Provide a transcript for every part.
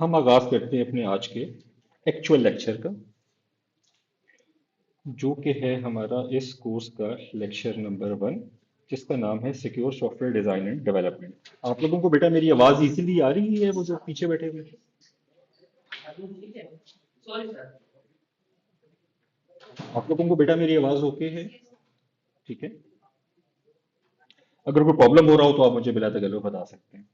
हम आगाज करते हैं अपने आज के एक्चुअल लेक्चर का, जो कि है हमारा इस कोर्स का लेक्चर नंबर 1, जिसका नाम है secure software design and development. आप लोगों को बेटा मेरी आवाज इजीली आ रही है? वो जो पीछे बैठे हुए हैं, आप लोगों को बेटा मेरी आवाज ओके है? ठीक है। अगर कोई प्रॉब्लम हो रहा हो तो आप मुझे बिला तकल्लुफ़ बता सकते हैं।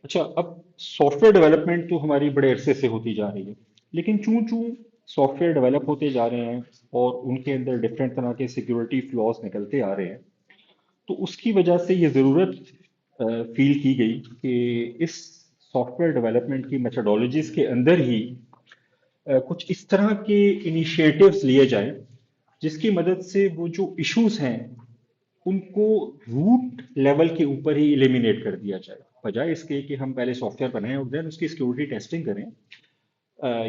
अच्छा, अब सॉफ्टवेयर डेवलपमेंट तो हमारी बड़े अरसे से होती जा रही है, लेकिन चूं चूं सॉफ्टवेयर डेवलप होते जा रहे हैं और उनके अंदर डिफरेंट तरह के सिक्योरिटी फ्लॉज निकलते आ रहे हैं, तो उसकी वजह से ये ज़रूरत फील की गई कि इस सॉफ्टवेयर डेवलपमेंट की मेथोडोलॉजीज के अंदर ही कुछ इस तरह के इनिशिएटिव्स लिए जाएं जिसकी मदद से वो जो इश्यूज हैं उनको रूट लेवल के ऊपर ही एलिमिनेट कर दिया जाए, बजाय इसके कि हम पहले सॉफ्टवेयर बनाएं और देन उसकी सिक्योरिटी टेस्टिंग करें।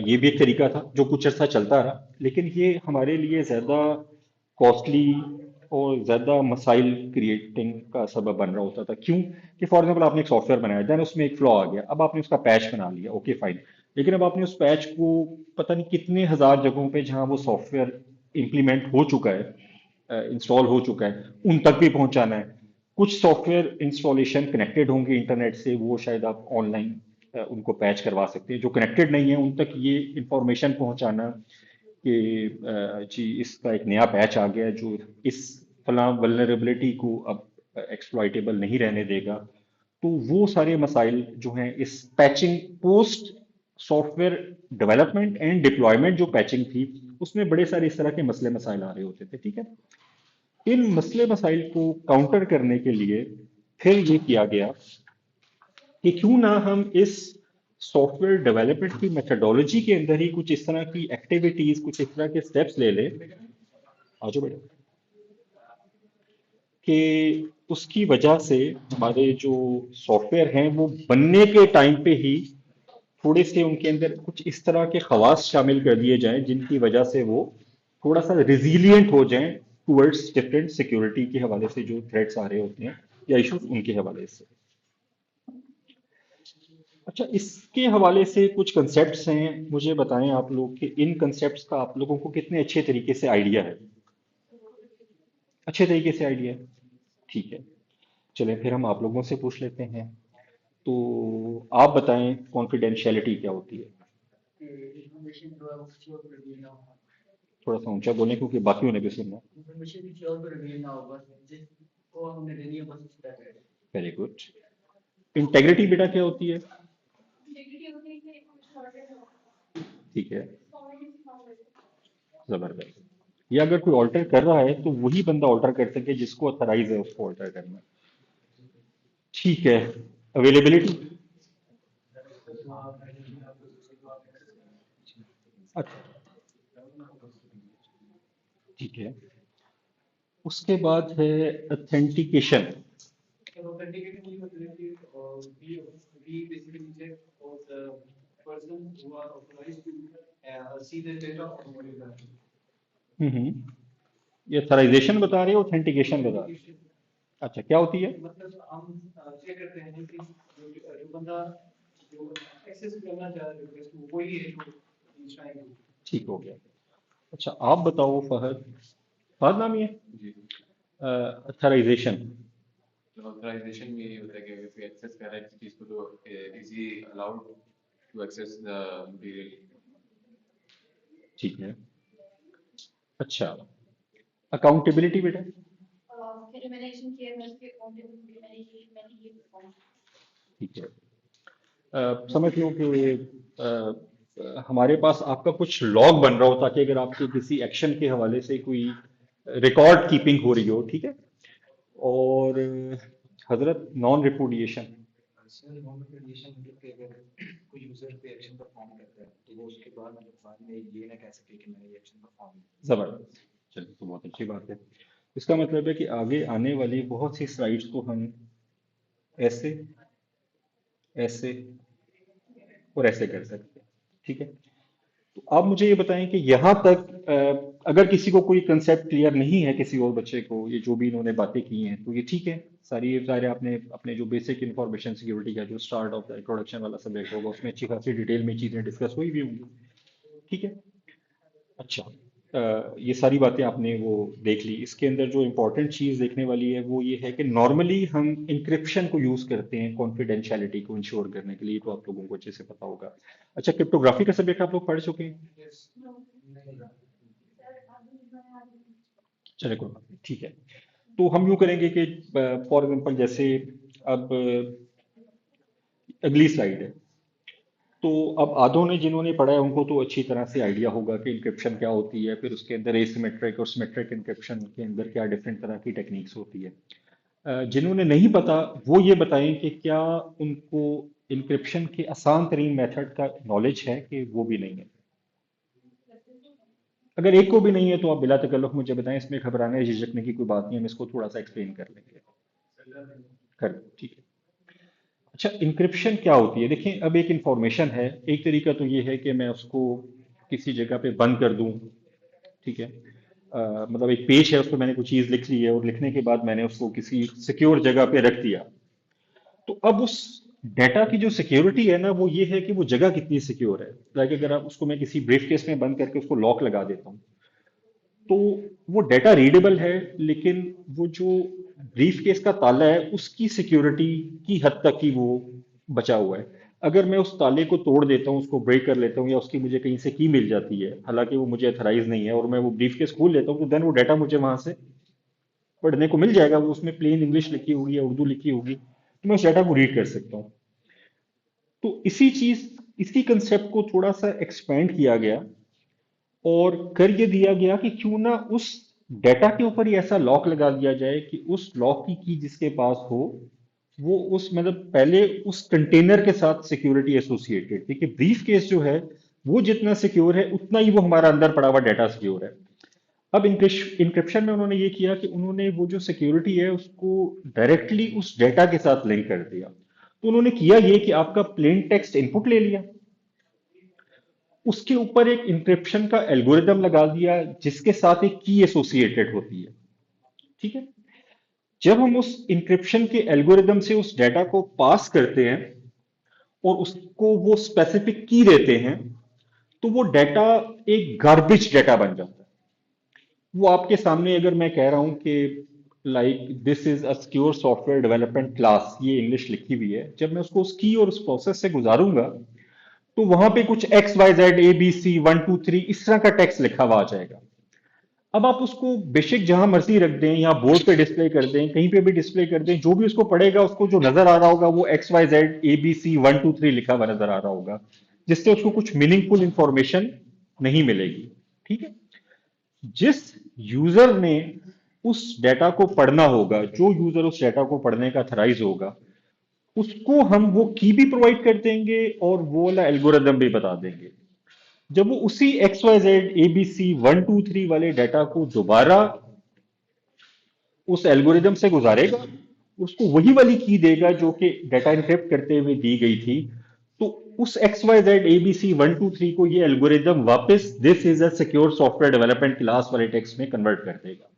ये भी एक तरीका था जो कुछ अर्सा चलता रहा, लेकिन ये हमारे लिए ज़्यादा कॉस्टली और ज़्यादा मसाइल क्रिएटिंग का सबब बन रहा होता था। क्यों? कि फॉर एग्जाम्पल आपने एक सॉफ्टवेयर बनाया, देन उसमें एक फ्लॉ आ गया, अब आपने उसका पैच बना लिया, ओके फाइन, लेकिन अब आपने उस पैच को पता नहीं कितने हजार जगहों पे जहां वो सॉफ्टवेयर इंप्लीमेंट हो चुका है, इंस्टॉल हो चुका है, उन तक भी पहुंचाना है। कुछ सॉफ्टवेयर इंस्टॉलेशन कनेक्टेड होंगे इंटरनेट से, वो शायद आप ऑनलाइन उनको पैच करवा सकते हैं। जो कनेक्टेड नहीं है उन तक ये इंफॉर्मेशन पहुंचाना कि जी इसका एक नया पैच आ गया है जो इस फला वल्नरेबिलिटी को अब एक्सप्लॉइटेबल नहीं रहने देगा। तो वो सारे मसाइल जो हैं इस patching post software development and deployment जो पैचिंग थी, उसमें बड़े सारे इस तरह के मसले मसाइल आ रहे होते थे। ठीक है। इन मसले मसाइल को काउंटर करने के लिए फिर ये किया गया कि क्यों ना हम इस सॉफ्टवेयर डेवलपमेंट की मेथोडोलॉजी के अंदर ही कुछ इस तरह की एक्टिविटीज, कुछ इस तरह के स्टेप्स ले लें। आ जाओ बेटा। कि उसकी वजह से हमारे जो सॉफ्टवेयर हैं वो बनने के टाइम पे ही थोड़े से उनके अंदर कुछ इस तरह के खवास शामिल कर दिए जाएं जिनकी वजह से वो थोड़ा सा रिजीलियंट हो जाएं टूवर्ड्स डिफरेंट सिक्योरिटी के हवाले से जो थ्रेट्स आ रहे होते हैं या इश्यूज उनके हवाले से। अच्छा, इसके हवाले से कुछ कंसेप्ट्स हैं, मुझे बताएं आप लोग कि इन कंसेप्ट्स का आप लोगों को कितने अच्छे तरीके से आइडिया है? अच्छे तरीके से आइडिया है। ठीक है। चलें फिर हम आप लोगों से पूछ लेते हैं। तो आप बताएं कॉन्फिडेंशियलिटी क्या होती है? थोड़ा सा ऊंचा बोलें क्योंकि बाकियों ने भी सुनना। Very good. इंटेग्रिटी बेटा क्या होती है? ठीक है। जबरदस्त। ये अगर कोई ऑल्टर कर रहा है तो वही बंदा ऑल्टर कर सके जिसको अथराइज है उसको ऑल्टर करना। ठीक है। अवेलेबिलिटी। अच्छा। ठीक है। उसके बाद है ऑथेंटिकेशन। हम्म। ये अथराइजेशन बता रहे हो, ऑथेंटिकेशन बता रहे हो? अच्छा, क्या होती है? ठीक हो गया। अच्छा, आप बताओ फहद। फहद नाम ही है। अथराइजेशन। ठीक है। अच्छा, अकाउंटेबिलिटी बेटा। ठीक है। समझ लो कि हमारे पास आपका कुछ लॉग बन रहा हो ताकि अगर आपके किसी एक्शन के हवाले से कोई रिकॉर्ड कीपिंग हो रही हो, ठीक है। और हजरत नॉन रिपुडिएशन। जबरदस्त। चलिए, तो बहुत अच्छी बात है। इसका मतलब है कि आगे आने वाली बहुत सी स्लाइड्स को हम ऐसे, ऐसे और ऐसे कर सकते हैं। ठीक है। तो आप मुझे ये बताएं कि यहाँ तक अगर किसी को कोई कंसेप्ट क्लियर नहीं है, किसी और बच्चे को, ये जो भी इन्होंने बातें की हैं, तो ये ठीक है। सारी ये सारे आपने अपने जो बेसिक इंफॉर्मेशन सिक्योरिटी का जो स्टार्ट ऑफ द इंट्रोडक्शन वाला सब्जेक्ट होगा उसमें अच्छी खासी डिटेल में चीज़ें डिस्कस हुई भी होंगी। ठीक है। अच्छा, ये सारी बातें आपने वो देख ली। इसके अंदर जो इम्पोर्टेंट चीज़ देखने वाली है वो ये है कि नॉर्मली हम इंक्रिप्शन को यूज़ करते हैं कॉन्फिडेंशियलिटी को इंश्योर करने के लिए, तो आप लोगों को अच्छे से पता होगा। अच्छा, क्रिप्टोग्राफी का सब्जेक्ट आप लोग पढ़ चुके हैं? चले, कोई बात नहीं, ठीक है। तो हम यूँ करेंगे कि फॉर एग्जांपल जैसे अब अगली स्लाइड है। तो अब आधों ने जिन्होंने पढ़ा है उनको तो अच्छी तरह से आइडिया होगा कि इंक्रिप्शन क्या होती है, फिर उसके अंदर एसिमेट्रिक और सिमेट्रिक इंक्रिप्शन के अंदर क्या डिफरेंट तरह की टेक्निक्स होती है। जिन्होंने नहीं पता वो ये बताएं कि क्या उनको इंक्रिप्शन के आसान तरीन मेथड का नॉलेज है कि वो भी नहीं है। अगर एक को भी नहीं है तो आप बिला तकल्लुफ मुझे बताएं, इसमें घबराने झिझकने की कोई बात नहीं है, हम इसको थोड़ा सा एक्सप्लेन कर लेंगे। कर, ठीक है। अच्छा, इंक्रिप्शन क्या होती है? देखिए, अब एक इंफॉर्मेशन है, एक तरीका तो ये है कि मैं उसको किसी जगह पे बंद कर दूं। ठीक है। मतलब एक पेज है, उस पर मैंने कुछ चीज़ लिख ली है और लिखने के बाद मैंने उसको किसी सिक्योर जगह पे रख दिया। तो अब उस डेटा की जो सिक्योरिटी है ना, वो ये है कि वो जगह कितनी सिक्योर है। लाइक अगर आप उसको, मैं किसी ब्रीफ केस में बंद करके उसको लॉक लगा देता हूँ, तो वो डेटा रीडेबल है, लेकिन वो जो ब्रीफ केस का ताला है उसकी सिक्योरिटी की हद तक ही वो बचा हुआ है। अगर मैं उस ताले को तोड़ देता हूँ, उसको ब्रेक कर लेता हूँ, या उसकी मुझे कहीं से की मिल जाती है, हालांकि वो मुझे अथराइज नहीं है, और मैं वो ब्रीफ केस खोल लेता हूँ, तो देन वो डाटा मुझे वहां से पढ़ने को मिल जाएगा। वो उसमें प्लेन इंग्लिश लिखी होगी या उर्दू लिखी होगी, तो मैं उस डाटा को रीड कर सकता हूँ। तो इसी कंसेप्ट को थोड़ा सा एक्सपेंड किया गया और कर ये दिया गया कि क्यों ना उस डेटा के ऊपर ही ऐसा लॉक लगा दिया जाए कि उस लॉक की जिसके पास हो, वो उस मतलब पहले उस कंटेनर के साथ सिक्योरिटी एसोसिएटेड थी, कि ब्रीफ केस जो है वो जितना सिक्योर है उतना ही वो हमारा अंदर पड़ा हुआ डेटा सिक्योर है। अब इंक्रिप्शन में उन्होंने ये किया कि उन्होंने वो जो सिक्योरिटी है उसको डायरेक्टली उस डेटा के साथ लिंक कर दिया। तो उन्होंने किया ये कि आपका प्लेन टेक्स्ट इनपुट ले लिया, उसके ऊपर एक इंक्रिप्शन का एल्गोरिदम लगा दिया जिसके साथ एक की एसोसिएटेड होती है। ठीक है। जब हम उस इंक्रिप्शन के एल्गोरिदम से उस डेटा को पास करते हैं और उसको वो स्पेसिफिक की देते हैं, तो वो डेटा एक गार्बेज डेटा बन जाता है। वो आपके सामने अगर मैं कह रहा हूं कि like this is a secure software development class, ये इंग्लिश लिखी हुई है, जब मैं उसको उस की और उस प्रोसेस से गुजारूंगा, तो वहां पे कुछ X Y Z A B C 1 2 3 इस तरह का टेक्स्ट लिखा हुआ आ जाएगा। अब आप उसको बेशक जहां मर्जी रख दें, या बोर्ड पे डिस्प्ले कर दें, कहीं पे भी डिस्प्ले कर दें, जो भी उसको पढ़ेगा उसको जो नजर आ रहा होगा वो X Y Z A B C 1 2 3 लिखा हुआ नजर आ रहा होगा, जिससे उसको कुछ मीनिंगफुल इंफॉर्मेशन नहीं मिलेगी। ठीक है। जिस यूजर ने उस डेटा को पढ़ना होगा, जो यूजर उस डेटा को पढ़ने का थराइज होगा, उसको हम वो की भी प्रोवाइड कर देंगे और वो वाला एल्गोरिदम भी बता देंगे। जब वो उसी X Y Z A B C 1 2 3 वाले डाटा को दोबारा उस एल्गोरिदम से गुजारेगा, उसको वही वाली की देगा जो कि डाटा इनक्रिप्ट करते हुए दी गई थी, तो उस X Y Z A B C 1 2 3 को ये एल्गोरिदम वापस this is a secure software development class वाले टेक्स्ट में कन्वर्ट कर देगा।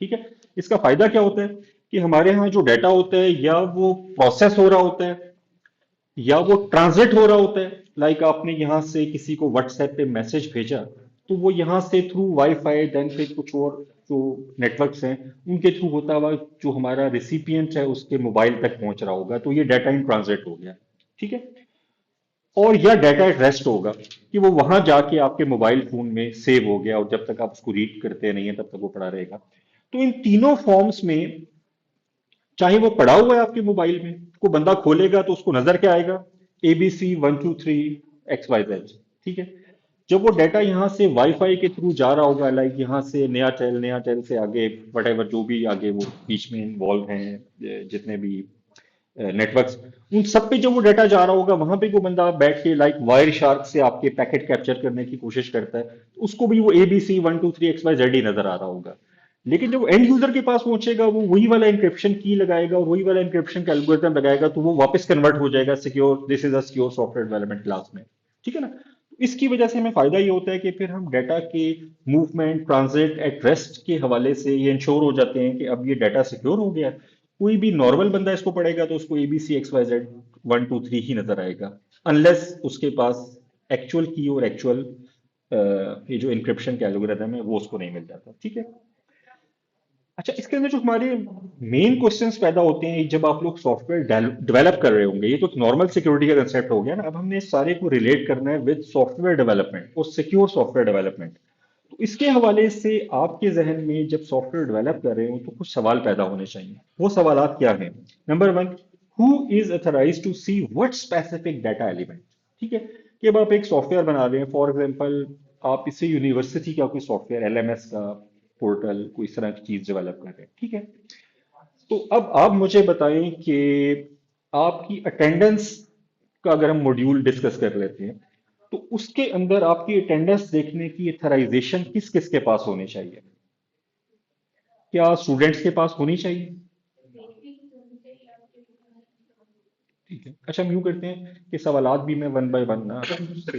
ठीक है। इसका फायदा क्या होता है कि हमारे यहाँ जो डाटा होता है, या वो प्रोसेस हो रहा होता है या वो ट्रांसलेट हो रहा होता है। लाइक आपने यहाँ से किसी को व्हाट्सएप पे मैसेज भेजा, तो वो यहाँ से थ्रू वाईफाई, देन फिर कुछ और जो नेटवर्क्स हैं उनके थ्रू होता हुआ जो हमारा रिसिपिएंट है उसके मोबाइल तक पहुंच रहा होगा, तो ये डाटा इन ट्रांसलेट हो गया। ठीक है। और यह डाटा एट रेस्ट होगा कि वो वहां जाके आपके मोबाइल फोन में सेव हो गया, और जब तक आप उसको रीड करते नहीं है तब तक वो पड़ा रहेगा। तो इन तीनों फॉर्म्स में, चाहे वो पड़ा हुआ है आपके मोबाइल में, को बंदा खोलेगा तो उसको नजर क्या आएगा? ABC 1 2 3 XYZ। ठीक है। जब वो डाटा यहाँ से वाईफाई के थ्रू जा रहा होगा, लाइक यहाँ से नया टेल से आगे वट एवर जो भी आगे वो बीच में इन्वॉल्व हैं, जितने भी नेटवर्क्स, उन सब पे जब वो डाटा जा रहा होगा, वहां पे को बंदा बैठ के लाइक वायर शार्क से आपके पैकेट कैप्चर करने की कोशिश करता है, तो उसको भी वो ABC 1 2 3 XYZ ही नजर आ रहा होगा। लेकिन जब एंड यूजर के पास पहुंचेगा, वो वही वाला इंक्रिप्शन की लगाएगा और वही वाला इंक्रिप्शन का एल्गोरिथम लगाएगा, तो वो वापस कन्वर्ट हो जाएगा secure, this is a secure software development class में। ठीक है ना। इसकी वजह से हमें फायदा ये होता है कि फिर हम डाटा के मूवमेंट, ट्रांजिट, एट रेस्ट के हवाले से ये इंश्योर हो जाते हैं कि अब ये डाटा सिक्योर हो गया है। कोई भी नॉर्मल बंदा इसको पढ़ेगा तो उसको एबीसी एक्स वाई जेड 1 2 3 ही नजर आएगा, अनलेस उसके पास एक्चुअल की और एक्चुअल ये जो इंक्रिप्शन के एल्गोरिदम है वो उसको नहीं मिल जाता। ठीक है। अच्छा, इसके अंदर जो हमारे मेन क्वेश्चंस पैदा होते हैं जब आप लोग सॉफ्टवेयर डेवलप कर रहे होंगे, ये तो नॉर्मल सिक्योरिटी का कंसेप्ट हो गया ना, अब हमने इस सारे को रिलेट करना है विद सॉफ्टवेयर डेवलपमेंट और सिक्योर सॉफ्टवेयर डेवलपमेंट। तो इसके हवाले से आपके जहन में जब सॉफ्टवेयर डेवलप कर रहे हो तो कुछ सवाल पैदा होने चाहिए। वो सवालात क्या हैं? Number one, who is authorize to see what specific data element. ठीक है, कि अब आप एक सॉफ्टवेयर बना रहे हैं, फॉर एग्जांपल आप इससे यूनिवर्सिटी का कोई सॉफ्टवेयर, एलएमएस का पोर्टल, कोई इस तरह की चीज डेवलप कर रहे हैं। ठीक है, तो अब आप मुझे बताएं कि आपकी अटेंडेंस का अगर हम मॉड्यूल डिस्कस कर लेते हैं, तो उसके अंदर आपकी अटेंडेंस देखने की अथराइजेशन किस किस के पास होनी चाहिए? क्या स्टूडेंट्स के पास होनी चाहिए? ठीक है। अच्छा, हम यूं करते हैं कि सवालात भी मैं वन बाय वन ना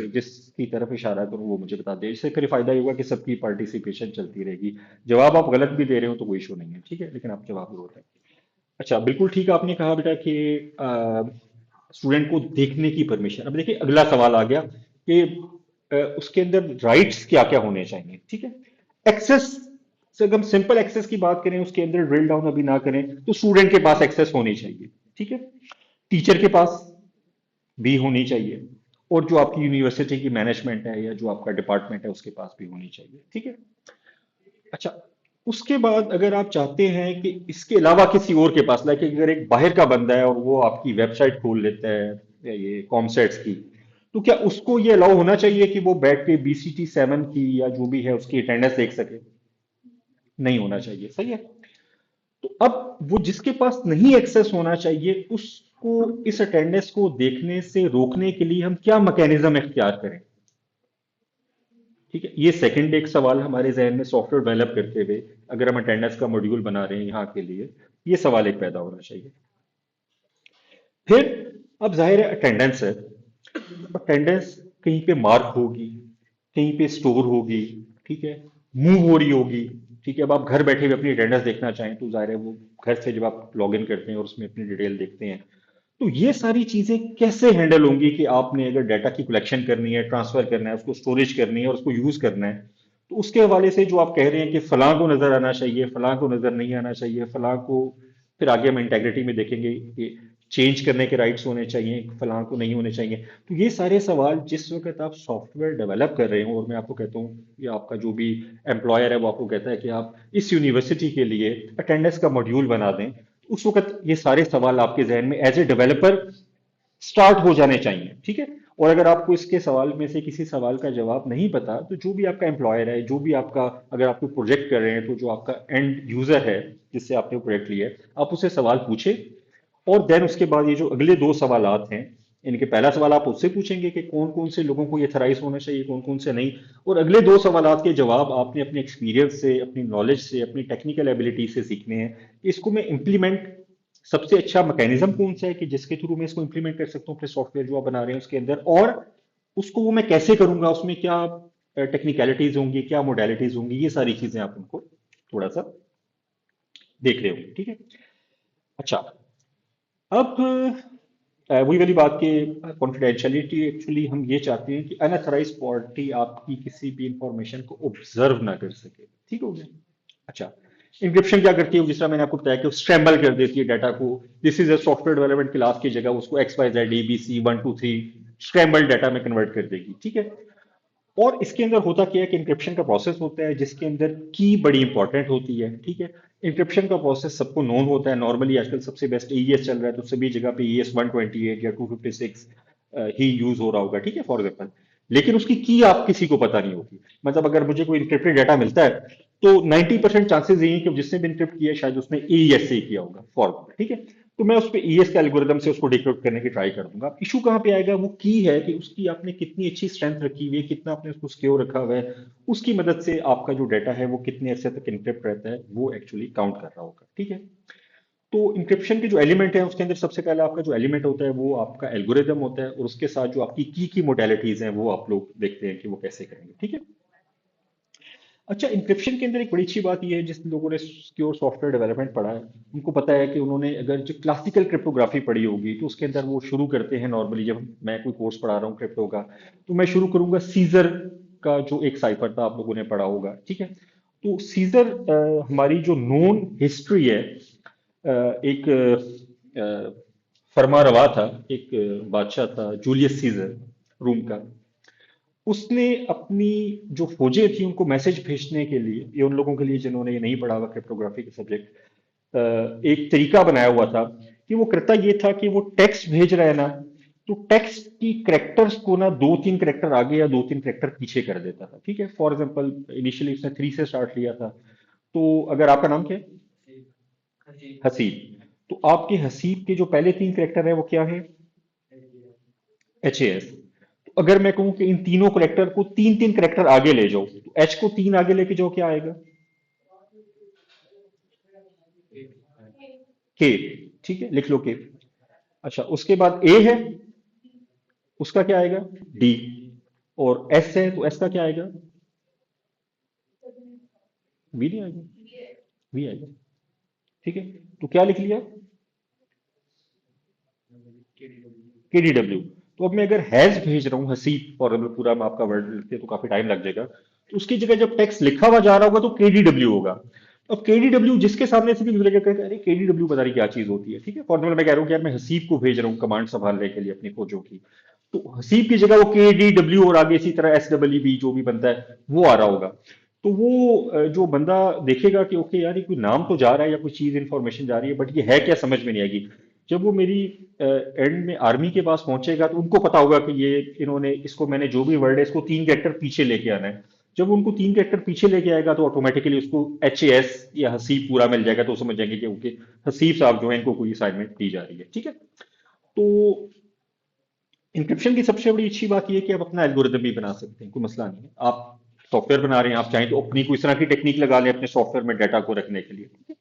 जिसकी तरफ इशारा करूं वो मुझे बता दें। इससे फिर फायदा ये होगा कि सबकी पार्टिसिपेशन चलती रहेगी। जवाब आप गलत भी दे रहे हो तो कोई इशू नहीं है, ठीक है, लेकिन आप जवाब जरूर दें। अच्छा, बिल्कुल ठीक आपने कहा बेटा कि स्टूडेंट को देखने की परमिशन। अब देखिए अगला सवाल आ गया कि उसके अंदर राइट्स क्या क्या होने चाहिए। ठीक है, एक्सेस से अगर हम सिंपल एक्सेस की बात करें, उसके अंदर ड्रिल डाउन अभी ना करें, तो स्टूडेंट के पास एक्सेस होनी चाहिए। ठीक है, टीचर के पास भी होनी चाहिए, और जो आपकी यूनिवर्सिटी की मैनेजमेंट है या जो आपका डिपार्टमेंट है उसके पास भी होनी चाहिए। ठीक है। अच्छा, उसके बाद अगर आप चाहते हैं कि इसके अलावा किसी और के पास, लाइक अगर एक बाहर का बंदा है और वो आपकी वेबसाइट खोल लेता है या ये कॉमसेट्स की, तो क्या उसको ये अलाउ होना चाहिए कि वो बैठ के BCT 7 की या जो भी है उसकी अटेंडेंस देख सके? नहीं होना चाहिए, सही है। तो अब वो जिसके पास नहीं एक्सेस होना चाहिए उसको इस अटेंडेंस को देखने से रोकने के लिए हम क्या मैकेनिज्म इख्तियार करें? ठीक है, ये सेकंड एक सवाल हमारे जहन में सॉफ्टवेयर डेवलप करते हुए, अगर हम अटेंडेंस का मॉड्यूल बना रहे हैं यहाँ के लिए, ये सवाल एक पैदा होना चाहिए। फिर अब जाहिर है अटेंडेंस है, अटेंडेंस कहीं पे मार्क होगी, कहीं पे स्टोर होगी, ठीक है, मूव हो रही होगी। ठीक है, अब आप घर बैठे हुए अपनी अटेंडेंस देखना चाहें तो जाहिर है वो घर से जब आप लॉग इन करते हैं और उसमें अपनी डिटेल देखते हैं, तो ये सारी चीजें कैसे हैंडल होंगी कि आपने अगर डाटा की कलेक्शन करनी है, ट्रांसफर करना है, उसको स्टोरेज करनी है और उसको यूज करना है, तो उसके हवाले से जो आप कह रहे हैं कि फलां को नजर आना चाहिए, फलां को नजर नहीं आना चाहिए, फलां को, फिर आगे हम इंटेग्रिटी में देखेंगे कि चेंज करने के राइट्स होने चाहिए, फलां को नहीं होने चाहिए। तो ये सारे सवाल जिस वक्त आप सॉफ्टवेयर डेवलप कर रहे हो, और मैं आपको कहता हूँ या आपका जो भी एम्प्लॉयर है वो आपको कहता है कि आप इस यूनिवर्सिटी के लिए अटेंडेंस का मॉड्यूल बना दें, उस वक्त ये सारे सवाल आपके जहन में एज ए डेवलपर स्टार्ट हो जाने चाहिए। ठीक है, और अगर आपको इसके सवाल में से किसी सवाल का जवाब नहीं पता, तो जो भी आपका एम्प्लॉयर है, जो भी आपका, अगर आप कोई प्रोजेक्ट कर रहे हैं तो जो आपका एंड यूजर है जिससे आपने प्रोजेक्ट लिया है, आप उससे सवाल पूछे। और देन उसके बाद ये जो अगले दो सवालात हैं, इनके पहला सवाल आप उससे पूछेंगे कि कौन कौन से लोगों को ये थराइज होना चाहिए, कौन कौन से नहीं, और अगले दो सवालात के जवाब आपने अपने एक्सपीरियंस से, अपनी नॉलेज से, अपनी टेक्निकल एबिलिटी से सीखने हैं कि इसको मैं इम्प्लीमेंट, सबसे अच्छा मैकेनिज्म कौन सा है कि जिसके थ्रू मैं इसको इंप्लीमेंट कर सकता हूँ अपने सॉफ्टवेयर जो आप बना रहे हैं उसके अंदर, और उसको वो मैं कैसे करूंगा, उसमें क्या टेक्निकलिटीज होंगी, क्या मोडेलिटीज होंगी, ये सारी चीजें आप उनको थोड़ा सा देख रहे होंगे। ठीक है। अच्छा, अब वही वाली बात की कॉन्फिडेंशियलिटी, एक्चुअली हम ये चाहते हैं कि अनअथराइज पार्टी आपकी किसी भी इंफॉर्मेशन को ऑब्जर्व ना कर सके। ठीक हो गया। अच्छा, इंक्रिप्शन क्या करती है, जिस तरह मैंने आपको बताया कि स्क्रैम्बल कर देती है डाटा को। This is a software development class की जगह उसको XYZ ABC 1 2 3 स्क्रैम्बल डाटा में कन्वर्ट कर देगी। ठीक है, और इसके अंदर होता क्या है कि इंक्रिप्शन का प्रोसेस होता है जिसके अंदर की बड़ी इंपॉर्टेंट होती है। ठीक है, इंक्रिप्शन का प्रोसेस सबको नोन होता है, नॉर्मली आजकल सबसे बेस्ट AES चल रहा है, तो सभी जगह पे AES 128 या 256 ही यूज हो रहा होगा। ठीक है, फॉर एग्जाम्पल, लेकिन उसकी की आप किसी को पता नहीं होगी। मतलब अगर मुझे कोई इंक्रिप्टेड डाटा मिलता है तो 90% चांसेस यही है कि जिसने भी इंक्रिप्ट किया है शायद उसने AES से ही किया होगा फॉर। ठीक है, तो मैं उस पर ES के एल्गोरिदम से उसको डिक्रिप्ट करने की ट्राई कर दूंगा। इशू कहाँ पे आएगा, वो की है कि उसकी आपने कितनी अच्छी स्ट्रेंथ रखी हुई है, कितना आपने उसको सिक्योर रखा हुआ है, उसकी मदद से आपका जो डाटा है वो कितने अरसे तक इनक्रिप्ट रहता है वो एक्चुअली काउंट कर रहा होगा। ठीक है, तो इंक्रिप्शन के जो एलिमेंट है उसके अंदर सबसे पहला आपका जो एलिमेंट होता है वो आपका एल्गोरिदम होता है, और उसके साथ जो आपकी की मोडेलिटीज हैं वो आप लोग देखते हैं कि वो कैसे करेंगे, ठीक है। अच्छा, इंक्रिप्शन के अंदर एक बड़ी अच्छी बात यह है, जिस लोगों ने सिक्योर सॉफ्टवेयर डेवलपमेंट पढ़ा है उनको पता है कि उन्होंने अगर जो क्लासिकल क्रिप्टोग्राफी पढ़ी होगी तो उसके अंदर वो शुरू करते हैं नॉर्मली, जब मैं कोई कोर्स पढ़ा रहा हूँ क्रिप्टो का तो मैं शुरू करूंगा सीजर का, जो एक साइफर था आप लोगों ने पढ़ा होगा, ठीक है। तो सीजर हमारी जो नोन हिस्ट्री है, एक फरमा रवा था, एक बादशाह था जूलियस सीजर रोम का। उसने अपनी जो फौजें थी उनको मैसेज भेजने के लिए, ये उन लोगों के लिए जिन्होंने ये नहीं पढ़ा हुआ क्रिप्टोग्राफी के सब्जेक्ट, एक तरीका बनाया हुआ था कि वो करता ये था कि वो टेक्स्ट भेज रहा है ना, तो टेक्स्ट की करेक्टर्स को ना दो तीन करेक्टर आगे या दो तीन करेक्टर पीछे कर देता था, ठीक है। फॉर एग्जाम्पल इनिशियली उसने 3 से स्टार्ट लिया था, तो अगर आपका नाम क्या है? हसीब। तो आपके हसीब के जो पहले तीन करेक्टर है वो क्या है? HAS। अगर मैं कहूं कि इन तीनों करेक्टर को तीन तीन करेक्टर आगे ले जाओ, तो एच को तीन आगे लेके जाओ, क्या आएगा? के। ठीक है, लिख लो के। अच्छा, उसके बाद ए है, उसका क्या आएगा? डी। और एस है तो एस का क्या आएगा? बी नहीं आएगा? वी आएगा। ठीक है, तो क्या लिख लिया? KDW। तो अब मैं अगर हैज भेज रहा हूं हसीब, और अगर पूरा मैं आपका वर्ड लिखते तो काफी टाइम लग जाएगा, तो उसकी जगह जब टेक्स्ट लिखा हुआ जा रहा होगा तो KDW होगा। अब KDW जिसके सामने से भी गुजरेगा कहेगा अरे KDW पता नहीं क्या चीज होती है, ठीक है। फॉर एग्जाम्पल मैं कह रहा हूँ कि यार मैं हसीब को भेज रहा हूँ कमांड संभालने के लिए अपनी फौजों की, तो हसीब की जगह वो KDW और आगे इसी तरह SWB जो भी बनता है वो आ रहा होगा। तो वो जो बंदा देखेगा कि ओके यार ये कोई नाम तो जा रहा है या कोई चीज इंफॉर्मेशन जा रही है, बट ये है क्या समझ में नहीं आएगी। जब वो मेरी एंड में आर्मी के पास पहुंचेगा तो उनको पता होगा कि ये इन्होंने इसको, मैंने जो भी वर्ड है इसको तीन कैरेक्टर पीछे लेके आना है। जब उनको तीन कैरेक्टर पीछे लेके आएगा तो ऑटोमेटिकली उसको HAS या हसीब पूरा मिल जाएगा, तो वो समझ जाएंगे कि ओके हसीब साहब जो है इनको कोई असाइनमेंट दी जा रही है, ठीक है। तो इंक्रिप्शन की सबसे बड़ी अच्छी बात यह है कि आप अपना एल्गोरिदम भी बना सकते हैं, कोई मसला नहीं है। आप सॉफ्टवेयर बना रहे हैं, आप चाहें तो अपनी कोई इस तरह की टेक्निक लगा लें अपने सॉफ्टवेयर में डाटा को रखने के लिए, ठीक है।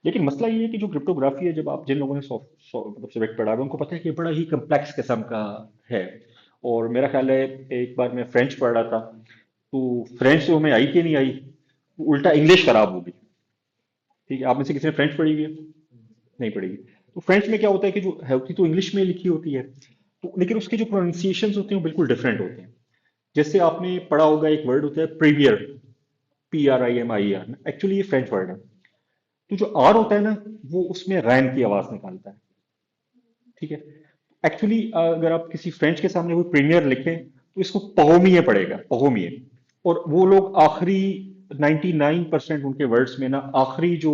लेकिन मसला ये है कि जो क्रिप्टोग्राफी है, जब आप जिन लोगों ने मतलब सब्जेक्ट पढ़ा हुआ है, उनको पता है कि बड़ा ही कम्प्लेक्स किस्म का है। और मेरा ख्याल है एक बार मैं फ्रेंच पढ़ रहा था, तो फ्रेंच तो हमें आई कि नहीं आई, उल्टा इंग्लिश खराब हो गई। ठीक है, आप में से किसी ने फ्रेंच पढ़ी हुई है? नहीं पढ़ेगी। तो फ्रेंच में क्या होता है कि जो है होती तो इंग्लिश में लिखी होती है, तो लेकिन उसके जो प्रोनाउंसिएशन होते हैं वो बिल्कुल डिफरेंट होते हैं। जैसे आपने पढ़ा होगा एक वर्ड होता है प्रीमियर, PRIMIER, एक्चुअली ये फ्रेंच वर्ड है। तो जो आर होता है ना, वो उसमें रैन की आवाज निकालता है, ठीक है। एक्चुअली अगर आप किसी फ्रेंच के सामने वो प्रीमियर लिखें तो इसको पहोमिये पड़ेगा, पहोमिये। और वो लोग आखिरी 99% उनके वर्ड्स में ना आखिरी जो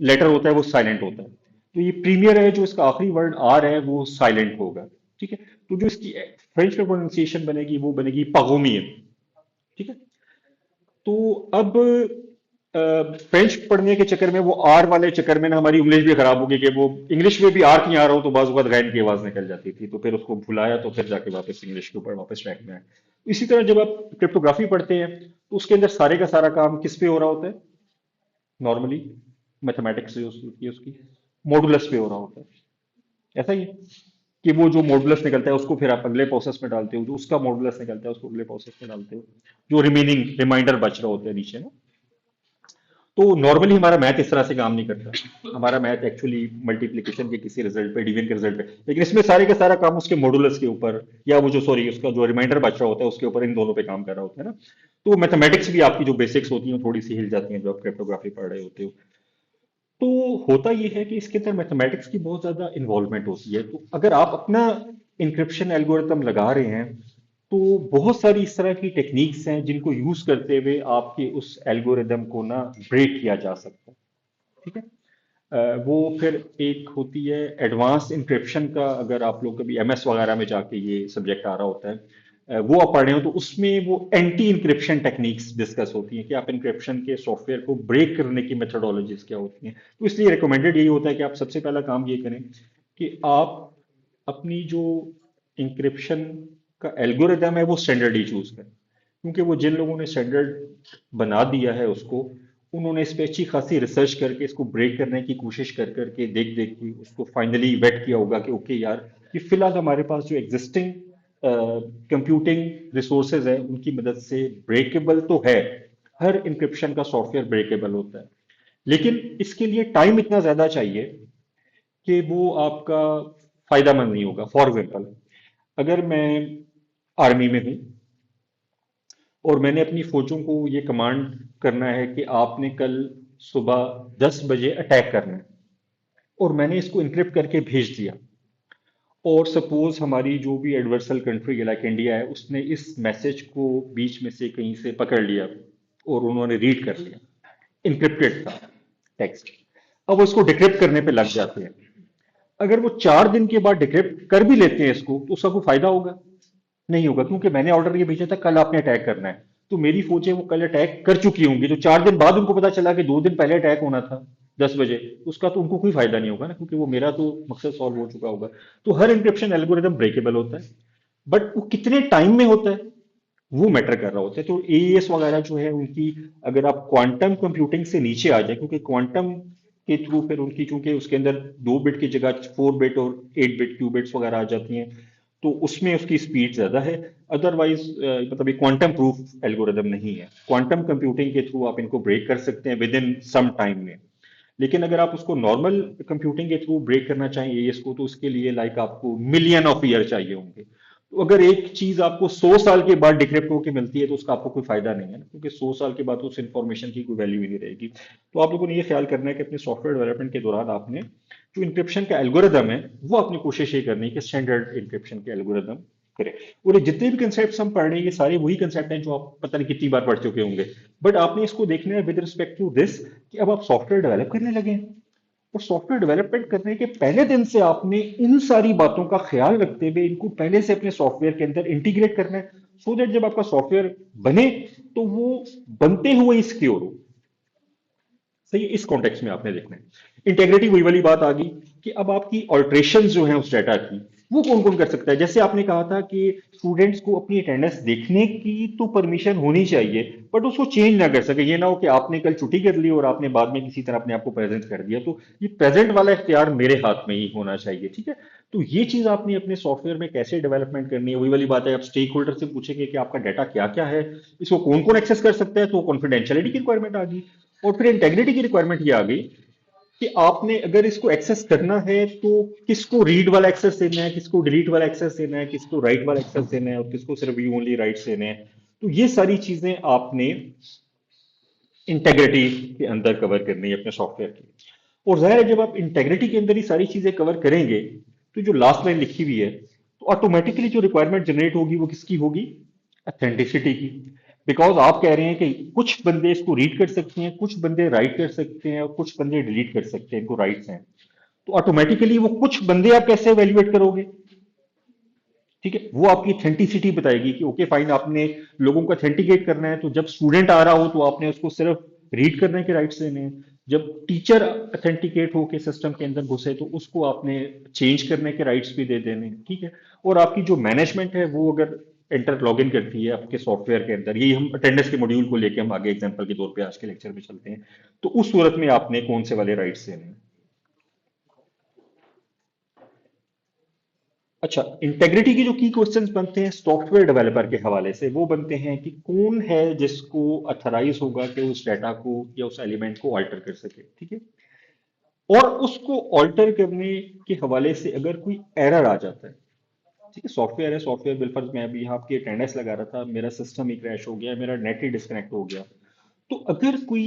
लेटर होता है वो साइलेंट होता है। तो ये प्रीमियर है, जो इसका आखिरी वर्ड आर है वो साइलेंट होगा, ठीक है। तो जो इसकी फ्रेंच में प्रोनाउंसिएशन बनेगी वो बनेगी पगोमिये, ठीक है। तो अब फ्रेंच पढ़ने के चक्कर में, वो आर वाले चक्कर में ना हमारी इंग्लिश भी खराब होगी, कि वो इंग्लिश में भी आर की आ रहा हो तो बाजू बात गैन की आवाज निकल जाती थी, तो फिर उसको भुलाया तो फिर जाके वापस इंग्लिश के ऊपर वापस ट्रैक में आए। इसी तरह जब आप क्रिप्टोग्राफी पढ़ते हैं तो उसके अंदर सारे का सारा काम किस पे हो रहा होता है? नॉर्मली मैथमेटिक्स जो होती है उसकी मॉडुलस पे हो रहा होता है। ऐसा ही है कि वो जो मॉडुलस निकलता है उसको फिर आप अगले प्रोसेस में डालते हो, जो उसका मॉडुलस निकलता है उसको अगले प्रोसेस में डालते हो, जो रिमेनिंग रिमाइंडर बच रहा होता है नीचे ना। तो नॉर्मली हमारा मैथ इस तरह से काम नहीं करता, हमारा मैथ एक्चुअली मल्टीप्लिकेशन के किसी रिजल्ट पे, डिवीजन के रिजल्ट पे, लेकिन इसमें सारे का सारा काम उसके मॉडुलस के ऊपर, या वो जो सॉरी उसका जो रिमाइंडर बच रहा होता है उसके ऊपर, इन दोनों पे काम कर रहा होता है ना। तो मैथमेटिक्स भी आपकी जो बेसिक्स होती हैं थोड़ी सी हिल जाती हैं जब आप क्रिप्टोग्राफी पढ़ रहे होते हो। तो होता ये है कि इसके अंदर मैथमेटिक्स की बहुत ज्यादा इन्वॉल्वमेंट होती है। तो अगर आप अपना इंक्रिप्शन एल्गोरिथम लगा रहे हैं तो बहुत सारी इस तरह की टेक्निक्स हैं जिनको यूज करते हुए आपके उस एल्गोरिदम को ना ब्रेक किया जा सकता है, ठीक है। वो फिर एक होती है एडवांस इंक्रिप्शन का, अगर आप लोग कभी MS वगैरह में जाके ये सब्जेक्ट आ रहा होता है, वो आप पढ़ रहे हो तो उसमें वो एंटी इंक्रिप्शन टेक्निक्स डिस्कस होती हैं कि आप इंक्रिप्शन के सॉफ्टवेयर को ब्रेक करने की मेथोडोलॉजीज क्या होती हैं। तो इसलिए रिकमेंडेड यही होता है कि आप सबसे पहला काम ये करें कि आप अपनी जो इंक्रिप्शन का एल्गोरिदम है वो स्टैंडर्ड ही चूज करें, क्योंकि वो जिन लोगों ने स्टैंडर्ड बना दिया है उसको, उन्होंने इस पे अच्छी खासी रिसर्च करके इसको ब्रेक करने की कोशिश कर करके देख देख के उसको फाइनली वेट किया होगा कि ओके यार, ये फिलहाल हमारे पास जो एग्जिस्टिंग कंप्यूटिंग रिसोर्सेज है उनकी मदद से ब्रेकेबल तो है। हर इंक्रिप्शन का सॉफ्टवेयर ब्रेकेबल होता है, लेकिन इसके लिए टाइम इतना ज्यादा चाहिए कि वो आपका फायदामंद नहीं होगा। फॉर एग्जाम्पल, अगर मैं आर्मी में हूं और मैंने अपनी फौजों को ये कमांड करना है कि आपने कल सुबह 10 बजे अटैक करना है, और मैंने इसको इनक्रिप्ट करके भेज दिया, और सपोज हमारी जो भी एडवर्सल कंट्री लाइक इंडिया है उसने इस मैसेज को बीच में से कहीं से पकड़ लिया और उन्होंने रीड कर लिया, इनक्रिप्टेड था टेक्स्ट। अब वो इसको डिक्रिप्ट करने पे लग जाते हैं। अगर वो 4 दिन के बाद डिक्रिप्ट कर भी लेते हैं इसको, तो उसका कोई फायदा होगा? नहीं होगा, क्योंकि मैंने ऑर्डर ये भेजा था कल आपने अटैक करना है। तो मेरी फौजें वो कल अटैक कर चुकी होंगी, तो 4 दिन बाद उनको पता चला कि 2 दिन पहले अटैक होना था 10 बजे, उसका तो उनको कोई फायदा नहीं होगा ना, क्योंकि वो मेरा तो मकसद सॉल्व हो चुका होगा। तो हर इंक्रिप्शन एल्गोरिदम ब्रेकेबल होता है, बट वो कितने टाइम में होता है वो मैटर कर रहा होता है। तो एईएस वगैरह जो है उनकी, अगर आप क्वांटम कंप्यूटिंग से नीचे आ जाए, क्योंकि क्वांटम के थ्रू फिर उनकी, चूंकि उसके अंदर 2 बिट की जगह 4 बिट और 8 बिट क्यूबिट्स वगैरह आ जाती हैं, तो उसमें उसकी स्पीड ज्यादा है। अदरवाइज मतलब ये क्वांटम प्रूफ एल्गोरिदम नहीं है। क्वांटम कंप्यूटिंग के थ्रू आप इनको ब्रेक कर सकते हैं विद इन सम टाइम में। लेकिन अगर आप उसको नॉर्मल कंप्यूटिंग के थ्रू ब्रेक करना चाहें एईएस को, तो उसके लिए लाइक आपको मिलियन ऑफ ईयर चाहिए होंगे। तो अगर एक चीज आपको 100 साल के बाद डिक्रिप्ट होकर मिलती है, तो उसका आपको कोई फायदा नहीं है ना, क्योंकि 100 साल के बाद उस इंफॉर्मेशन की कोई वैल्यू ही नहीं रहेगी। तो आप लोगों ने ये ख्याल करना है कि अपने सॉफ्टवेयर डेवलपमेंट के दौरान आपने जो इंक्रिप्शन का एल्गोरिदम है, वो अपनी कोशिश ये करनी है कि स्टैंडर्ड इंक्रिप्शन के एल्गोरिदम करें। और ये जितने भी कंसेप्ट हम पढ़ रहे हैं, ये सारे वही कंसेप्ट हैं जो आप पता नहीं कितनी बार पढ़ चुके होंगे। बट आपने इसको देखना है विद रिस्पेक्ट टू दिस, कि अब आप सॉफ्टवेयर डेवलप करने लगे हैं, और सॉफ्टवेयर डेवलपमेंट करने के पहले दिन से आपने इन सारी बातों का ख्याल रखते हुए इनको पहले से अपने सॉफ्टवेयर के अंदर इंटीग्रेट करना है, सो दैट जब आपका सॉफ्टवेयर बने तो वो बनते हुए ही सिक्योर हो। सही है, इस कॉन्टेक्स्ट में आपने देखना है। इंटेग्रिटी वही वाली बात आ गई कि अब आपकी ऑल्ट्रेशन जो है उस डाटा की, वो कौन कौन कर सकता है। जैसे आपने कहा था कि स्टूडेंट्स को अपनी अटेंडेंस देखने की तो परमिशन होनी चाहिए, बट उसको चेंज ना कर सके। ये ना हो कि आपने कल छुट्टी कर ली और आपने बाद में किसी तरह अपने आप को प्रेजेंट कर दिया, तो ये प्रेजेंट वाला इख्तियार मेरे हाथ में ही होना चाहिए। ठीक है, तो ये चीज आपने अपने सॉफ्टवेयर में कैसे डेवलपमेंट करनी है, वही वाली बात है। आप स्टेक होल्डर से पूछेंगे कि आपका डाटा क्या क्या है, इसको कौन कौन एक्सेस कर सकता है, तो कॉन्फिडेंशियलिटी की रिक्वायरमेंट आ गई। और फिर इंटेग्रिटी की रिक्वायरमेंट ये आ गई कि आपने अगर इसको एक्सेस करना है तो किसको रीड वाला एक्सेस देना है, किसको डिलीट वाला एक्सेस देना है, किसको राइट वाला एक्सेस देना है, और किसको सिर्फ व्यू ओनली राइट्स देने हैं। तो ये सारी चीजें आपने इंटेग्रिटी के अंदर कवर करनी है अपने सॉफ्टवेयर की। और जाहिर है, जब आप इंटेग्रिटी के अंदर ही सारी चीजें कवर करेंगे, तो जो लास्ट लाइन लिखी हुई है, तो ऑटोमेटिकली जो रिक्वायरमेंट जनरेट होगी वो किसकी होगी? अथेंटिसिटी की। बिकॉज आप कह रहे हैं कि कुछ बंदे इसको रीड कर सकते हैं, कुछ बंदे राइट कर सकते हैं, और कुछ बंदे डिलीट कर सकते हैं, इनको राइट्स हैं। तो ऑटोमेटिकली वो कुछ बंदे आप कैसे एवेल्युएट करोगे? ठीक है, वो आपकी अथेंटिसिटी बताएगी कि ओके फाइन, आपने लोगों को अथेंटिकेट करना है, तो जब स्टूडेंट आ रहा हो तो आपने उसको सिर्फ रीड करने के राइट्स देने हैं। जब टीचर अथेंटिकेट होके सिस्टम के अंदर घुसे, तो उसको आपने चेंज करने के राइट्स भी दे देने हैं। ठीक है, और आपकी जो मैनेजमेंट है वो अगर एंटर लॉग इन करती है आपके सॉफ्टवेयर के अंदर, यही हम अटेंडेंस के मॉड्यूल को लेके हम आगे एग्जांपल के तौर पे आज के लेक्चर में चलते हैं, तो उस सूरत में आपने कौन से वाले राइट्स देने हैं। अच्छा, इंटेग्रिटी के जो की क्वेश्चंस बनते हैं सॉफ्टवेयर डेवलपर के हवाले से, वो बनते हैं कि कौन है जिसको अथराइज होगा कि उस डाटा को या उस एलिमेंट को अल्टर कर सके। ठीक है, और उसको अल्टर करने के हवाले से अगर कोई एरर आ जाता है, ठीक है, सॉफ्टवेयर है, सॉफ्टवेयर बिलफर्ज मैं अभी यहाँ आपकी अटेंडेंस लगा रहा था, मेरा सिस्टम ही क्रैश हो गया, मेरा नेट ही डिस्कनेक्ट हो गया। तो अगर कोई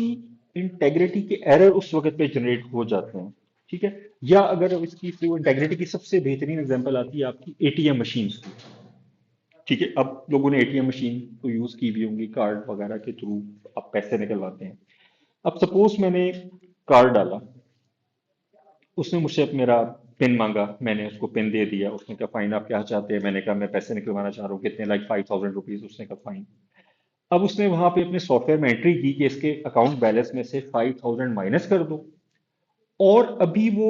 इंटेग्रिटी के एरर उस वक्त पे जनरेट हो जाते हैं, ठीक है, या अगर इसकी इंटेग्रिटी की सबसे बेहतरीन एग्जांपल आती है आपकी एटीएम मशीन की। ठीक है, अब लोगों ने एटीएम मशीन तो यूज की भी होंगी, कार्ड वगैरह के थ्रू आप पैसे निकलवाते हैं। अब सपोज मैंने कार्ड डाला, उसने मुझसे मेरा पिन मांगा, मैंने उसको पिन दे दिया, उसने कहा फाइन आप क्या चाहते हैं, मैंने कहा मैं पैसे निकलवाना चाह रहा हूँ, कितने, लाइक 5,000 रुपीज। उसने कहा फाइन। अब उसने वहां पे अपने सॉफ्टवेयर में एंट्री की कि इसके अकाउंट बैलेंस में से 5,000 माइनस कर दो। और अभी वो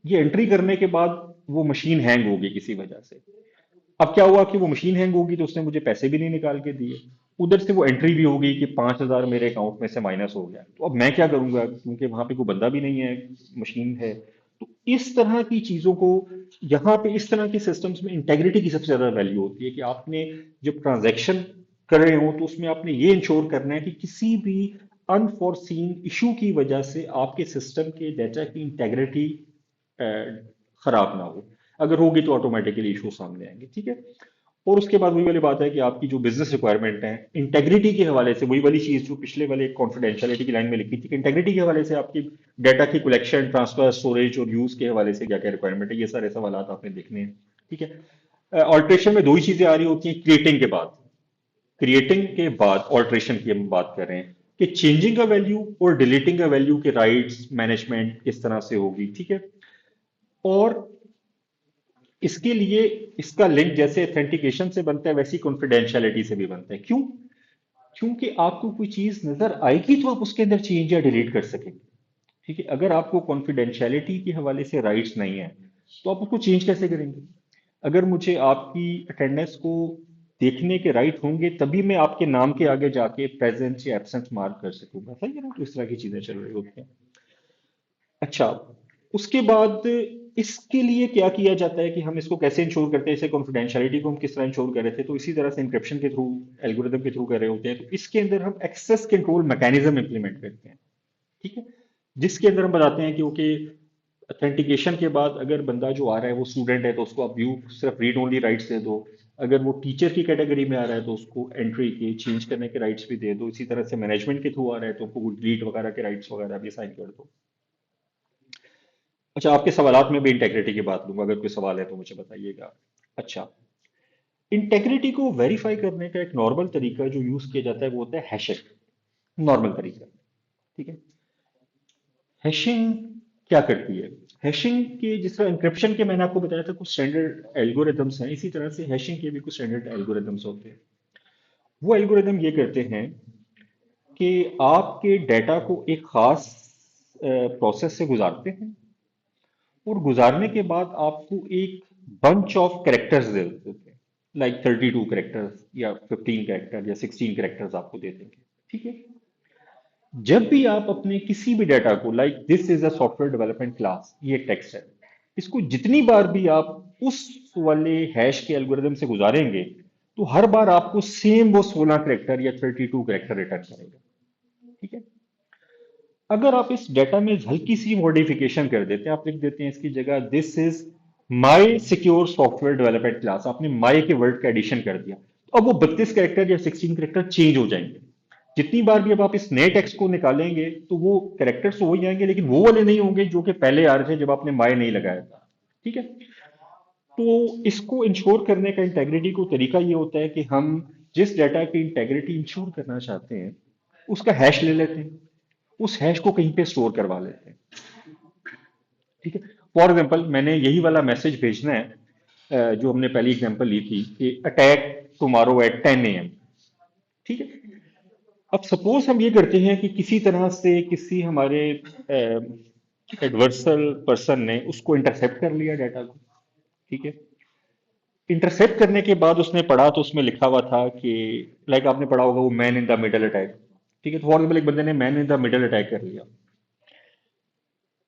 ये एंट्री करने के बाद वो मशीन हैंग होगी किसी वजह से। अब क्या हुआ कि वो मशीन हैंग होगी, तो उसने मुझे पैसे भी नहीं निकाल के दिए। उधर से वो एंट्री भी हो गई कि 5,000 मेरे अकाउंट में से माइनस हो गया। तो अब मैं क्या करूंगा, क्योंकि वहां पे कोई बंदा भी नहीं है, मशीन है। तो इस तरह की चीजों को, यहाँ पे इस तरह के सिस्टम्स में इंटेग्रिटी की सबसे ज्यादा वैल्यू होती है कि आपने जब ट्रांजैक्शन कर रहे हो तो उसमें आपने ये इंश्योर करना है कि किसी भी अनफोर्सीन इशू की वजह से आपके सिस्टम के डेटा की इंटेग्रिटी खराब ना हो। अगर होगी तो ऑटोमेटिकली इशू सामने आएंगे, ठीक है। और उसके बाद वही वाली बात है कि आपकी जो बिजनेस रिक्वायरमेंट है इंटेग्रिटी के हवाले से, वही वाली चीज जो पिछले वाले कॉन्फिडेंशियलिटी की लाइन में लिखी थी कि इंटेग्रिटी के हवाले से आपकी डाटा की कलेक्शन, ट्रांसफर, स्टोरेज और यूज के हवाले से क्या क्या रिक्वायरमेंट है, ये सारे सवाल आपने देखने हैं, ठीक है। ऑल्ट्रेशन में दो ही चीजें आ रही होती हैं क्रिएटिंग के बाद। क्रिएटिंग के बाद ऑल्ट्रेशन की हम बात कर रहे हैं कि चेंजिंग का वैल्यू और डिलीटिंग का वैल्यू के राइट्स मैनेजमेंट किस तरह से होगी, ठीक है। और इसके लिए इसका लिंक जैसे ऑथेंटिकेशन से बनता है वैसी कॉन्फिडेंशियलिटी से भी बनता है। क्यों? क्योंकि आपको कोई चीज नजर आएगी तो आप उसके अंदर चेंज या डिलीट कर सकेंगे, ठीक है। अगर आपको कॉन्फिडेंशियलिटी के हवाले से राइट्स नहीं है तो आप उसको चेंज कैसे करेंगे? अगर मुझे आपकी अटेंडेंस को देखने के राइट होंगे तभी मैं आपके नाम के आगे जाके प्रेजेंस या एब्सेंस मार्क कर सकूंगा, सही है ना। तो इस तरह की चीजें चल रही होती हैं। अच्छा, उसके बाद इसके लिए क्या किया जाता है कि हम इसको कैसे इंश्योर करते हैं, इसे कॉन्फिडेंशियलिटी को हम किस तरह इंश्योर कर रहे थे, तो इसी तरह से इंक्रिप्शन के थ्रू, एल्गोरिदम के थ्रू कर रहे होते हैं। तो इसके अंदर हम एक्सेस कंट्रोल मैकेनिज्म इंप्लीमेंट करते हैं, ठीक है। जिसके अंदर हम बताते हैं कि ओके, ऑथेंटिकेशन के बाद अगर बंदा जो आ रहा है वो स्टूडेंट है तो उसको आप व्यू सिर्फ रीड ओनली राइट्स दे दो। अगर वो टीचर की कैटेगरी में आ रहा है तो उसको एंट्री के चेंज करने के राइट्स भी दे दो। इसी तरह से मैनेजमेंट के थ्रू आ रहा है तो उसको डिलीट वगैरह के राइट्स वगैरह भी साइन कर दो। अच्छा, आपके सवालात में भी इंटेग्रिटी की बात लूंगा, अगर कोई सवाल है तो मुझे बताइएगा। अच्छा, इंटेग्रिटी को वेरीफाई करने का एक नॉर्मल तरीका जो यूज किया जाता है वो होता है हैशिंग। नॉर्मल तरीका, ठीक है। हैशिंग क्या करती है? हैशिंग के जिस तरह इंक्रिप्शन के मैंने आपको बताया था कुछ स्टैंडर्ड एल्गोरिदम्स हैं, इसी तरह से हैशिंग के भी कुछ स्टैंडर्ड एल्गोरिदम्स होते हैं। वो एल्गोरिदम ये करते हैं कि आपके डाटा को एक खास प्रोसेस से गुजारते हैं और गुजारने के बाद आपको एक बंच ऑफ कैरेक्टर्स दे देते हैं, लाइक 32 कैरेक्टर्स या 15 कैरेक्टर या 16 कैरेक्टर्स आपको दे देंगे, ठीक है। जब भी आप अपने किसी भी डाटा को, like this is a software development class, ये टेक्स्ट है, इसको जितनी बार भी आप उस वाले हैश के एल्गोरिदम से गुजारेंगे तो हर बार आपको सेम वो 16 कैरेक्टर या 32 कैरेक्टर रिटर्न करेगा, ठीक है। अगर आप इस डेटा में हल्की सी मॉडिफिकेशन कर देते हैं, आप लिख देते हैं इसकी जगह this is my secure software development class, आपने माई के वर्ड का एडिशन कर दिया, तो अब वो 32 कैरेक्टर या 16 कैरेक्टर चेंज हो जाएंगे। जितनी बार भी अब आप इस नए टेक्स्ट को निकालेंगे तो वो कैरेक्टर्स तो वही आएंगे लेकिन वो वाले नहीं होंगे जो कि पहले आ रहे थे जब आपने माई नहीं लगाया था, ठीक है। तो इसको इंश्योर करने का, इंटेग्रिटी को तरीका ये होता है कि हम जिस डाटा की इंटेग्रिटी इंश्योर करना चाहते हैं उसका हैश ले लेते हैं, उस हैश को कहीं पे स्टोर करवा लेते हैं, ठीक है। फॉर एग्जाम्पल मैंने यही वाला मैसेज भेजना है, जो हमने पहली एग्जाम्पल ली थी कि अटैक टुमारो एट 10 AM, ठीक है। अब सपोज हम ये करते हैं कि किसी तरह से किसी हमारे एडवर्सल पर्सन ने उसको इंटरसेप्ट कर लिया डाटा को, ठीक है। इंटरसेप्ट करने के बाद उसने पढ़ा तो उसमें लिखा हुआ था कि, लाइक आपने पढ़ा होगा वो man in the middle attack, ठीक है। तो फॉर एग्जाम्पल एक बंदे ने man in the middle attack कर लिया।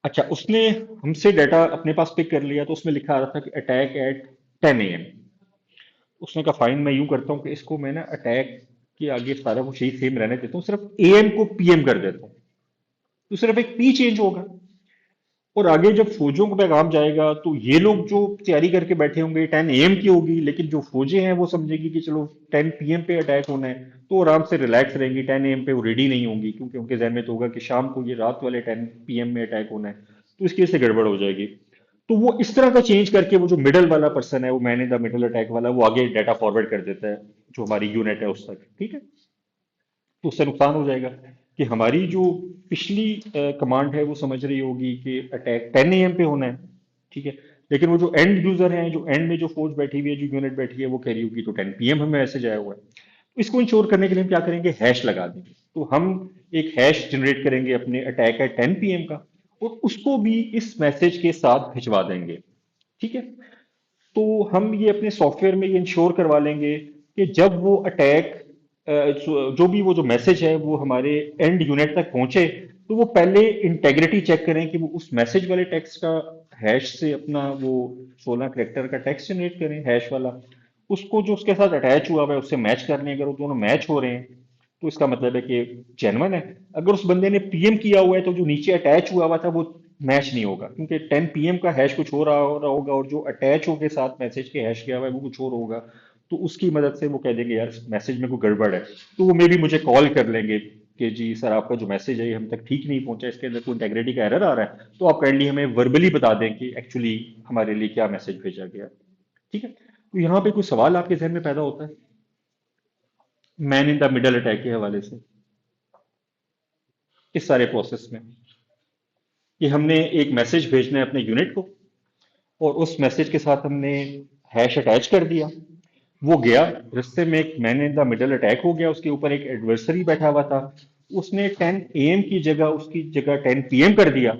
अच्छा, उसने हमसे डाटा अपने पास पिक कर लिया तो उसमें लिखा आ रहा था कि अटैक एट 10 AM। उसने कहा फाइन, मैं यूं करता हूँ कि इसको मैं ना अटैक के आगे सारा कुछ यही सेम रहने देता हूँ, सिर्फ AM को PM कर देता हूँ, तो सिर्फ एक पी चेंज होगा। और आगे जब फौजियों को पैगाम जाएगा तो ये लोग जो तैयारी करके बैठे होंगे 10 AM की होगी, लेकिन जो फौजें हैं वो समझेगी कि चलो 10 PM पे अटैक होना है, तो आराम से रिलैक्स रहेंगी। 10 AM पे वो रेडी नहीं होंगी क्योंकि उनके जहन में तो होगा कि शाम को ये रात वाले 10 PM में अटैक होना है, तो इसकी वजह से गड़बड़ हो जाएगी। तो वो इस तरह का चेंज करके वो जो मिडल वाला पर्सन है, वो man in the middle attack वाला, वो आगे डाटा फॉरवर्ड कर देता है जो हमारी यूनिट है उस तक, ठीक है। तो उससे नुकसान हो जाएगा कि हमारी जो पिछली कमांड है वो समझ रही होगी कि अटैक 10 AM पे होना है, ठीक है। लेकिन वो जो एंड यूजर है, जो एंड में जो फोर्स बैठी हुई है, जो यूनिट बैठी है, वो कह रही होगी तो 10 PM हमें मैसेज आया हुआ है। तो इसको इंश्योर करने के लिए हम क्या करेंगे, हैश लगा देंगे। तो हम एक हैश जनरेट करेंगे अपने अटैक है 10 PM का और उसको भी इस मैसेज के साथ भिजवा देंगे, ठीक है। तो हम ये अपने सॉफ्टवेयर में ये इंश्योर करवा लेंगे कि जब वो अटैक जो भी वो जो मैसेज है वो हमारे एंड यूनिट तक पहुंचे, तो वो पहले इंटेग्रिटी चेक करें कि वो उस मैसेज वाले टेक्स्ट का हैश से अपना वो 16 करेक्टर का टेक्स्ट जनरेट करें, हैश वाला। उसको जो उसके साथ अटैच हुआ हुआ है उससे मैच कर लें। अगर वो दोनों मैच हो रहे हैं तो इसका मतलब है कि जेन्युइन है। अगर उस बंदे ने पीएम किया हुआ है तो जो नीचे अटैच हुआ हुआ था वो मैच नहीं होगा, क्योंकि 10 पीएम का हैश कुछ हो रहा होगा और जो अटैच होके साथ मैसेज के हैश किया हुआ है वो कुछ और होगा। तो उसकी मदद से वो कह देंगे यार मैसेज में कोई गड़बड़ है। तो वो मे भी मुझे कॉल कर लेंगे कि जी सर आपका जो मैसेज है ये हम तक ठीक नहीं पहुंचा, इसके अंदर कोई इंटेग्रिटी का एरर आ रहा है, तो आप काइंडली हमें वर्बली बता दें कि एक्चुअली हमारे लिए क्या मैसेज भेजा गया। ठीक है, तो यहाँ पे कोई सवाल आपके जहन में पैदा होता है man in the middle attack के हवाले से, इस सारे प्रोसेस में, कि हमने एक मैसेज भेजना है अपने यूनिट को और उस मैसेज के साथ हमने हैश अटैच कर दिया। वो गया, रास्ते में एक man in the middle attack हो गया, उसके ऊपर एक एडवर्सरी बैठा हुआ था, उसने 10 AM की जगह उसकी जगह 10 PM कर दिया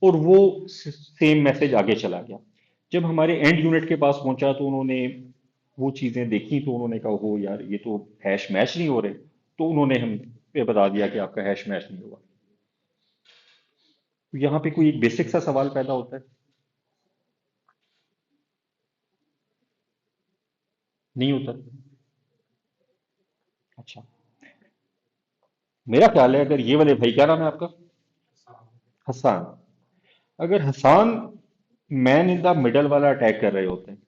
और वो सेम मैसेज आगे चला गया। जब हमारे एंड यूनिट के पास पहुंचा तो उन्होंने वो चीजें देखी, तो उन्होंने कहा हो यार ये तो हैश मैच नहीं हो रहे, तो उन्होंने हम पे बता दिया कि आपका हैश मैच नहीं हुआ। तो यहाँ पे कोई एक बेसिक सा सवाल पैदा होता है, नहीं होता? अच्छा, मेरा ख्याल है अगर ये वाले भाई, क्या नाम है आपका? हसान। अगर Hasan man in the middle वाला अटैक कर रहे होते हैं,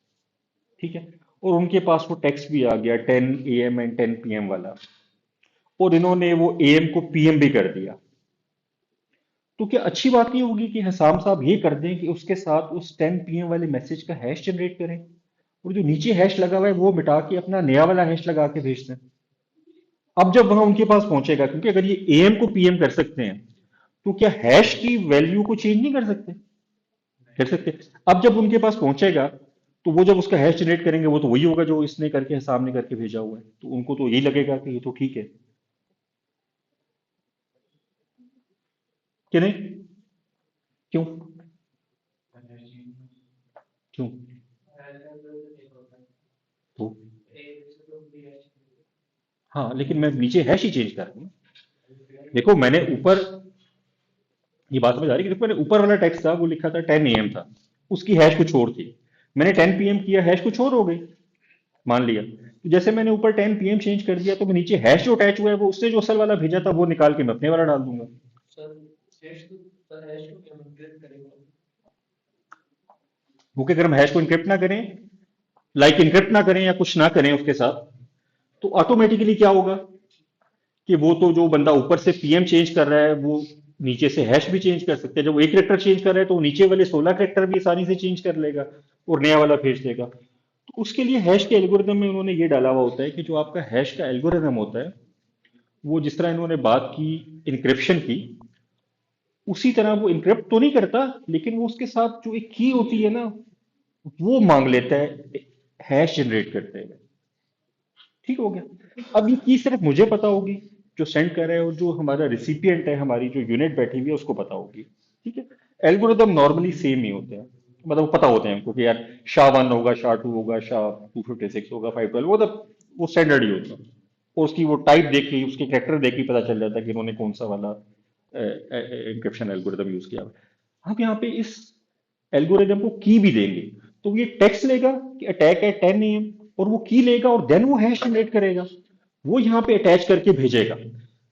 ठीक है, और उनके पास वो टेक्स्ट भी आ गया 10 AM एंड 10 PM वाला, और इन्होंने वो AM को PM भी कर दिया, तो क्या अच्छी बात नहीं होगी कि हसाम साहब ये कर दें कि उसके साथ उस 10 PM वाले मैसेज का हैश जनरेट करें और जो नीचे हैश लगा हुआ है वो मिटा के अपना नया वाला हैश लगा के भेज दें। अब जब वहां उनके पास पहुंचेगा, क्योंकि अगर ये AM को PM कर सकते हैं तो क्या हैश की वैल्यू को चेंज नहीं कर सकते? कर सकते। अब जब उनके पास पहुंचेगा तो वो जब उसका हैश जनरेट करेंगे वो तो वही होगा जो इसने करके सामने करके भेजा हुआ है, तो उनको तो यही लगेगा कि ये तो ठीक है, कि नहीं? क्यों? क्यों? तो हाँ, लेकिन मैं नीचे हैश ही चेंज कर रहा हूँ। देखो मैंने ऊपर, ये बात समझ आ रही है कि देखो मैंने ऊपर वाला टेक्स्ट था वो लिखा था 10 AM था, उसकी हैश कुछ और थी। मैंने 10 PM किया, हैश कुछ और हो गई, मान लिया। तो जैसे मैंने ऊपर 10 PM चेंज कर दिया तो मैं नीचे हैश जो अटैच हुआ है वो उसने जो असल वाला भेजा था वो निकाल के मैं अपने वाला डाल दूंगा। वो कि अगर हम हैश को इनक्रिप्ट ना करें, लाइक इनक्रिप्ट ना करें या कुछ ना करें उसके साथ, तो ऑटोमेटिकली क्या होगा कि वो तो जो बंदा ऊपर से पीएम चेंज कर रहा है वो नीचे से हैश भी चेंज कर सकते हैं। जब वो एक करेक्टर चेंज कर रहा है तो वो नीचे वाले 16 करेक्टर भी आसानी से चेंज कर लेगा और नया वाला भेज देगा। तो उसके लिए हैश के एल्गोरिदम में उन्होंने ये डाला हुआ होता है कि जो आपका हैश का एल्गोरिदम होता है वो जिस तरह इन्होंने बात की इंक्रिप्शन की, उसी तरह वो इंक्रिप्ट तो नहीं करता, लेकिन वो उसके साथ जो एक की होती है ना वो मांग लेता है हैश जनरेट करते हुए। ठीक हो गया। अब ये की सिर्फ मुझे पता होगी जो सेंड कर रहा है, और जो हमारा रिसिपिएंट है, हमारी जो यूनिट बैठी हुई है उसको पता होगी। ठीक है, एल्गोरिदम नॉर्मली सेम ही होते हैं, मतलब पता होते हैं हमको कि यार SHA-1 होगा, SHA-2 होगा, SHA-256 होगा, 512, वो स्टैंडर्ड ही होता है। और उसकी वो टाइप देख के उसके कैरेक्टर देख के पता चल जाता है कि इन्होंने कौन सा वाला इंक्रिप्शन एल्गोरिदम यूज किया। हम यहाँ पे इस एल्गोरिदम को की भी देंगे तो ये टेक्स्ट लेगा कि अटैक है 10 AM, और वो की लेगा और देन वो हैश जनरेट करेगा, वो यहाँ पे अटैच करके भेजेगा।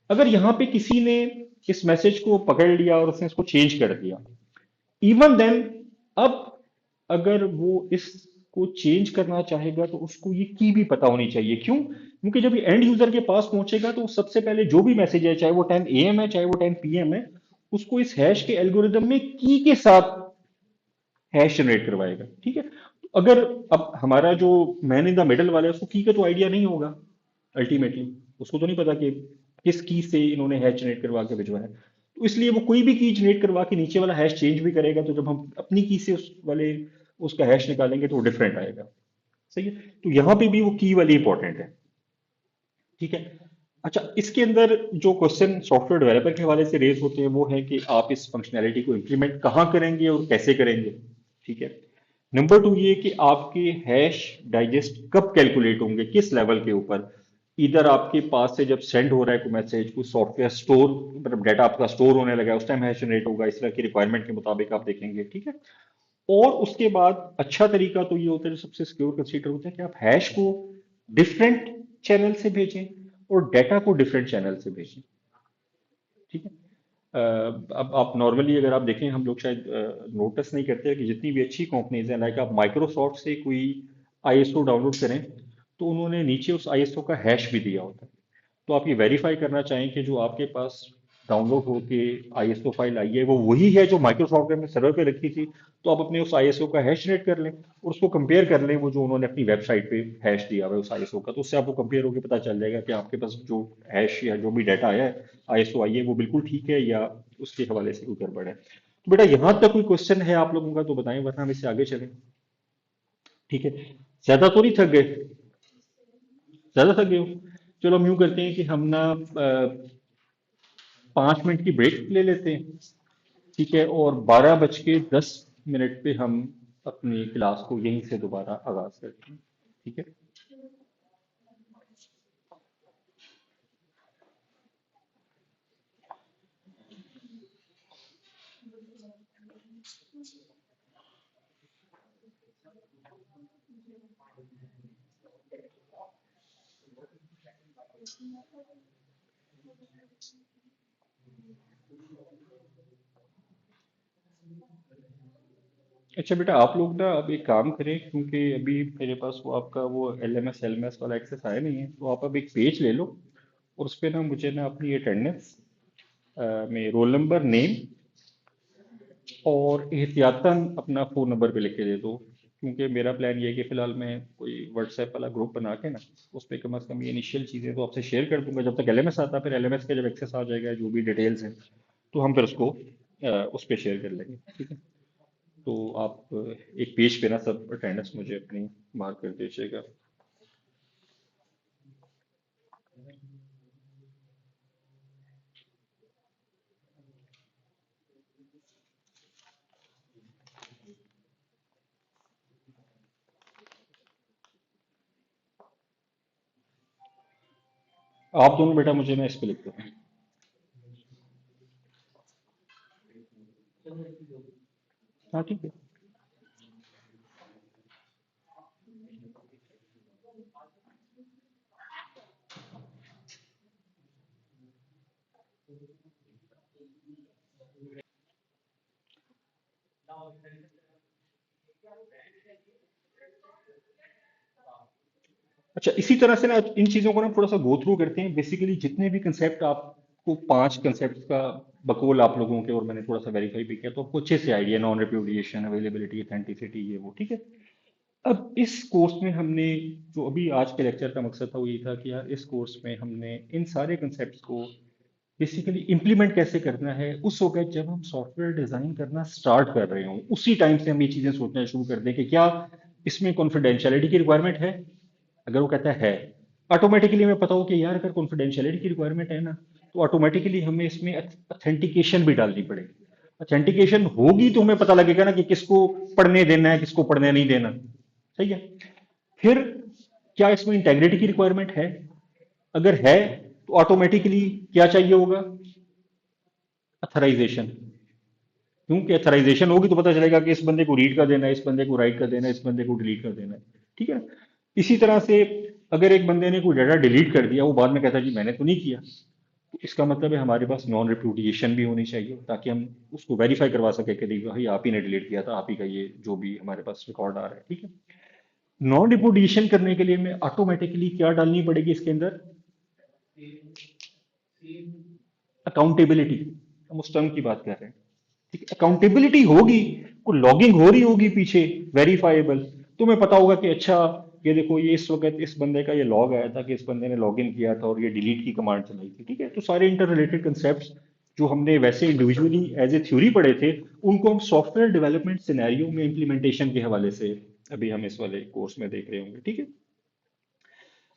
अगर यहाँ पे किसी ने इस मैसेज को पकड़ लिया और उसने इसको चेंज कर दिया, इवन देन, अब अगर वो इसको चेंज करना चाहेगा तो उसको ये की भी पता होनी चाहिए। क्यों? क्योंकि जब ये एंड यूजर के पास पहुंचेगा तो सबसे पहले जो भी मैसेज है, चाहे वो 10 AM है चाहे वो 10 PM है, उसको इस हैश के एल्गोरिदम में की के साथ हैश जनरेट करवाएगा। ठीक है, तो अगर अब हमारा जो मैन इन द मिडल वाला है उसको की का तो आइडिया नहीं होगा, अल्टीमेटली उसको तो नहीं पता कि किस की से इन्होंने हैश जनरेट करवा के भिजवाया है। तो इसलिए वो कोई भी की जनरेट करवा के नीचे वाला हैश चेंज भी करेगा, तो जब हम अपनी की से उस वाले उसका हैश निकालेंगे तो वो डिफरेंट आएगा। सही है, तो यहाँ पे भी वो की वाली इंपॉर्टेंट है। ठीक है। अच्छा, इसके अंदर जो क्वेश्चन सॉफ्टवेयर डेवलपर के हवाले से रेज होते हैं वो है कि आप इस फंक्शनैलिटी को इंप्लीमेंट कहाँ करेंगे और कैसे करेंगे। ठीक है। नंबर 2 ये कि आपके हैश डाइजेस्ट कब कैलकुलेट होंगे, किस लेवल के ऊपर, इधर आपके पास से जब सेंड हो रहा है कोई मैसेज, कोई सॉफ्टवेयर स्टोर, मतलब डाटा आपका स्टोर होने लगा है, उस टाइम हैश जनरेट होगा, इस तरह की रिक्वायरमेंट के मुताबिक आप देखेंगे, ठीक है। और उसके बाद अच्छा तरीका तो ये होता है, जो सबसे सिक्योर कंसीडर होता है, कि आप हैश को डिफरेंट चैनल से भेजें और डाटा को डिफरेंट चैनल से भेजें, ठीक है। अब आप नॉर्मली अगर आप देखें, हम लोग शायद नोटिस नहीं करते कि जितनी भी अच्छी कंपनीज हैं, लाइक आप माइक्रोसॉफ्ट से कोई आईएसओ डाउनलोड करें, तो उन्होंने नीचे उस आईएसओ का हैश भी दिया होता है। तो आप ये वेरीफाई करना चाहें कि जो आपके पास डाउनलोड होके आईएसओ फाइल आई है वो वही है जो माइक्रोसॉफ्ट ने अपने सर्वर पे रखी थी, तो आप अपने उस आईएसओ का हैश जनरेट कर लें और उसको कंपेयर कर लें वो जो उन्होंने अपनी वेबसाइट पे हैश दिया हुआ है उस आईएसओ का, तो उससे आपको कंपेयर होकर पता चल जाएगा कि आपके पास जो हैश या जो भी डाटा आया है, आईएसओ आई है, वो बिल्कुल ठीक है या उसके हवाले से कोई गड़बड़ है। तो बेटा यहां तक कोई क्वेश्चन है आप लोगों का तो बताएं, वरना हम इससे आगे चलें। ठीक है, ज्यादा तो नहीं थक गए? ज्यादा थक गए हो? चलो हम यूं करते हैं कि हम ना 5 मिनट की ब्रेक ले लेते हैं, ठीक है, और 12:10 पे हम अपनी क्लास को यहीं से दोबारा आगाज करते हैं, ठीक है। अच्छा बेटा, आप लोग ना अब एक काम करें, क्योंकि अभी मेरे पास वो आपका वो एल एम एस वाला एक्सेस आया नहीं है, तो आप अब एक पेज ले लो और उस पे ना मुझे ना अपनी अटेंडेंस में रोल नंबर, नेम और एहतियातन अपना फ़ोन नंबर पे लिख के दे दो। क्योंकि मेरा प्लान ये है कि फ़िलहाल मैं कोई व्हाट्सएप वाला ग्रुप बना के ना उस पे कम से कम ये इनिशियल चीज़ें तो आपसे शेयर कर दूंगा जब तक एलएमएस आता है, फिर एलएमएस का जब एक्सेस आ जाएगा जो भी डिटेल्स हैं तो हम फिर उसको उस पे शेयर कर लेंगे, ठीक है। तो आप एक पेज पे ना सब अटेंडेंस मुझे अपनी मार्क कर दीजिएगा। आप दोनों बेटा मुझे ना इस पे लिख दो। हाँ ठीक है। अच्छा, इसी तरह से ना इन चीज़ों को ना थोड़ा सा गो थ्रू करते हैं। बेसिकली जितने भी कंसेप्ट आपको, 5 कंसेप्ट का बकौल आप लोगों के, और मैंने थोड़ा सा वेरीफाई भी किया, तो आपको अच्छे से आइडिया, नॉन रिप्यूडिएशन, अवेलेबिलिटी, ऑथेंटिसिटी, ये वो, ठीक है। अब इस कोर्स में हमने, जो अभी आज के लेक्चर का मकसद था वो ये था कि यार इस कोर्स में हमने इन सारे कंसेप्ट्स को बेसिकली इम्प्लीमेंट कैसे करना है। उस वक्त जब हम सॉफ्टवेयर डिजाइन करना स्टार्ट कर रहे हो उसी टाइम से हम ये चीजें सोचना शुरू कर दें कि क्या इसमें कॉन्फिडेंशियलिटी की रिक्वायरमेंट है। अगर वो कहता है, ऑटोमेटिकली हमें पता हो कि यार अगर कॉन्फिडेंशियलिटी की रिक्वायरमेंट है ना, तो ऑटोमेटिकली हमें इसमें ऑथेंटिकेशन भी डालनी पड़ेगी। ऑथेंटिकेशन होगी तो हमें पता लगेगा ना कि किसको पढ़ने देना है, किसको पढ़ने नहीं देना, सही है। फिर क्या इसमें इंटेग्रिटी की रिक्वायरमेंट है? अगर है तो ऑटोमेटिकली क्या चाहिए होगा? अथराइजेशन। क्योंकि अथराइजेशन होगी तो पता चलेगा कि इस बंदे को रीड कर देना है, इस बंदे को राइट कर देना है, इस बंदे को डिलीट कर देना है, ठीक है। इसी तरह से अगर एक बंदे ने कोई डाटा डिलीट कर दिया, वो बाद में कहता है जी मैंने तो नहीं किया, तो इसका मतलब है हमारे पास नॉन रिप्यूडिएशन भी होनी चाहिए, ताकि हम उसको वेरीफाई करवा सके कि नहीं भाई आप ही ने डिलीट किया था, आप ही का ये जो भी हमारे पास रिकॉर्ड आ रहा है, ठीक है। नॉन रिप्यूडिएशन करने के लिए हमें ऑटोमेटिकली क्या डालनी पड़ेगी इसके अंदर? अकाउंटेबिलिटी। हम उस टर्म की बात कर रहे हैं, ठीक है। अकाउंटेबिलिटी होगी, कोई लॉगिंग हो रही होगी पीछे, वेरीफाइबल, तो मैं पता होगा कि अच्छा ये देखो, ये इस वक्त इस बंदे का ये लॉग आया था कि इस बंदे ने लॉग इन किया था और ये डिलीट की कमांड चलाई थी, ठीक है। तो सारे इंटर रिलेटेड कंसेप्ट जो हमने वैसे इंडिविजुअली एज ए थ्योरी पढ़े थे, उनको हम सॉफ्टवेयर डेवलपमेंट सिनेरियो में इम्प्लीमेंटेशन के हवाले से अभी हम इस वाले कोर्स में देख रहे होंगे, ठीक है।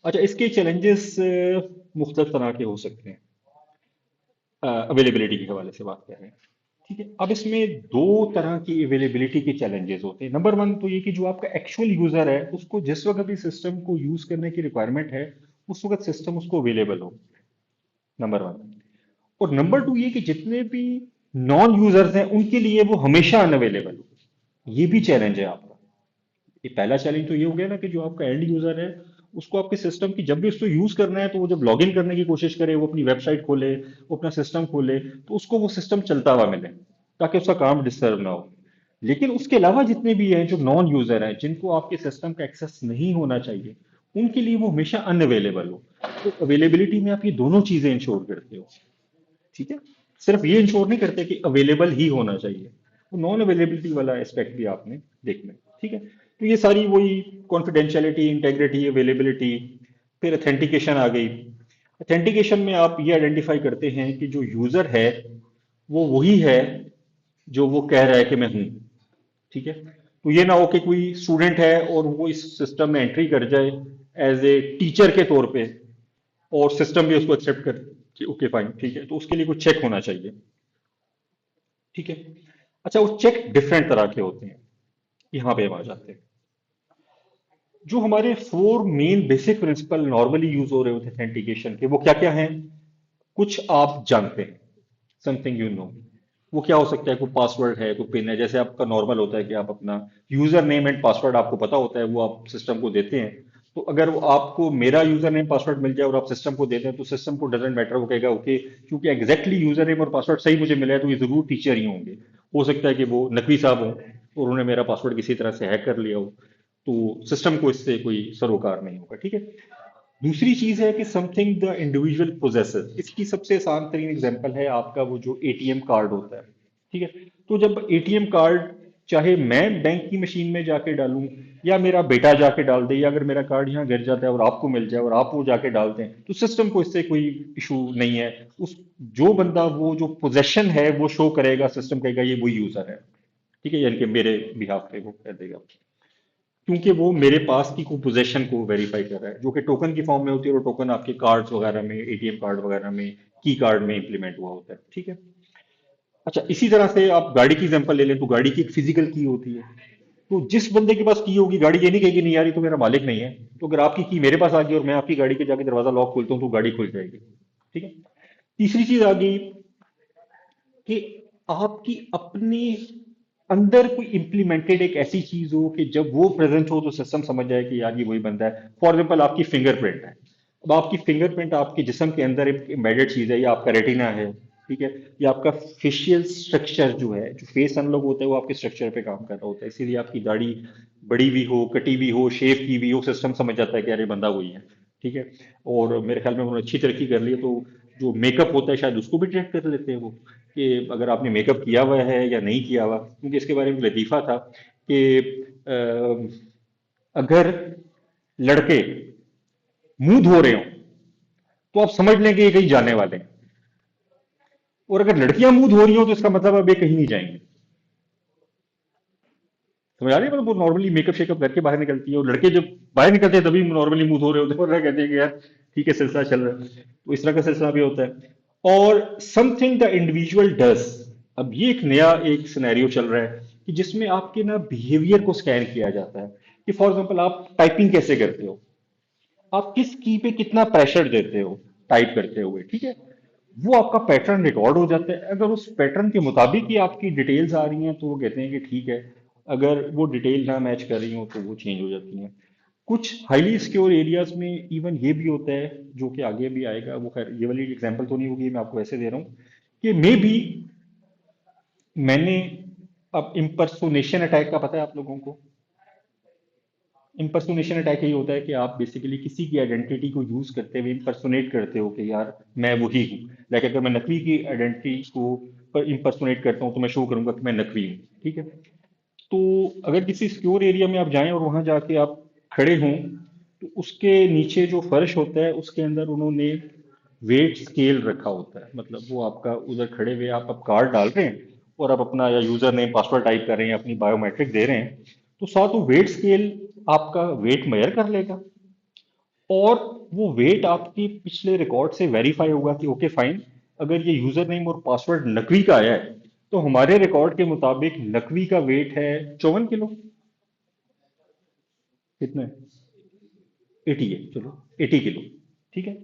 अच्छा, इसके चैलेंजेस मुख्तलिफ तरह के हो सकते हैं। अवेलेबिलिटी के हवाले से बात कर रहे हैं, ठीक है। अब इसमें दो तरह की अवेलेबिलिटी के चैलेंजेस होते हैं। नंबर वन तो ये कि जो आपका एक्चुअल यूजर है उसको जिस वक्त भी सिस्टम को यूज करने की रिक्वायरमेंट है, उस वक्त सिस्टम उसको अवेलेबल हो, नंबर वन। और नंबर टू ये कि जितने भी नॉन यूजर्स हैं उनके लिए वो हमेशा अनअवेलेबल हो, ये भी चैलेंज है आपका। ये पहला चैलेंज तो ये हो गया ना कि जो आपका एंड यूजर है उसको आपके सिस्टम की जब भी उसको यूज करना है, तो वो जब लॉग इन करने की कोशिश करे, वो अपनी वेबसाइट खोले, वो अपना सिस्टम खोले, तो उसको वो सिस्टम चलता हुआ मिले, ताकि उसका काम डिस्टर्ब ना हो। लेकिन उसके अलावा जितने भी हैं जो नॉन यूजर हैं, जिनको आपके सिस्टम का एक्सेस नहीं होना चाहिए, उनके लिए वो हमेशा अनअवेलेबल हो। तो अवेलेबिलिटी में आप ये दोनों चीजें इंश्योर करते हो, ठीक है। सिर्फ ये इंश्योर नहीं करते कि अवेलेबल ही होना चाहिए, तो नॉन अवेलेबिलिटी वाला एस्पेक्ट भी आपने देखना है, ठीक है। तो ये सारी वही कॉन्फिडेंशियलिटी, इंटेग्रिटी, अवेलेबिलिटी, फिर अथेंटिकेशन आ गई। अथेंटिकेशन में आप ये आइडेंटिफाई करते हैं कि जो यूजर है वो वही है जो वो कह रहा है कि मैं हूं, ठीक है। तो ये ना हो कि कोई स्टूडेंट है और वो इस सिस्टम में एंट्री कर जाए एज ए टीचर के तौर पे, और सिस्टम भी उसको एक्सेप्ट कर कि ओके फाइन, ठीक है। तो उसके लिए कुछ चेक होना चाहिए, ठीक है। अच्छा, वो चेक डिफरेंट तरह के होते हैं, यहां पे हम आ जाते हैं। जो हमारे four main basic principle normally use हो रहे होते हैं ऑथेंटिकेशन के, वो क्या क्या हैं? कुछ आप जानते हैं, समथिंग यू नो। वो क्या हो सकता है? कोई पासवर्ड है, कोई पिन है, जैसे आपका नॉर्मल होता है कि आप अपना यूजर नेम एंड पासवर्ड आपको पता होता है, वो आप सिस्टम को देते हैं। तो अगर वो आपको मेरा यूजर नेम पासवर्ड मिल जाए और आप सिस्टम को देते हैं, तो सिस्टम को डजेंट मैटर, वो कहेगा ओके, क्योंकि एग्जैक्टली यूजर नेम और पासवर्ड सही मुझे मिला है, तो ये जरूर टीचर ही होंगे। हो सकता है कि वो नकवी साहब हों और उन्होंने मेरा पासवर्ड किसी तरह से हैक कर लिया हो, तो सिस्टम को इससे कोई सरोकार नहीं होगा, ठीक है। दूसरी चीज है कि समथिंग द इंडिविजुअल पोजेसेस। इसकी सबसे आसान तरीन एग्जांपल है आपका वो जो एटीएम कार्ड होता है, ठीक है। तो जब एटीएम कार्ड, चाहे मैं बैंक की मशीन में जाके डालूं या मेरा बेटा जाके डाल दे, या अगर मेरा कार्ड यहाँ गिर जाता है और आपको मिल जाए और आप वो जाके डाल दें, तो सिस्टम को इससे कोई इशू नहीं है। उस जो बंदा वो जो पोजेशन है वो शो करेगा, सिस्टम कहेगा ये वही यूजर है, ठीक है, यानी कि मेरे बिहाफ पे वो कर देगा, क्योंकि वो मेरे पास की को पोजेशन को वेरीफाई कर रहा है, जो कि टोकन की फॉर्म में होती है, और टोकन आपके कार्ड्स वगैरह में, एटीएम कार्ड वगैरह में, की कार्ड में इंप्लीमेंट हुआ होता है, ठीक है। अच्छा, इसी तरह से आप गाड़ी की एग्जांपल ले लें, तो गाड़ी की एक फिजिकल की होती है। तो जिस बंदे के पास की होगी, गाड़ी ये नहीं कहेगी नहीं यार ये तो मेरा मालिक नहीं है। तो अगर आपकी की मेरे पास आ गई और मैं आपकी गाड़ी के जाके दरवाजा लॉक खोलता हूँ, तो गाड़ी खुल जाएगी, ठीक है। तीसरी चीज आ गई कि आपकी अपनी अंदर कोई इंप्लीमेंटेड एक ऐसी चीज हो कि जब वो प्रेजेंट हो तो सिस्टम समझ जाए कि यार ये वही बंदा है। फॉर एग्जाम्पल, आपकी फिंगरप्रिंट है। अब आपकी फिंगरप्रिंट आपके जिस्म के अंदर एक एम्बेडेड चीज है, या आपका रेटिना है, ठीक है। या आपका फेशियल स्ट्रक्चर जो है, जो फेस अनलॉक होता है, वो आपके स्ट्रक्चर पे काम कर रहा होता है, इसीलिए आपकी दाढ़ी बड़ी भी हो, कटी भी हो, शेव की भी हो, सिस्टम समझ जाता है कि यार ये बंदा वही है, ठीक है। और मेरे ख्याल में उन्होंने अच्छी तरक्की कर ली है, तो जो मेकअप होता है शायद उसको भी ट्रैक कर लेते हैं वो, कि अगर आपने मेकअप किया हुआ है या नहीं किया हुआ। क्योंकि इसके बारे में लतीफा था कि अगर लड़के मुंह धो रहे हो तो आप समझ लें कि ये कहीं जाने वाले हैं, और अगर लड़कियां मुंह धो रही हो तो इसका मतलब अब ये कहीं नहीं जाएंगे। समझ आ रही है? मतलब वो नॉर्मली मेकअप शेकअप करके बाहर निकलती है, और लड़के जब बाहर निकलते हैं तभी नॉर्मली मुंह धो रहे होते हैं, और कहते हैं कि यार ठीक है, सिलसिला चल रहा है। तो इस तरह का सिलसिला भी होता है। और समथिंग द इंडिविजुअल डज, अब ये एक नया एक सिनेरियो चल रहा है कि जिसमें आपके ना बिहेवियर को स्कैन किया जाता है, कि फॉर एग्जाम्पल आप टाइपिंग कैसे करते हो, आप किस की पे कितना प्रेशर देते हो टाइप करते हुए, ठीक है। वो आपका पैटर्न रिकॉर्ड हो जाता है। अगर उस पैटर्न के मुताबिक ही आपकी डिटेल्स आ रही हैं तो वो कहते हैं कि ठीक है। अगर वो डिटेल ना मैच कर रही हो तो वो चेंज हो जाती हैं। कुछ हाईली सिक्योर एरियाज में इवन ये भी होता है, जो कि आगे भी आएगा, वो खैर ये वाली एग्जांपल तो नहीं होगी, मैं आपको ऐसे दे रहा हूँ कि मे बी मैंने, अब इम्पर्सोनेशन अटैक का पता है आप लोगों को? इम्पर्सोनेशन अटैक यही होता है कि आप बेसिकली किसी की आइडेंटिटी को यूज करते हुए इम्पर्सोनेट करते हो कि यार मैं वही हूँ। लाइक अगर मैं नकवी की आइडेंटिटी को पर इम्पर्सोनेट करता हूँ तो मैं शो करूंगा कि मैं नकवी हूँ, ठीक है। तो अगर किसी सिक्योर एरिया में आप जाएं और वहां जाके आप खड़े हों, तो उसके नीचे जो फर्श होता है उसके अंदर उन्होंने वेट स्केल रखा होता है। मतलब वो आपका उधर खड़े हुए आप कार्ड डाल रहे हैं और आप अपना या यूजर नेम पासवर्ड टाइप कर रहे हैं, अपनी बायोमेट्रिक दे रहे हैं, तो साथ वो वेट स्केल आपका वेट मेजर कर लेगा, और वो वेट आपकी पिछले रिकॉर्ड से वेरीफाई होगा कि ओके फाइन, अगर ये यूजर नेम और पासवर्ड नकवी का आया है, तो हमारे रिकॉर्ड के मुताबिक नकवी का वेट है 54 किलो। कितना है? 80 है, चलो 80 किलो। ठीक है।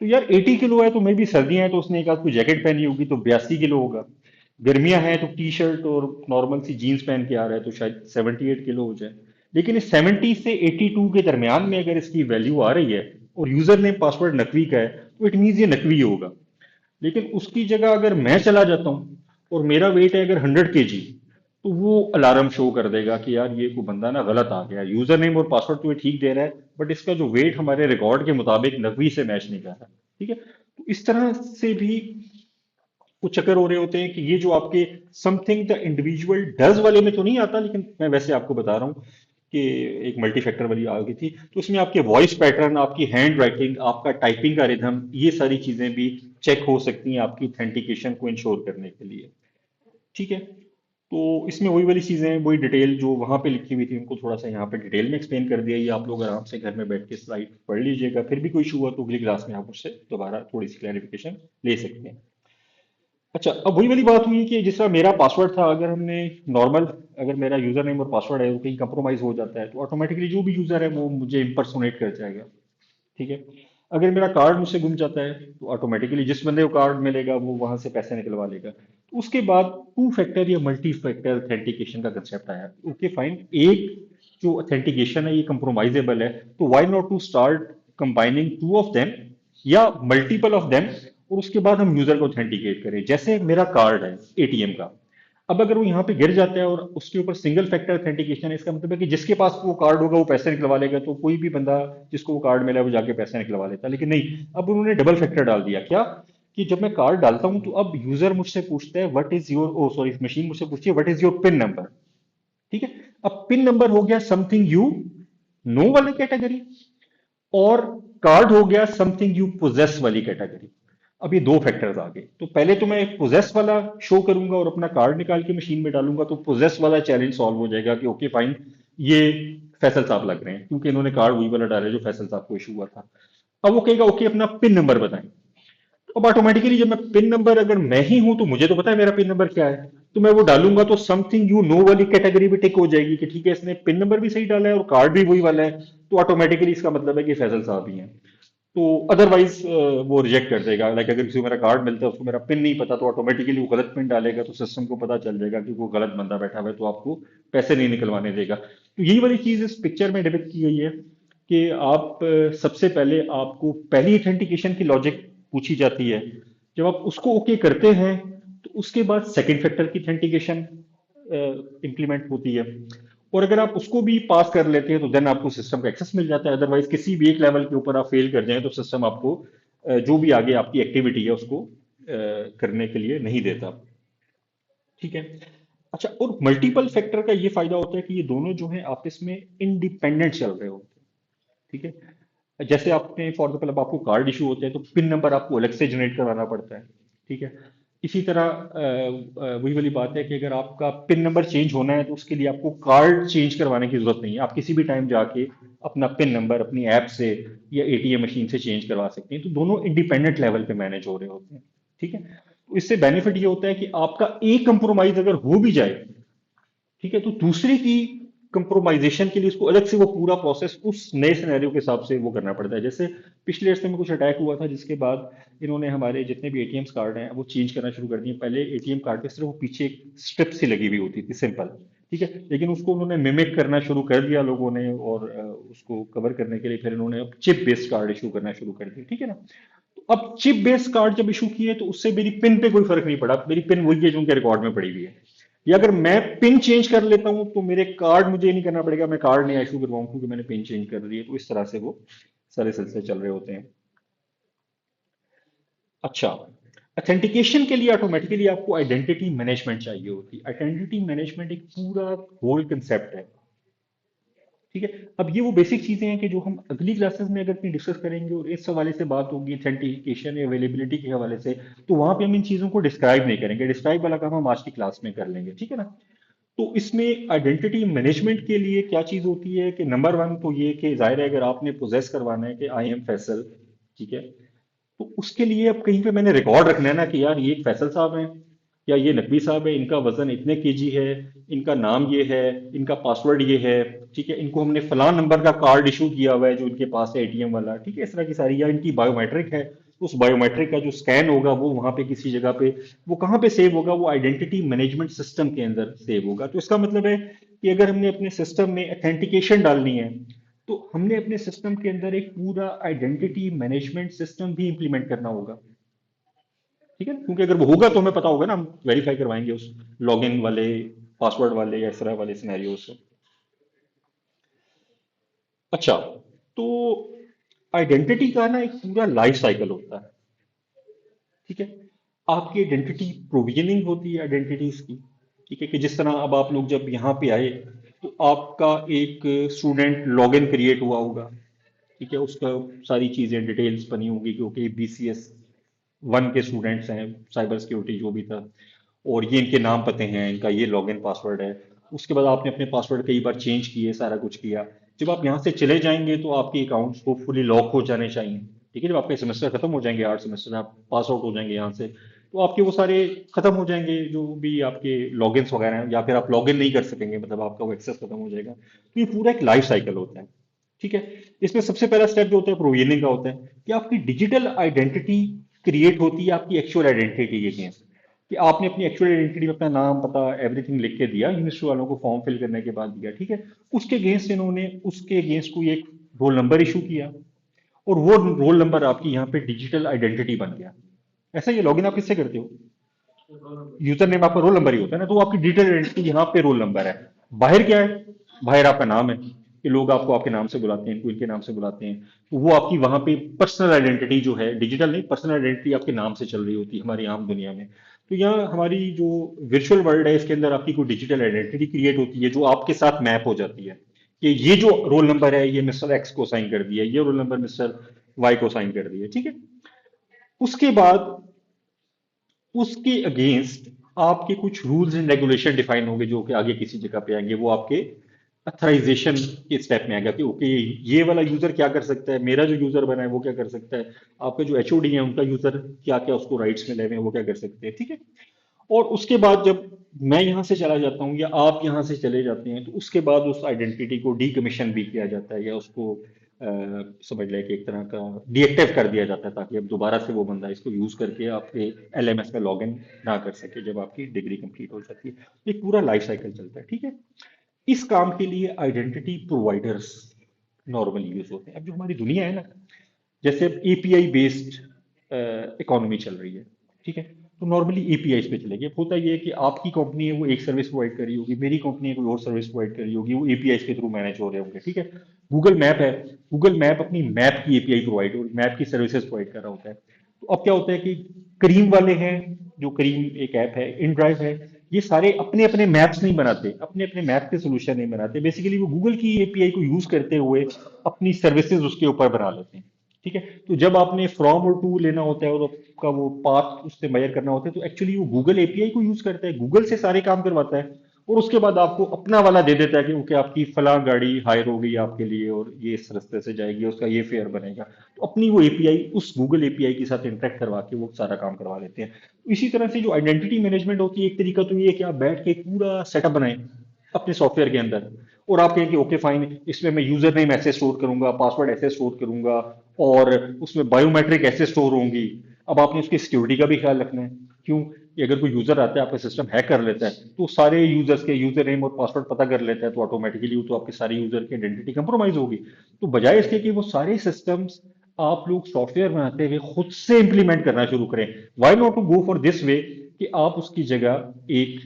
तो यार 80 किलो है तो मे भी सर्दियां हैं तो उसने एक आध कोई जैकेट पहनी होगी तो 82 किलो होगा। गर्मियां हैं तो टी शर्ट और नॉर्मल सी जीन्स पहन के आ रहा है तो शायद 78 किलो हो जाए। लेकिन इस 70 से 82 के दरमियान में अगर इसकी वैल्यू आ रही है और यूजर नेम पासवर्ड नकवी का है तो इट मीन ये नकवी होगा। लेकिन उसकी जगह अगर मैं चला जाता हूँ और मेरा वेट है अगर 100 kg, तो वो अलार्म शो कर देगा कि यार ये कोई बंदा ना गलत आ गया, यूजर नेम और पासवर्ड तो ये ठीक दे रहा है बट इसका जो वेट हमारे रिकॉर्ड के मुताबिक नकवी से मैच नहीं कर रहा। ठीक है, तो इस तरह से भी कुछ चक्कर हो रहे होते हैं कि ये जो आपके समथिंग द इंडिविजुअल डज वाले में तो नहीं आता, लेकिन मैं वैसे आपको बता रहा हूँ कि एक मल्टी फैक्टर वाली आ गई थी तो उसमें आपके वॉइस पैटर्न, आपकी हैंड राइटिंग, आपका टाइपिंग का रिदम, ये सारी चीजें भी चेक हो सकती हैं आपकी ऑथेंटिकेशन को इंश्योर करने के लिए। ठीक है, तो इसमें वही वाली चीजें हैं, वही डिटेल जो वहां पे लिखी हुई थी उनको थोड़ा सा यहाँ पे डिटेल में एक्सप्लेन कर दिया। ये आप लोग आराम से घर में बैठ के स्लाइड पढ़ लीजिएगा, फिर भी कोई इशू हुआ तो अगली क्लास में आप उससे दोबारा थोड़ी सी क्लैरिफिकेशन ले सकते हैं। अच्छा, अब वही वाली बात हुई कि जिस तरह मेरा पासवर्ड था, अगर हमने नॉर्मल, अगर मेरा यूजर नेम और पासवर्ड है वो कहीं कंप्रोमाइज हो जाता है तो ऑटोमेटिकली जो भी यूजर है वो मुझे इम्पर्सोनेट कर जाएगा। ठीक है, अगर मेरा कार्ड मुझसे गुम जाता है तो ऑटोमेटिकली जिस बंदे को कार्ड मिलेगा वो वहां से पैसे निकलवा लेगा। तो उसके बाद टू फैक्टर या मल्टी फैक्टर ऑथेंटिकेशन का कंसेप्ट आया। ओके फाइन, एक जो ऑथेंटिकेशन है ये कंप्रोमाइजेबल है, तो why not to start combining two of them या मल्टीपल ऑफ देम, और उसके बाद हम यूजर को ऑथेंटिकेट करें। जैसे मेरा कार्ड है एटीएम का, अब अगर वो यहाँ पे गिर जाता है और उसके ऊपर सिंगल फैक्टर ऑथेंटिकेशन है, इसका मतलब है कि जिसके पास वो कार्ड होगा वो पैसे निकलवा लेगा, तो कोई भी बंदा जिसको वो कार्ड मिला है वो जाके पैसे निकलवा लेता है। लेकिन नहीं, अब उन्होंने डबल फैक्टर डाल दिया। क्या कि जब मैं कार्ड डालता हूं तो अब यूजर मुझसे पूछता है what is your, oh sorry, machine मुझसे पूछती है what is your pin number. ठीक है, अब पिन नंबर हो गया समथिंग यू नो वाली कैटेगरी, और कार्ड हो गया समथिंग यू पोजेस वाली कैटेगरी। अब ये दो फैक्टर्स आ गए, तो पहले तो मैं पोजेस वाला शो करूंगा और अपना कार्ड निकाल के मशीन में डालूंगा तो पोजेस वाला चैलेंज सॉल्व हो जाएगा कि ओके फाइन, ये फैसल साहब लग रहे हैं क्योंकि इन्होंने कार्ड वही वाला डाला जो फैसल साहब को इशू हुआ था। अब वो कहेगा ओके अपना पिन नंबर बताएं। अब ऑटोमेटिकली जब मैं पिन नंबर, अगर मैं ही हूं तो मुझे तो पता है मेरा पिन नंबर क्या है, तो मैं वो डालूंगा तो समथिंग यू नो वाली कैटेगरी भी टिक हो जाएगी कि ठीक है इसने पिन नंबर भी सही डाला है और कार्ड भी वही वाला है, तो ऑटोमेटिकली इसका मतलब है कि फैसल साहब ही हैं। तो अदरवाइज वो रिजेक्ट कर देगा। लाइक अगर किसी को मेरा कार्ड मिलता है उसको मेरा पिन नहीं पता तो ऑटोमेटिकली वो गलत पिन डालेगा तो सिस्टम को पता चल जाएगा कि वो गलत बंदा बैठा हुआ है तो आपको पैसे नहीं निकलवाने देगा। तो यही वाली चीज इस पिक्चर में डिपिक्ट की गई है कि आप सबसे पहले आपको पहली ऑथेंटिकेशन की लॉजिक पूछी जाती है। जब आप उसको ओके करते हैं तो उसके बाद सेकंड फैक्टर की ऑथेंटिकेशन इंप्लीमेंट होती है, और अगर आप उसको भी पास कर लेते हैं तो देन आपको सिस्टम का एक्सेस मिल जाता है। अदरवाइज किसी भी एक लेवल के ऊपर आप फेल कर जाएं तो सिस्टम आपको जो भी आगे आपकी एक्टिविटी है उसको करने के लिए नहीं देता। ठीक है। अच्छा, और मल्टीपल फैक्टर का ये फायदा होता है कि ये दोनों जो है आपस में इंडिपेंडेंट चल रहे होते हैं। ठीक है, जैसे आपने फॉर एग्जाम्पल अब आपको कार्ड इशू होते हैं तो पिन नंबर आपको अलग से जनरेट करवाना पड़ता है। ठीक है, इसी तरह वही वाली बात है कि अगर आपका पिन नंबर चेंज होना है तो उसके लिए आपको कार्ड चेंज करवाने की जरूरत नहीं है, आप किसी भी टाइम जाके अपना पिन नंबर अपनी ऐप से या एटीएम मशीन से चेंज करवा सकते हैं। तो दोनों इंडिपेंडेंट लेवल पे मैनेज हो रहे होते हैं। ठीक है, तो इससे बेनिफिट ये होता है कि आपका एक कंप्रोमाइज अगर हो भी जाए, ठीक है, तो दूसरे की कंप्रोमाइजेशन के लिए उसको अलग से वो पूरा प्रोसेस उस नए सिनेरियो के हिसाब से वो करना पड़ता है। जैसे पिछले हफ्ते में कुछ अटैक हुआ था जिसके बाद इन्होंने हमारे जितने भी एटीएम कार्ड हैं वो चेंज करना शुरू कर दिए। पहले एटीएम कार्ड पे सिर्फ वो पीछे एक स्ट्रिप सी लगी हुई होती थी, सिंपल। ठीक है, लेकिन उसको उन्होंने मिमिक करना शुरू कर दिया लोगों ने, और उसको कवर करने के लिए फिर इन्होंने अब चिप बेस्ड कार्ड इशू करना शुरू कर दिया। ठीक है ना, तो अब चिप बेस्ड कार्ड जब इशू किए तो उससे मेरी पिन पे कोई फर्क नहीं पड़ा, मेरी पिन वही है जो उनके रिकॉर्ड में पड़ी हुई है। या अगर मैं पिन चेंज कर लेता हूं तो मेरे कार्ड, मुझे ये नहीं करना पड़ेगा मैं कार्ड नहीं इशू करवाऊं क्योंकि मैंने पिन चेंज कर दी है। तो इस तरह से वो सारे सिलसिले चल रहे होते हैं। अच्छा, ऑथेंटिकेशन के लिए ऑटोमेटिकली आपको आइडेंटिटी मैनेजमेंट चाहिए होती है। आइडेंटिटी मैनेजमेंट एक पूरा होल कंसेप्ट है। ठीक है, अब ये वो बेसिक चीजें हैं कि जो हम अगली क्लासेस में अगर कहीं डिस्कस करेंगे और इस हवाले से बात होगी ऑथेंटिकेशन या अवेलेबिलिटी के हवाले से, तो वहां पे हम इन चीजों को डिस्क्राइब नहीं करेंगे, डिस्क्राइब वाला काम हम आज की क्लास में कर लेंगे। ठीक है ना, तो इसमें आइडेंटिटी मैनेजमेंट के लिए क्या चीज होती है कि नंबर वन तो ये कि जाहिर है अगर आपने पोजेस करवाना है कि आई एम फैसल, ठीक है, तो उसके लिए अब कहीं पे मैंने रिकॉर्ड रखना है ना कि यार ये एक फैसल साहब हैं, या ये नकवी साहब है, इनका वजन इतने केजी है, इनका नाम ये है, इनका पासवर्ड ये है, ठीक है, इनको हमने फलां नंबर का कार्ड इशू किया हुआ है जो इनके पास है एटीएम वाला, ठीक है, इस तरह की सारी, या इनकी बायोमेट्रिक है, उस बायोमेट्रिक का जो स्कैन होगा वो वहां पे किसी जगह पे, वो कहाँ पे सेव होगा, वो आइडेंटिटी मैनेजमेंट सिस्टम के अंदर सेव होगा। तो इसका मतलब है कि अगर हमने अपने सिस्टम में ऑथेंटिकेशन डालनी है, तो हमने अपने सिस्टम के अंदर एक पूरा आइडेंटिटी मैनेजमेंट सिस्टम भी इंप्लीमेंट करना होगा। ठीक है, क्योंकि अगर वो होगा तो हमें पता होगा ना, हम वेरीफाई करवाएंगे उस लॉगिन वाले, पासवर्ड वाले या इस तरह वाले सिनेरियो से। अच्छा, तो आइडेंटिटी का ना एक पूरा लाइफ साइकिल होता है। ठीक है, आपकी आइडेंटिटी प्रोविजनिंग होती है आइडेंटिटीज की। ठीक है, कि जिस तरह अब आप लोग जब यहाँ पे आए, तो आपका एक स्टूडेंट लॉगिन क्रिएट हुआ होगा। ठीक है, उसका सारी चीजें डिटेल्स बनी होंगी, क्योंकि BCS 1 के स्टूडेंट्स हैं, साइबर सिक्योरिटी जो भी था, और ये इनके नाम पते हैं, इनका ये लॉगिन पासवर्ड है। उसके बाद आपने अपने पासवर्ड कई बार चेंज किए, सारा कुछ किया। जब आप यहाँ से चले जाएंगे तो आपके अकाउंट्स होपफुली लॉक हो जाने चाहिए। ठीक है, जब आपके सेमेस्टर खत्म हो जाएंगे, 8 सेमेस्टर आप पास आउट हो जाएंगे यहाँ से, तो आपके वो सारे खत्म हो जाएंगे, जो भी आपके लॉगिन्स वगैरह हैं, या फिर आप लॉगिन नहीं कर सकेंगे, मतलब आपका वो एक्सेस खत्म हो जाएगा। तो ये पूरा एक लाइफ साइकिल होता है। ठीक है, इसमें सबसे पहला स्टेप जो होता है प्रोविजनिंग का होता है, कि आपकी डिजिटल आइडेंटिटी क्रिएट होती है आपकी एक्चुअल आइडेंटिटी के अगेंस्ट। कि आपने अपनी एक्चुअल आइडेंटिटी में अपना नाम पता एवरीथिंग लिख के दिया, यूनिवर्सिटी वालों को फॉर्म फिल करने के बाद दिया, ठीक है, उसके अगेंस्ट इन्होंने उसके अगेंस्ट कोई एक रोल नंबर इशू किया, और वो रोल नंबर आपकी यहाँ पे डिजिटल आइडेंटिटी बन गया। ऐसा, ये लॉगिन आप किससे करते हो, यूजर नेम आपका रोल नंबर ही होता है ना, तो वो आपकी डिजिटल आइडेंटिटी यहाँ पे रोल नंबर है। बाहर क्या है, बाहर आपका नाम है, कि लोग आपको आपके नाम से बुलाते हैं, इनको इनके नाम से बुलाते हैं। तो वो आपकी वहां पे पर्सनल आइडेंटिटी जो है, डिजिटल नहीं, पर्सनल आइडेंटिटी आपके नाम से चल रही होती है हमारी आम दुनिया में। तो यहाँ हमारी जो वर्चुअल वर्ल्ड है, इसके अंदर आपकी कोई डिजिटल आइडेंटिटी क्रिएट होती है जो आपके साथ मैप हो जाती है, कि ये जो रोल नंबर है ये मिस्टर एक्स को साइन कर दिया, ये रोल नंबर मिस्टर वाई को साइन कर दिया। ठीक है, उसके बाद उसके अगेंस्ट आपके कुछ रूल्स एंड रेगुलेशन डिफाइन होंगे, जो कि आगे किसी जगह पे आएंगे, वो आपके अथराइजेशन के स्टेप में आएगा, कि ओके ये वाला यूजर क्या कर सकता है, मेरा जो यूजर बना है वो क्या कर सकता है, आपके जो HOD है उनका यूजर क्या क्या उसको राइट्स में ले हुए हैं, वो क्या कर सकते हैं। ठीक है, और उसके बाद जब मैं यहाँ से चला जाता हूँ या आप यहाँ से चले जाते हैं, तो उसके बाद उस आइडेंटिटी को डीकमीशन भी किया जाता है, या उसको समझ लें कि एक तरह का डीएक्टिव कर दिया जाता है, ताकि अब दोबारा से वो बंदा इसको यूज करके आपके LMS में लॉगिन ना कर सके जब आपकी डिग्री कंप्लीट हो जाती है। एक पूरा लाइफ साइकिल चलता है। ठीक है, इस काम के लिए आइडेंटिटी प्रोवाइडर्स नॉर्मली यूज होते हैं। अब जो हमारी दुनिया है ना, जैसे अब API बेस्ड इकोनॉमी चल रही है। ठीक है, तो नॉर्मली API पे चलेगी। अब होता ये है कि आपकी कंपनी है वो एक सर्विस प्रोवाइड कर रही होगी, मेरी कंपनी है कोई और सर्विस प्रोवाइड कर रही होगी, वो API के थ्रू मैनेज हो रहे होंगे। ठीक है, गूगल मैप है, गूगल मैप अपनी मैप की API प्रोवाइड, मैप की सर्विसेज प्रोवाइड कर रहा होता है। तो अब क्या होता है कि करीम वाले हैं, जो करीम एक ऐप है, InDrive है, ये सारे अपने अपने मैप्स नहीं बनाते, अपने अपने मैप के सोल्यूशन नहीं बनाते, बेसिकली वो गूगल की API को यूज करते हुए अपनी सर्विसेज उसके ऊपर बना लेते हैं। ठीक है, तो जब आपने फ्रॉम और टू लेना होता है और आपका वो पाथ उससे मेजर करना होता है, तो एक्चुअली वो गूगल API को यूज करता है, गूगल से सारे काम करवाता है, और उसके बाद आपको अपना वाला दे देता है कि ओके आपकी फला गाड़ी हायर हो गई आपके लिए, और ये इस रास्ते से जाएगी, उसका ये फेयर बनेगा। तो अपनी वो API उस गूगल API के साथ इंटरेक्ट करवा के वो सारा काम करवा लेते हैं। इसी तरह से जो आइडेंटिटी मैनेजमेंट होती है, एक तरीका तो ये है कि आप बैठ के एक पूरा सेटअप बनाएं अपने सॉफ्टवेयर के अंदर, और आप कहें कि ओके फाइन, इसमें मैं यूजर नेम ऐसे स्टोर करूंगा, पासवर्ड ऐसे स्टोर करूंगा, और उसमें बायोमेट्रिक ऐसे स्टोर होंगी। अब आपने उसकी सिक्योरिटी का भी ख्याल रखना है। क्यों, कि अगर कोई यूजर आता है आपका सिस्टम हैक कर लेता है, तो सारे यूजर्स के यूजर नेम और पासवर्ड पता कर लेता है, तो ऑटोमेटिकली वो तो आपके सारे यूजर की आइडेंटिटी कंप्रोमाइज होगी। तो बजाय इसके कि वो सारे सिस्टम्स आप लोग सॉफ्टवेयर बनाते हुए खुद से इंप्लीमेंट करना शुरू करें, why not to go for this way, कि आप उसकी जगह एक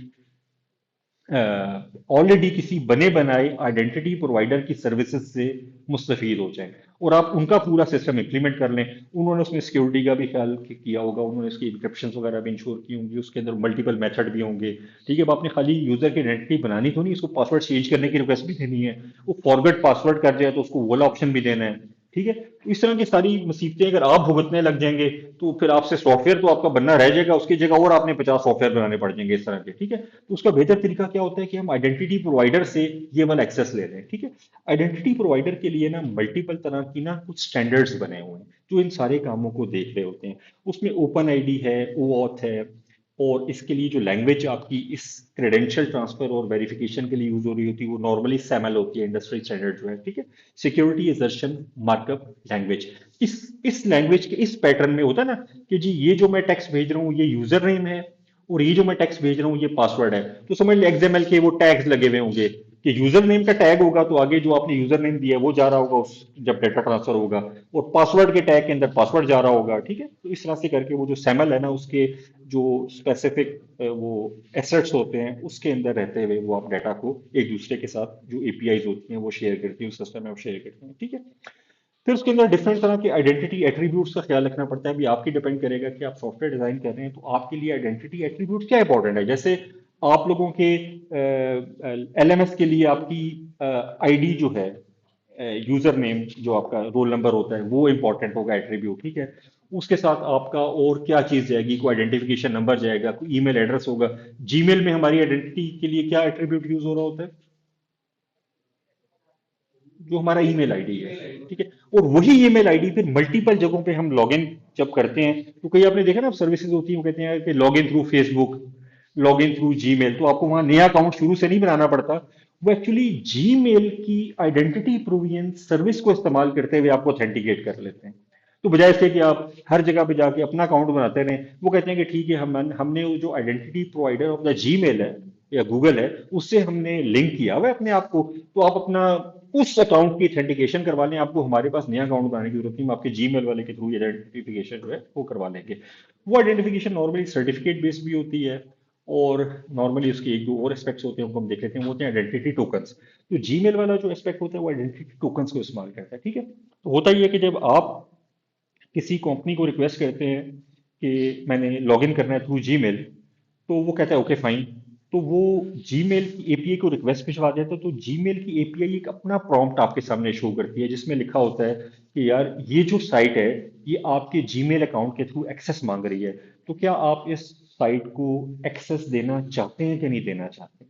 ऑलरेडी किसी बने बनाए आइडेंटिटी प्रोवाइडर की सर्विसेज से मुस्तफीद हो जाएं, और आप उनका पूरा सिस्टम इंप्लीमेंट कर लें। उन्होंने उसमें सिक्योरिटी का भी ख्याल किया होगा, उन्होंने इसकी इंक्रिप्शन वगैरह भी इंश्योर की होंगी, उसके अंदर मल्टीपल मेथड भी होंगे। ठीक है, अब आपने खाली यूजर की आइडेंटिटी बनानी तो नहीं, उसको पासवर्ड चेंज करने की रिक्वेस्ट भी देनी है, वो फॉरगेट पासवर्ड कर जाए तो उसको वो वाला ऑप्शन भी देना है। ठीक है, तो इस तरह की सारी मुसीबतें अगर आप भुगतने लग जाएंगे, तो फिर आपसे सॉफ्टवेयर तो आपका बनना रह जाएगा, उसकी जगह और आपने 50 सॉफ्टवेयर बनाने पड़ जाएंगे इस तरह के। ठीक है, तो उसका बेहतर तरीका क्या होता है कि हम आइडेंटिटी प्रोवाइडर से ये वाला एक्सेस ले लें। ठीक है, आइडेंटिटी प्रोवाइडर के लिए ना मल्टीपल तरह की ना कुछ स्टैंडर्ड्स बने हुए हैं जो इन सारे कामों को देख रहे होते हैं। उसमें ओपन आईडी है, OAuth है, और इसके लिए जो लैंग्वेज आपकी इस क्रेडेंशियल ट्रांसफर और वेरिफिकेशन के लिए यूज हो रही होती है वो नॉर्मली सैमल होती है, इंडस्ट्री स्टैंडर्ड जो है, ठीक है। सिक्योरिटी एजर्शन मार्कअप लैंग्वेज, इस लैंग्वेज के इस पैटर्न में होता है ना कि जी ये जो मैं टेक्स्ट भेज रहा हूँ ये यूजर नेम है और ये जो मैं टेक्स्ट भेज रहा हूँ ये पासवर्ड है। तो समझ लो एक्सएमएल के वो टैग्स लगे हुए होंगे कि यूजर नेम का टैग होगा तो आगे जो आपने यूजर नेम दिया है वो जा रहा होगा उस जब डेटा ट्रांसफर होगा, और पासवर्ड के टैग के अंदर पासवर्ड जा रहा होगा, ठीक है। तो इस तरह से करके वो जो सैमल है ना उसके जो स्पेसिफिक वो एसेट्स होते हैं उसके अंदर रहते हुए वो आप डाटा को एक दूसरे के साथ जो एपीआईज होती हैं वो शेयर करती हैं, उस सिस्टम में वो शेयर करते हैं, ठीक है। फिर उसके अंदर डिफरेंट तरह के आइडेंटिटी एट्रीब्यूट्स का ख्याल रखना पड़ता है। अभी आपकी डिपेंड करेगा कि आप सॉफ्टवेयर डिजाइन कर रहे हैं तो आपके लिए आइडेंटिटी एट्रीब्यूट क्या इंपॉर्टेंट है। जैसे आप लोगों के एलएमएस के लिए आपकी आईडी जो है, यूजर नेम जो आपका रोल नंबर होता है वो इंपॉर्टेंट होगा एट्रीब्यूट, ठीक है। उसके साथ आपका और क्या चीज जाएगी, कोई आइडेंटिफिकेशन नंबर जाएगा, कोई ईमेल एड्रेस होगा। जीमेल में हमारी आइडेंटिटी के लिए क्या एट्रीब्यूट यूज हो रहा होता है, जो हमारा ईमेल आईडी है, ठीक है। और वही ईमेल आईडी फिर मल्टीपल जगहों पे हम लॉगिन जब करते हैं तो कई आपने देखा ना सर्विसेज होती है वो कहते हैं कि log in through Facebook, log in through Gmail, तो आपको वहां नया अकाउंट शुरू से नहीं बनाना पड़ता। वो एक्चुअली जीमेल की आइडेंटिटी प्रोविजन सर्विस को इस्तेमाल करते हुए आपको ऑथेंटिकेट कर लेते हैं। तो बजाय इसके कि आप हर जगह पे जाके अपना अकाउंट बनाते रहें, वो कहते हैं कि ठीक है हमने वो जो identity provider of the Gmail है या गूगल है उससे हमने लिंक किया हुआ है अपने आप को, तो आप अपना उस अकाउंट की ऑथेंटिकेशन करवा लें, आपको हमारे पास नया अकाउंट बनाने की जरूरत नहीं, हम आपके जीमेल वाले के थ्रू आइडेंटिफिकेशन जो है वो करवा लेंगे। वो आइडेंटिफिकेशन नॉर्मली सर्टिफिकेट बेस्ड भी होती है, और नॉर्मली उसके एक दो और एस्पेक्ट्स होते हैं उनको हम देख लेते हैं, वो होते हैं आइडेंटिटी टोकन्स। तो जीमेल वाला जो एस्पेक्ट होता है वो आइडेंटिटी टोकन्स को इस्तेमाल करता है, ठीक है। तो होता ही है कि जब आप किसी कंपनी को रिक्वेस्ट करते हैं कि मैंने लॉगिन करना है थ्रू जीमेल, तो वो कहता है ओके फाइन। तो वो जीमेल की एपीआई को रिक्वेस्ट भिजवा देता है, तो जीमेल की एपीआई एक अपना प्रॉम्प्ट आपके सामने शो करती है जिसमें लिखा होता है कि यार ये जो साइट है ये आपके जीमेल अकाउंट के थ्रू एक्सेस मांग रही है, तो क्या आप इस साइट को एक्सेस देना चाहते हैं कि नहीं देना चाहते।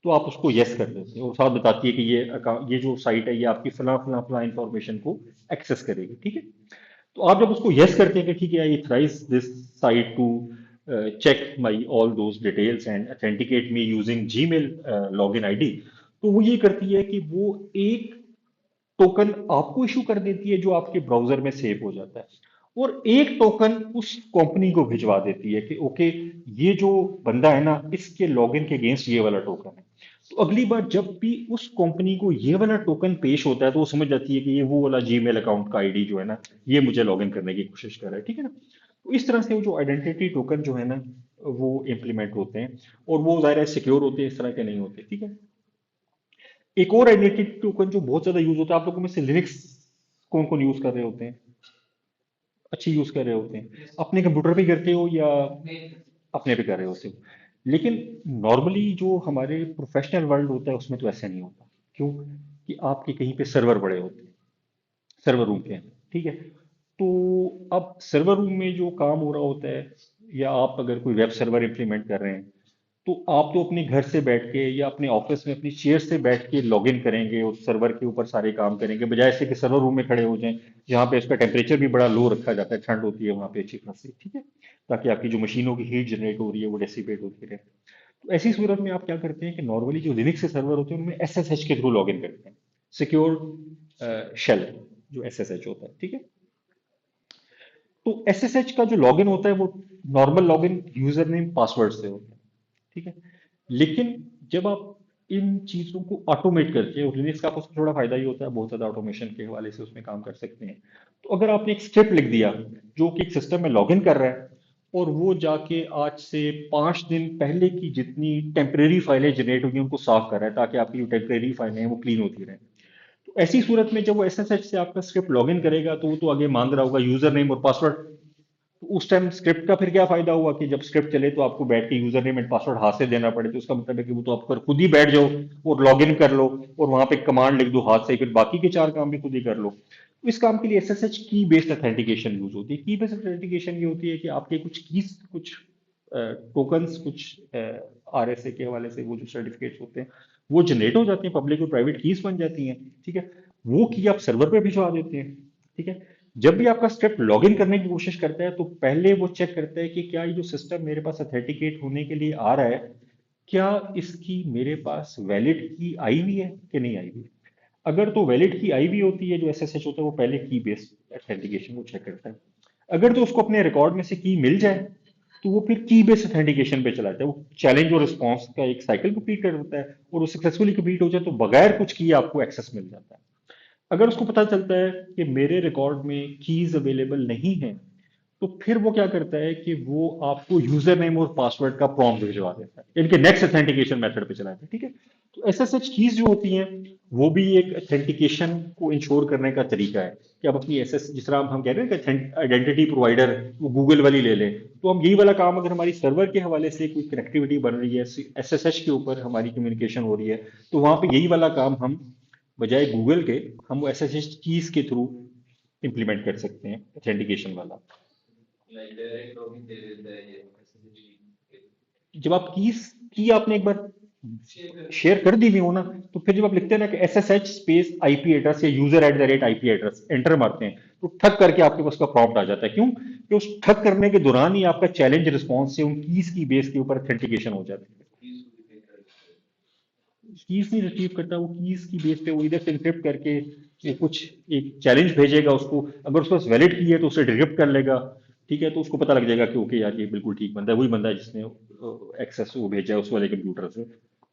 तो आप उसको यस कर देते हैं और साथ बताती है कि ये अकाउंट, ये जो साइट है ये आपकी फला फला फला इंफॉर्मेशन को एक्सेस करेगी, ठीक है। तो आप जब उसको यस करते हैं कि ठीक है I thrice this site to check my all those details and authenticate me using Gmail login ID, तो वो ये करती है कि वो एक टोकन आपको इशू कर देती है जो आपके ब्राउजर में सेव हो जाता है, और एक टोकन उस कंपनी को भिजवा देती है कि ओके ये जो बंदा है ना इसके लॉगिन के अगेंस्ट ये वाला टोकन है। तो अगली बार जब भी उस कंपनी को ये वाला टोकन पेश होता है तो वो समझ जाती है कि ये वो वाला जीमेल अकाउंट का आईडी जो है ना ये मुझे लॉगिन करने की कोशिश कर रहा है, ठीक है ना। तो इस तरह से वो जो आइडेंटिटी टोकन जो है ना वो इम्प्लीमेंट होते हैं, और वो ज़ाहिर है सिक्योर होते हैं, इस तरह के नहीं होते, ठीक है। एक और आइडेंटिटी टोकन जो बहुत ज्यादा यूज होता है, आप लोगों में से लिनक्स कौन कौन यूज कर रहे होते हैं, अच्छी यूज कर रहे होते हैं, अपने कंप्यूटर पे करते हो या अपने पे कर रहे होते हो। लेकिन नॉर्मली जो हमारे प्रोफेशनल वर्ल्ड होता है उसमें तो ऐसा नहीं होता। क्यों? कि आपके कहीं पे सर्वर बड़े होते हैं, सर्वर रूम के अंदर, ठीक है। तो अब सर्वर रूम में जो काम हो रहा होता है, या आप अगर कोई वेब सर्वर इंप्लीमेंट कर रहे हैं, तो आप तो अपने घर से बैठ के या अपने ऑफिस में अपनी चेयर से बैठ के लॉग इन करेंगे और सर्वर के ऊपर सारे काम करेंगे, बजाय से कि सर्वर रूम में खड़े हो जाएं जहाँ पे इसका टेम्परेचर भी बड़ा लो रखा जाता है, ठंड होती है वहाँ पे अच्छी खासी, ठीक है। ताकि आपकी जो मशीनों की हीट जनरेट हो रही है वो डेसिपेट होती रहे। तो ऐसी सूरत में आप क्या करते हैं कि नॉर्मली जो लिनक्स के सर्वर होते हैं उनमें एसएसएच के थ्रू लॉग इन करते हैं, सिक्योर शेल जो एसएसएच होता है, ठीक है। तो एसएसएच का जो लॉगिन होता है वो normal login user name password से होता है, ठीक है। लेकिन जब आप इन चीजों को ऑटोमेट करते हैं, और लिनक्स का आपको थोड़ा फायदा ही होता है, बहुत ज्यादा ऑटोमेशन के हवाले से उसमें काम कर सकते हैं। तो अगर आपने एक स्क्रिप्ट लिख दिया जो कि एक सिस्टम में लॉगिन कर रहा है, और वो जाके आज से 5 दिन पहले की जितनी टेम्परेरी फाइलें जनरेट हुई हैं उनको साफ कर रहा है ताकि आपकी जो टेम्परेरी फाइलें हैं वो क्लीन होती रहें। तो ऐसी सूरत में जब वो एसएसएच से आपका स्क्रिप्ट लॉगिन करेगा तो वो तो आगे मांग रहा होगा यूजर नेम और पासवर्ड। तो उस टाइम स्क्रिप्ट का फिर क्या फायदा हुआ कि जब स्क्रिप्ट चले तो आपको बैठ के यूजर नेम एंड पासवर्ड हाथ से देना पड़े, तो उसका मतलब है कि वो तो आप खुद ही बैठ जाओ और लॉग इन कर लो और वहां पे कमांड लिख दो हाथ से, फिर बाकी के 4 काम भी खुद ही कर लो। तो इस काम के लिए एसएसएच की बेस्ड ऑथेंटिकेशन यूज होती है। की बेस्ड ऑथेंटिकेशन ये होती है कि आपके कुछ कीज, कुछ टोकन्स, कुछ आरएसए के हवाले से वो जो सर्टिफिकेट्स होते हैं वो जनरेट हो जाते हैं, पब्लिक और प्राइवेट कीज बन जाती हैं, ठीक है। वो की आप सर्वर पे भिजवा देते हैं, ठीक है। जब भी आपका स्क्रिप्ट लॉगिन करने की कोशिश करता है तो पहले वो चेक करता है कि क्या ये जो सिस्टम मेरे पास ऑथेंटिकेट होने के लिए आ रहा है, क्या इसकी मेरे पास वैलिड की आई हुई है कि नहीं आई हुई। अगर तो वैलिड की आई हुई होती है, जो एसएसएच होता है वो पहले की बेस्ड ऑथेंटिकेशन को चेक करता है। अगर तो उसको अपने रिकॉर्ड में से की मिल जाए तो वो फिर की बेस्ड ऑथेंटिकेशन पे चला जाता है। वो चैलेंज और रिस्पॉन्स का एक साइकिल कंप्लीट कर देता है, और वो सक्सेसफुली कंप्लीट हो जाए तो बगैर कुछ किए आपको एक्सेस मिल जाता है। अगर उसको पता चलता है कि मेरे रिकॉर्ड में कीज अवेलेबल नहीं है, तो फिर वो क्या करता है कि वो आपको यूजर नेम और पासवर्ड का प्रॉम्प्ट भिजवा देता है, इनके नेक्स्ट ऑथेंटिकेशन मेथड पे चलाता है। ठीक है, तो एसएसएच कीज जो होती हैं वो भी एक ऑथेंटिकेशन को इंश्योर करने का तरीका है कि आप अपनी एसएस, जिस तरह हम कह रहे हैं कि आइडेंटिटी प्रोवाइडर वो गूगल वाली ले लें, तो हम यही वाला काम अगर हमारी सर्वर के हवाले से कोई कनेक्टिविटी बन रही है, एसएसएच के ऊपर हमारी कम्युनिकेशन हो रही है, तो वहां पे यही वाला काम हम बजाय गूगल के हम वो एसएसएच कीज के थ्रू इंप्लीमेंट कर सकते हैं, ऑथेंटिकेशन वाला। जब आप की आपने एक बार शेयर कर दी भी हो ना, तो फिर जब आप लिखते हैं ना कि SSH स्पेस आईपी एड्रेस या user at the rate IP address enter मारते हैं, तो ठग करके आपके पास का प्रॉम्प्ट आ जाता है। क्यों कि उस ठग करने के दौरान ही आपका चैलेंज रिस्पॉन्स से उन कीज की बेस के ऊपर ऑथेंटिकेशन हो जाती है। कीज नहीं रिट्रीव करता, वो कीज की बेस पे वो इधर से एनक्रिप्ट करके वो कुछ एक चैलेंज भेजेगा उसको। अगर उसके पास वैलिड की है तो उसे डिक्रिप्ट कर लेगा। ठीक है, तो उसको पता लग जाएगा कि ओके यार ये बिल्कुल ठीक बंदा है, वही बंदा है जिसने एक्सेस वो भेजा है उस वाले कंप्यूटर से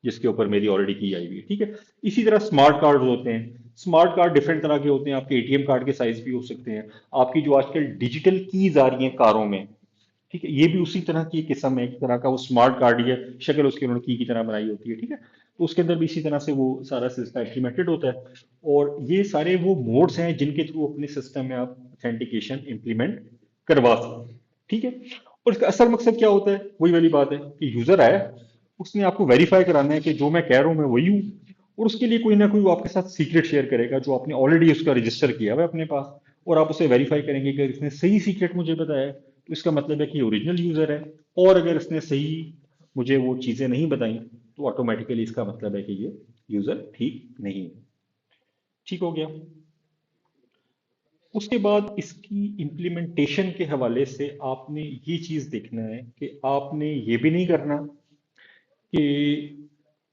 जिसके ऊपर मेरी ऑलरेडी की आई हुई है। ठीक है, इसी तरह स्मार्ट कार्ड होते हैं। स्मार्ट कार्ड डिफरेंट तरह के होते हैं, आपके एटीएम कार्ड के साइज भी हो सकते हैं। आपकी जो आजकल डिजिटल कीज आ रही हैं कारों में, ठीक है, ये भी उसी तरह की किस्म है, एक तरह का वो स्मार्ट कार्ड ही है, शक्ल उसकी उन्होंने की तरह बनाई होती है। ठीक है, तो उसके अंदर भी इसी तरह से वो सारा सिस्टम इम्प्लीमेंटेड होता है। और ये सारे वो मोड्स हैं जिनके थ्रू अपने सिस्टम में आप ऑथेंटिकेशन इंप्लीमेंट करवा सकते हैं। ठीक है, और इसका असल मकसद क्या होता है, वही वाली बात है कि यूजर आया, उसने आपको वेरीफाई कराना है कि जो मैं कह रहा हूं मैं वही हूँ, और उसके लिए कोई ना कोई वो आपके साथ सीक्रेट शेयर करेगा जो आपने ऑलरेडी उसका रजिस्टर किया हुआ है अपने पास, और आप उसे वेरीफाई करेंगे कि अगर इसने सही सीक्रेट मुझे बताया है तो इसका मतलब है कि ये ओरिजिनल यूजर है, और अगर इसने सही मुझे वो चीजें नहीं बताई तो ऑटोमेटिकली इसका मतलब है कि ये यूजर ठीक नहीं है। ठीक हो गया। उसके बाद इसकी इम्प्लीमेंटेशन के हवाले से आपने ये चीज देखना है कि आपने ये भी नहीं करना कि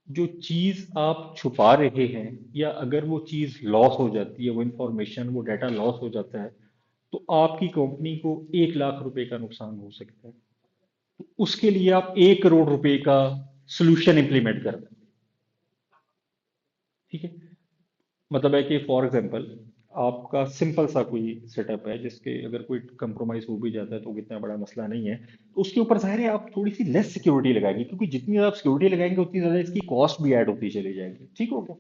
जो चीज आप छुपा रहे हैं, या अगर वो चीज लॉस हो जाती है, वो इंफॉर्मेशन वो डाटा लॉस हो जाता है, तो आपकी कंपनी को 1 लाख रुपए का नुकसान हो सकता है। तो उसके लिए आप 1 करोड़ रुपए का सोल्यूशन इंप्लीमेंट कर दें। ठीक है, मतलब है कि फॉर एग्जांपल आपका सिंपल सा कोई सेटअप है जिसके अगर कोई कंप्रोमाइज हो भी जाता है तो इतना बड़ा मसला नहीं है, तो उसके ऊपर जाहिर है आप थोड़ी सी लेस सिक्योरिटी लगाएंगे, क्योंकि जितनी ज्यादा आप सिक्योरिटी लगाएंगे उतनी ज्यादा इसकी कॉस्ट भी ऐड होती चली जाएगी। ठीक हो गया।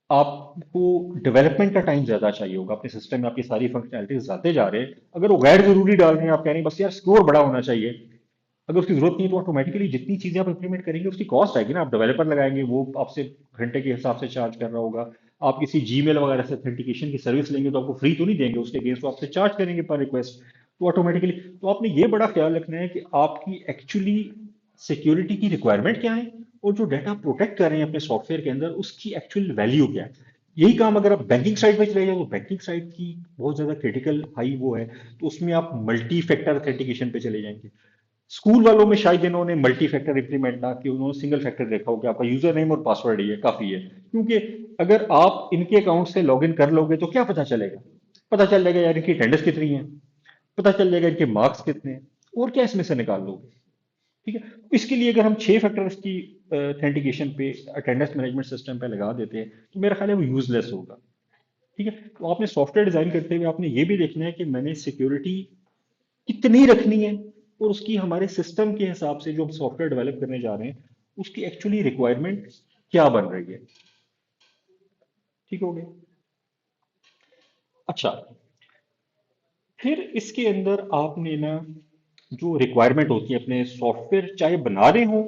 आपको डेवलपमेंट का टाइम ज्यादा चाहिए होगा, अपने सिस्टम में आपकी सारी फंक्शनैलिटीज लाते जा रहे हैं, अगर वो गैर जरूरी डाल रहे हैं, आप कह रहे हैं बस यार स्कोर बड़ा होना चाहिए, अगर उसकी जरूरत नहीं है तो ऑटोमेटिकली जितनी चीजें आप इंप्लीमेंट करेंगे उसकी कॉस्ट आएगी ना। आप डेवलपर लगाएंगे, वो आपसे घंटे के हिसाब से चार्ज कर रहा होगा। आप किसी जीमेल वगैरह से ऑथेंटिकेशन की सर्विस लेंगे तो आपको फ्री तो नहीं देंगे, उसके अगेंस्ट तो आपसे चार्ज करेंगे पर रिक्वेस्ट। तो ऑटोमेटिकली तो आपने ये बड़ा ख्याल रखना है कि आपकी एक्चुअली सिक्योरिटी की रिक्वायरमेंट क्या है, और जो डाटा प्रोटेक्ट कर रहे हैं अपने सॉफ्टवेयर के अंदर उसकी एक्चुअल वैल्यू क्या है। यही काम अगर आप बैंकिंग साइड पे चले जाए तो बैंकिंग साइड की बहुत ज्यादा क्रिटिकल हाई वो है, तो उसमें आप मल्टी फैक्टर ऑथेंटिकेशन पे चले जाएंगे। स्कूल वालों में शायद इन्होंने मल्टी फैक्टर इंप्लीमेंट ना कि उन्होंने सिंगल फैक्टर देखा हो कि आपका यूजर नेम और पासवर्ड ही है, काफी है। क्योंकि अगर आप इनके अकाउंट से लॉगिन कर लोगे तो क्या पता चलेगा, पता चल जाएगा यार इनकी अटेंडेंस कितनी है, पता चल जाएगा इनके मार्क्स कितने हैं, और क्या इसमें से निकाल लोगे। ठीक है, इसके लिए अगर हम 6 फैक्टर्स की ऑथेंटिकेशन पे अटेंडेंस मैनेजमेंट सिस्टम पे लगा देते हैं तो मेरा ख्याल है वो यूजलेस होगा। ठीक है, तो आपने सॉफ्टवेयर डिजाइन करते हुए आपने ये भी देखना है कि मैंने सिक्योरिटी कितनी रखनी है, और उसकी हमारे सिस्टम के हिसाब से जो हम सॉफ्टवेयर डेवलप करने जा रहे हैं उसकी एक्चुअली रिक्वायरमेंट क्या बन रही है। ठीक हो गया। अच्छा, फिर इसके अंदर आपने ना जो रिक्वायरमेंट होती है अपने सॉफ्टवेयर चाहे बना रहे हो,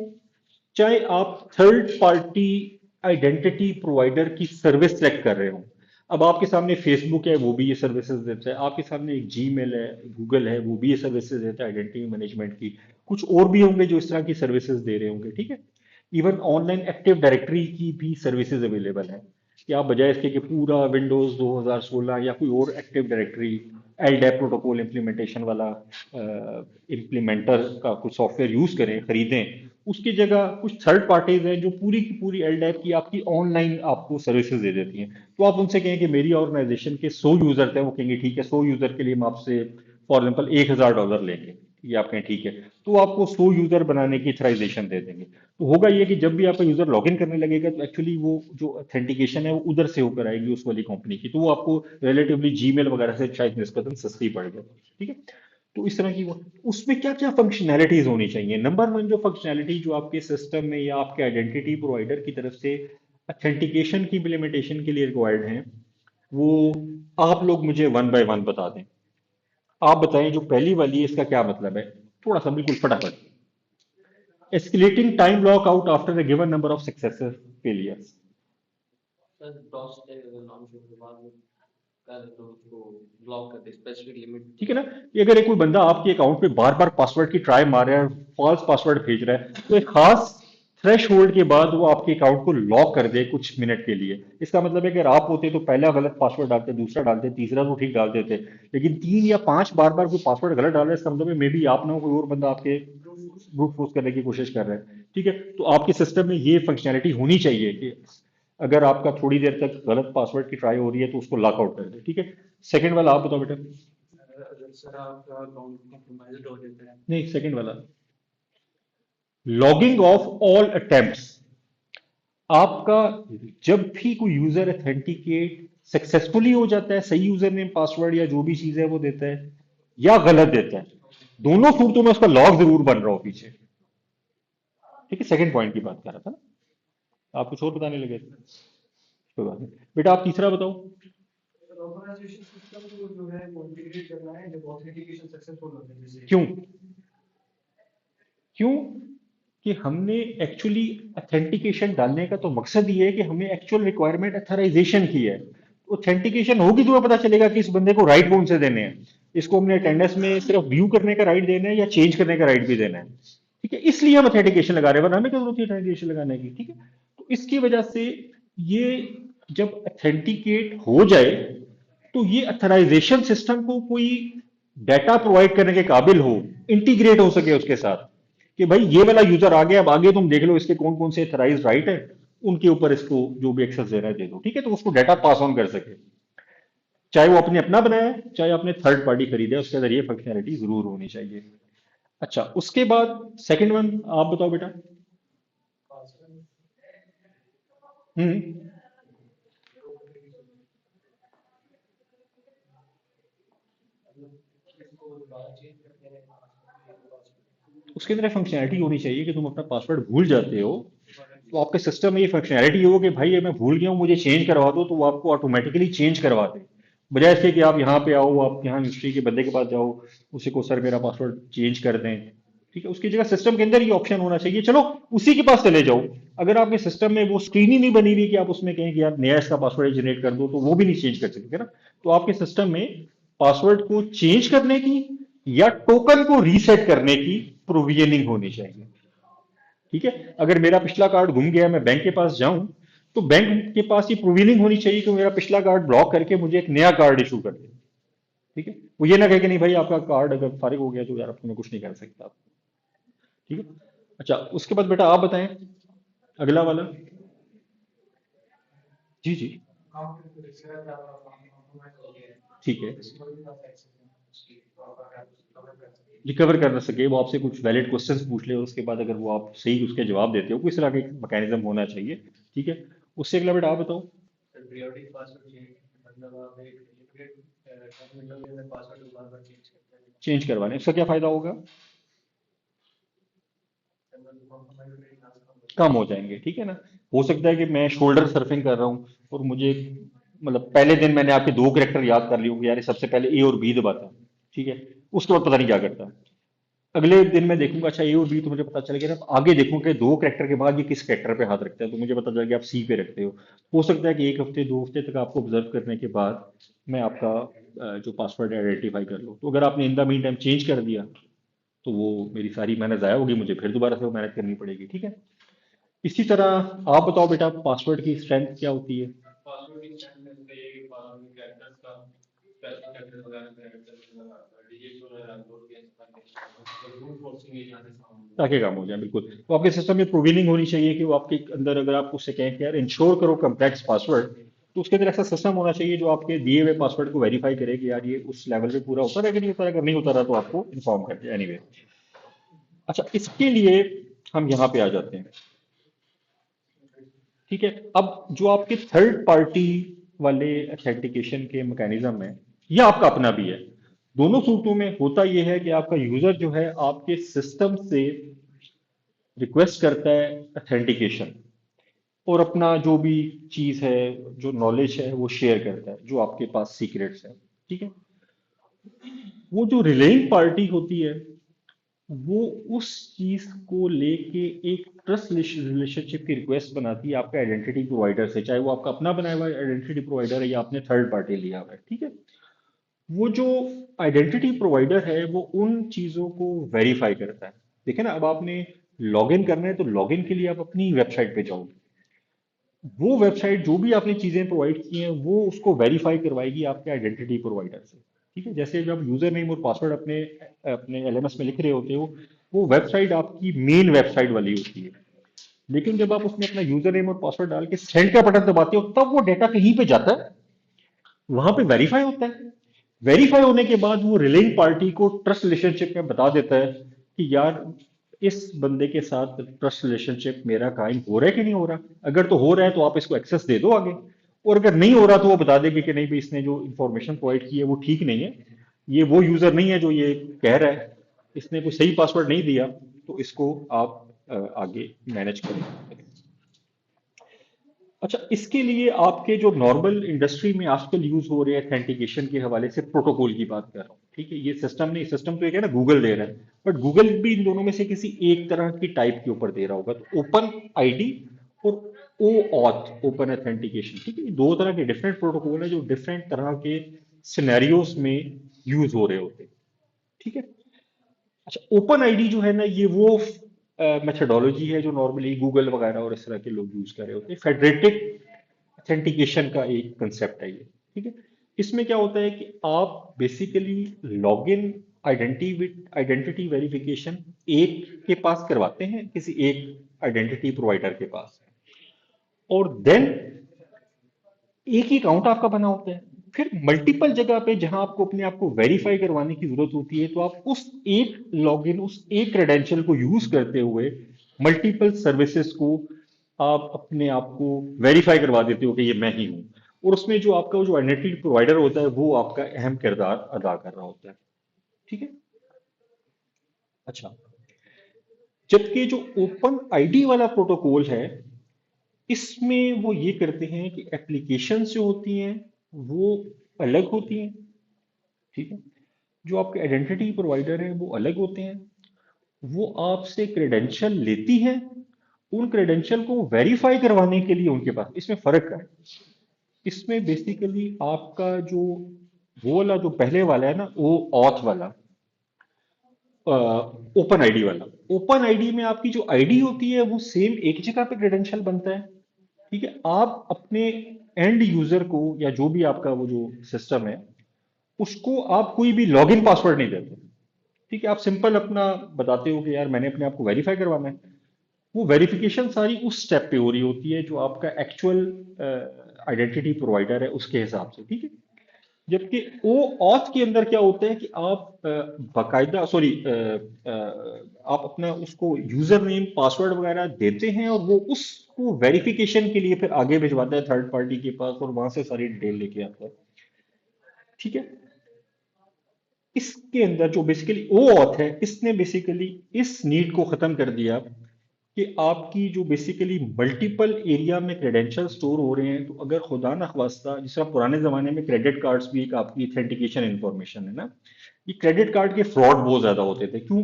चाहे आप थर्ड पार्टी आइडेंटिटी प्रोवाइडर की सर्विस सेलेक्ट कर रहे हो। अब आपके सामने फेसबुक है, वो भी ये सर्विसेज देता है, आपके सामने एक जीमेल है, गूगल है, वो भी ये सर्विसेज देता है आइडेंटिटी मैनेजमेंट की। कुछ और भी होंगे जो इस तरह की सर्विसेज दे रहे होंगे। ठीक है, इवन ऑनलाइन एक्टिव डायरेक्टरी की भी सर्विसेज अवेलेबल है कि आप बजाय इसके कि पूरा विंडोज 2016 या कोई और active directory LDAP protocol implementation वाला इम्प्लीमेंटर का कुछ सॉफ्टवेयर यूज करें, खरीदें, उसकी जगह कुछ थर्ड पार्टीज हैं जो पूरी की पूरी एलडैप की आपकी ऑनलाइन आपको सर्विसेज दे देती हैं। तो आप उनसे कहें कि मेरी ऑर्गेनाइजेशन के 100 यूजर थे, वो कहेंगे ठीक है, 100 यूजर के लिए हम आपसे फॉर एग्जाम्पल $1000 लेंगे। ये आप कहें ठीक है, तो वो आपको 100 यूजर बनाने की थराइजेशन दे देंगे। तो होगा ये कि जब भी आपका यूजर लॉगिन करने लगेगा तो एक्चुअली वो जो ऑथेंटिकेशन है वो उधर से होकर आएगी उस वाली कंपनी की, तो वो आपको रिलेटिवली जीमेल वगैरह से शायद निस्बतन सस्ती पड़ जाए। ठीक है, तो इस तरह की वो उसमें क्या क्या फंक्शनैलिटीज होनी चाहिए। नंबर वन जो फंक्शनैलिटी जो आपके सिस्टम में या आपके आइडेंटिटी प्रोवाइडर की तरफ से ऑथेंटिकेशन की इम्प्लीमेंटेशन के लिए रिक्वायर्ड है, वो आप लोग मुझे वन बाय वन बता दें। आप बताएं जो पहली वाली है इसका क्या मतलब है, थोड़ा सा बिल्कुल फटाफट। Escalating time lock out after a given number of successive failures। Sir DoS से अगर नाम शुरू के बाद में कर तो उसको ब्लॉक कर दे, स्पेसिफिक लिमिट ठीक है बता ना, दे। कि अगर एक कोई बंदा आपके अकाउंट पे बार बार पासवर्ड की ट्राई मार रहा है, फॉल्स पासवर्ड भेज रहा है, तो एक खास थ्रेश होल्ड के बाद वो आपके अकाउंट को लॉक कर दे कुछ मिनट के लिए। इसका मतलब है कि अगर आप होते तो पहला गलत पासवर्ड डालते, दूसरा डालते, तीसरा तो ठीक डालते थे, लेकिन 3 या 5 बार बार कोई पासवर्ड गलत डाल रहा है, इसका मतलब है मे बी आप ना हो, कोई और बंदा आपके ब्रूट फोर्स करने की कोशिश कर रहा है। ठीक है, तो आपके सिस्टम में ये फंक्शनैलिटी होनी चाहिए कि अगर आपका थोड़ी देर तक गलत पासवर्ड की ट्राई हो रही है तो उसको लॉक आउट कर दे। ठीक है, सेकंड वाला आप बताओ बेटा। अगर सर आपका अकाउंट कॉम्प्रोमाइज्ड हो जाता है। नहीं, सेकंड वाला, लॉगिंग ऑफ ऑल अटेम्प्ट्स। आपका जब भी कोई यूजर ऑथेंटिकेट सक्सेसफुली हो जाता है, सही यूजर नेम पासवर्ड या जो भी चीज है वो देता है, या गलत देता है, दोनों सूरतों में उसका लॉग जरूर बन रहा हो पीछे। ठीक है, सेकंड पॉइंट की बात कर रहा था ना, आप कुछ और बताने लगे थे, कोई बात नहीं। बेटा आप तीसरा बताओ। ऑर्गेनाइजेशन सिस्टम को जो है वो इंटीग्रेट करना है जब ऑथेंटिकेशन सक्सेसफुल होता है, जैसे क्यों? क्यों कि हमने एक्चुअली ऑथेंटिकेशन डालने का तो मकसद ये है कि हमें एक्चुअल रिक्वायरमेंट अथराइजेशन की है। ऑथेंटिकेशन होगी तो हमें पता चलेगा कि इस बंदे को राइट कौन से देने हैं, इसको हमने अटेंडेंस में सिर्फ व्यू करने का राइट देना है या चेंज करने का राइट भी देना है। ठीक है, इसलिए हम ऑथेंटिकेशन लगा रहे हैं, वरना हमें क्या जरूरत है ऑथेंटिकेशन लगाने की। ठीक है, तो इसकी वजह से ये जब ऑथेंटिकेट हो जाए तो ये अथराइजेशन सिस्टम को कोई डाटा प्रोवाइड करने के काबिल हो, इंटीग्रेट हो सके उसके साथ, कि भाई ये वाला यूजर आ गया, अब आगे तुम देख लो इसके कौन कौन से अथराइज राइट है, उनके ऊपर इसको जो भी एक्सेस देना है दे दो। ठीक है, तो उसको डाटा पास ऑन कर सके, चाहे वो अपने अपना बनाए चाहे अपने थर्ड पार्टी खरीदे, उसके अंदर ये फंक्शनैलिटी जरूर होनी चाहिए। अच्छा, उसके बाद सेकंड वन आप बताओ बेटा। पासवर्ड हम्म। मतलब इसको दोबारा चेंज करते हैं पासवर्ड उसके अंदर फंक्शनैलिटी होनी चाहिए कि तुम अपना पासवर्ड भूल जाते हो, दोबारा तो चेंज आपके सिस्टम में ये फंक्शनैलिटी हो कि भाई ये मैं भूल गया हूँ, मुझे चेंज करवा दो, तो वो आपको ऑटोमेटिकली चेंज करवा दे, बजाय इसके कि आप यहाँ पे आओ, आप यहाँ हिस्ट्री के बंदे के पास जाओ, उसी को सर मेरा पासवर्ड चेंज कर दें। ठीक है, उसकी जगह सिस्टम के अंदर ये ऑप्शन होना चाहिए, चलो उसी के पास चले जाओ। अगर आपके सिस्टम में वो स्क्रीन ही नहीं बनी हुई कि आप उसमें कहें कि यार नया इसका पासवर्ड जनरेट कर दो, तो वो भी नहीं चेंज कर सकेंगे ना। तो आपके सिस्टम में पासवर्ड को चेंज करने की या टोकन को रीसेट करने की प्रोविजनिंग होनी चाहिए। ठीक है, अगर मेरा पिछला कार्ड गुम गया, मैं बैंक के पास जाऊं, तो बैंक के पास ये प्रोविजनिंग होनी चाहिए कि मेरा पिछला कार्ड ब्लॉक करके मुझे एक नया कार्ड इशू कर दे। ठीक है, वो ये ना कहे कि नहीं भाई आपका कार्ड अगर फारिग हो गया तो यार अब मैं कुछ नहीं कर सकता। ठीक है, अच्छा उसके बाद बेटा आप बताएं अगला वाला। जी जी। अकाउंट को रिसीवर का कॉम्प्रोमाइज हो गया है, ठीक है, तो रिसीवर के पास एक्सेस है उसकी, तो आप अगर कवर कर सकते हैं। रिकवर कर ना सके, वो आपसे कुछ वैलिड क्वेश्चंस पूछ ले और उसके बाद अगर वो आप सही उसके जवाब देते हो, किस तरह का मैकेनिज्म होना चाहिए। ठीक है, उससे अगला बेटा आप बताओ। सर पीरियोडिक पासवर्ड चेंज, मतलब आप एक लिमिटेड टाइम विंडो के अंदर पासवर्ड को बार बार चेंज करते हैं, चेंज करवाने उसका क्या फायदा होगा? मतलब कॉम्प्रोमाइज होने के चांस कम होते कम हो जाएंगे। ठीक है ना, हो सकता है कि मैं शोल्डर सर्फिंग कर रहा हूँ और मुझे मतलब पहले दिन मैंने आपके 2 कैरेक्टर याद कर लिए होंगे, यार ये सबसे पहले ए और बी दबाता है। ठीक है, उसके बाद पता नहीं क्या करता, अगले दिन मैं देखूंगा अच्छा ए और बी तो मुझे पता चल गया, अब आगे देखूंगा कि 2 कैरेक्टर के बाद ये किस कैरेक्टर पे हाथ रखता है, तो मुझे पता चल गया आप सी पे रखते हो सकता है कि 1 हफ्ते 2 हफ्ते तक आपको ऑब्जर्व करने के बाद मैं आपका जो पासवर्ड है आइडेंटिफाई कर लूँ। तो अगर आपने in the mean time change कर दिया तो वो मेरी सारी मेहनत ज़ाया होगी, मुझे फिर दोबारा से वो मेहनत करनी पड़ेगी। ठीक है, इसी तरह आप बताओ बेटा पासवर्ड की स्ट्रेंथ क्या होती है? हैं। पासवर्ड की स्ट्रेंथ में से एक पासवर्ड कैरेक्टर्स का फैक्टर वगैरह पे ऐड करके डिजिट्स वगैरह अपलोड किया ताकि मतलब ब्रूट फोर्सिंग एरिया से साउंड ताकि काम हो जाए बिल्कुल। तो आपके सिस्टम में प्रोविजनिंग होनी चाहिए कि वो आपके अंदर, अगर आप उससे कहें कि यार इंश्योर करो कम्प्लेक्स पासवर्ड, तो उसके अंदर ऐसा सिस्टम होना चाहिए जो आपके दिए हुए पासवर्ड को वेरीफाई करे कि यार ये उस लेवल पे पूरा होता है कि नहीं होता है। अगर नहीं होता रहा तो आपको इन्फॉर्म कर दे एनीवे। अच्छा, इसके लिए हम यहाँ पे आ जाते हैं। ठीक है, अब जो आपके थर्ड पार्टी वाले ऑथेंटिकेशन के मैकेनिज्म है, ये आपका अपना भी है। दोनों सूरतों में होता यह है कि आपका यूजर जो है आपके सिस्टम से रिक्वेस्ट करता है ऑथेंटिकेशन, और अपना जो भी चीज है, जो नॉलेज है, वो शेयर करता है, जो आपके पास सीक्रेट्स है। ठीक है, वो जो रिलेइंग पार्टी होती है, वो उस चीज को लेके एक ट्रस्ट रिलेशनशिप की रिक्वेस्ट बनाती है आपके आइडेंटिटी प्रोवाइडर से, चाहे वो आपका अपना बनाया हुआ आइडेंटिटी प्रोवाइडर है या आपने थर्ड पार्टी लिया हुआ है। ठीक है, वो जो आइडेंटिटी प्रोवाइडर है वो उन चीजों को वेरीफाई करता है। देखिए ना, अब आपने लॉगिन करना है तो लॉगिन के लिए आप अपनी वेबसाइट पे जाओगे, वो वेबसाइट जो भी आपने चीजें प्रोवाइड की हैं वो उसको वेरीफाई करवाएगी आपके आइडेंटिटी प्रोवाइडर से। ठीक है, जैसे जब यूजर नेम और पासवर्ड अपने अपने एलएमएस में लिख रहे होते हो, वो वेबसाइट आपकी मेन वेबसाइट वाली होती है। लेकिन जब आप उसमें अपना यूजर नेम और पासवर्ड डाल के सेंड का बटन दबाते हो, तब वो डेटा कहीं पे जाता है, वहां पे वेरीफाई होता है। वेरीफाई होने के बाद वो रिलेइंग पार्टी को ट्रस्ट रिलेशनशिप में बता देता है कि यार इस बंदे के साथ ट्रस्ट रिलेशनशिप मेरा कायम हो रहा है कि नहीं हो रहा। अगर तो हो रहा है तो आप इसको एक्सेस दे दो आगे, और अगर नहीं हो रहा तो वो बता देगी कि नहीं भाई, इसने जो इंफॉर्मेशन प्रोवाइड की है वो ठीक नहीं है, ये वो यूजर नहीं है जो ये कह रहा है, इसने कोई सही पासवर्ड नहीं दिया, तो इसको आप आगे मैनेज करें। अच्छा, इसके लिए आपके जो नॉर्मल इंडस्ट्री में आजकल यूज हो रहे हैं ऑथेंटिकेशन के हवाले से, प्रोटोकॉल की बात कर रहा हूँ। ठीक है, ये सिस्टम नहीं, सिस्टम तो एक है ना, गूगल दे रहा है, बट गूगल भी इन दोनों में से किसी एक तरह की टाइप के ऊपर दे रहा होगा। तो ओपन आईडी और ओ ऑथ, ओपन ऑथेंटिकेशन। ठीक है, ये दो तरह के डिफरेंट प्रोटोकॉल है जो डिफरेंट तरह के सिनेरियोज में यूज हो रहे होते हैं। ठीक है, अच्छा, ओपन आईडी जो है ना, ये वो मेथडोलॉजी है जो नॉर्मली गूगल वगैरह और इस तरह के लोग यूज कर रहे होते हैं। फेडरेटेड ऑथेंटिकेशन का एक कंसेप्ट है ये। ठीक है, इसमें क्या होता है कि आप बेसिकली लॉगिन आइडेंटिटी वेरिफिकेशन एक के पास करवाते हैं, किसी एक आइडेंटिटी प्रोवाइडर के पास, और देन एक ही अकाउंट आपका बना होता है। फिर मल्टीपल जगह पे जहां आपको अपने आप को वेरीफाई करवाने की जरूरत होती है, तो आप उस एक लॉगिन, उस एक क्रेडेंशियल को यूज करते हुए मल्टीपल सर्विसेज को आप अपने आप को वेरीफाई करवा देते हो कि ये मैं ही हूं। और उसमें जो आपका जो आइडेंटिटी प्रोवाइडर होता है वो आपका अहम किरदार अदा कर रहा होता है। ठीक है, अच्छा, जबकि जो ओपन आईडी वाला प्रोटोकॉल है, इसमें वो ये करते हैं कि एप्लीकेशन जो होती हैं वो अलग होती हैं। ठीक है, जो आपके आइडेंटिटी प्रोवाइडर हैं वो अलग होते हैं। वो आपसे क्रेडेंशियल लेती हैं, उन क्रेडेंशियल को वेरीफाई करवाने के लिए उनके पास, इसमें फर्क है। इसमें बेसिकली आपका जो वो वाला जो पहले वाला है ना, वो ऑथ वाला, ओपन आईडी वाला, ओपन आईडी में आपकी जो आईडी होती है वो सेम एक जगह पे क्रेडेंशियल बनता है। ठीक है, आप अपने एंड यूजर को या जो भी आपका वो जो सिस्टम है, उसको आप कोई भी लॉगिन पासवर्ड नहीं देते। ठीक है, आप सिंपल अपना बताते हो कि यार मैंने अपने आप को वेरीफाई करवाना है। वो वेरिफिकेशन सारी उस स्टेप पे हो रही होती है जो आपका एक्चुअल आइडेंटिटी प्रोवाइडर है उसके हिसाब से। ठीक है, जबकि ओ ऑथ के अंदर क्या होता है कि आप बाकायदा, सॉरी, आप अपना उसको यूजर नेम पासवर्ड वगैरह देते हैं, और वो उसको वेरिफिकेशन के लिए फिर आगे भिजवाता है थर्ड पार्टी के पास, और वहां से सारी डिटेल लेके आता है। ठीक है, इसके अंदर जो बेसिकली ओ ऑथ है, इसने बेसिकली इस नीड को खत्म कर दिया कि आपकी जो बेसिकली मल्टीपल एरिया में क्रेडेंशियल स्टोर हो रहे हैं, तो अगर खुदा न खास्ता, जिस तरह पुराने जमाने में क्रेडिट कार्ड्स भी एक आपकी ऑथेंटिकेशन इंफॉर्मेशन है ना, ये क्रेडिट कार्ड के फ्रॉड बहुत ज्यादा होते थे। क्यों?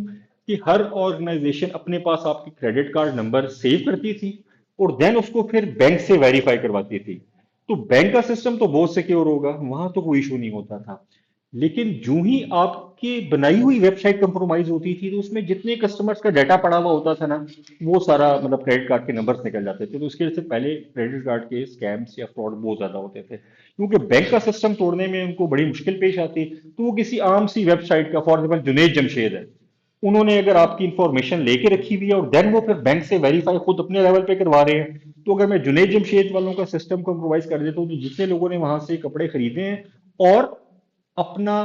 कि हर ऑर्गेनाइजेशन अपने पास आपकी क्रेडिट कार्ड नंबर सेव करती थी, और देन उसको फिर बैंक से वेरीफाई करवाती थी। तो बैंक का सिस्टम तो बहुत सिक्योर होगा, वहां तो कोई इशू नहीं होता था। लेकिन जो ही आपके बनाई हुई वेबसाइट कंप्रोमाइज होती थी, तो उसमें जितने कस्टमर्स का डाटा पड़ा हुआ होता था ना, वो सारा क्रेडिट कार्ड के नंबर्स निकल जाते थे। तो उसके वजह से पहले क्रेडिट कार्ड के स्कैम्स या फ्रॉड बहुत ज्यादा होते थे। क्योंकि बैंक का सिस्टम तोड़ने में उनको बड़ी मुश्किल पेश आती है। तो वो किसी आम सी वेबसाइट का, फॉर एग्जाम्पल जुनेद जमशेद है, उन्होंने अगर आपकी इंफॉर्मेशन लेके रखी हुई है और देन वो फिर बैंक से वेरीफाई खुद अपने लेवल पे करवा रहे हैं, तो अगर मैं जुनेद जमशेद वालों का सिस्टम कॉम्प्रोमाइज कर देता हूँ, तो जितने लोगों ने वहां से कपड़े खरीदे हैं और अपना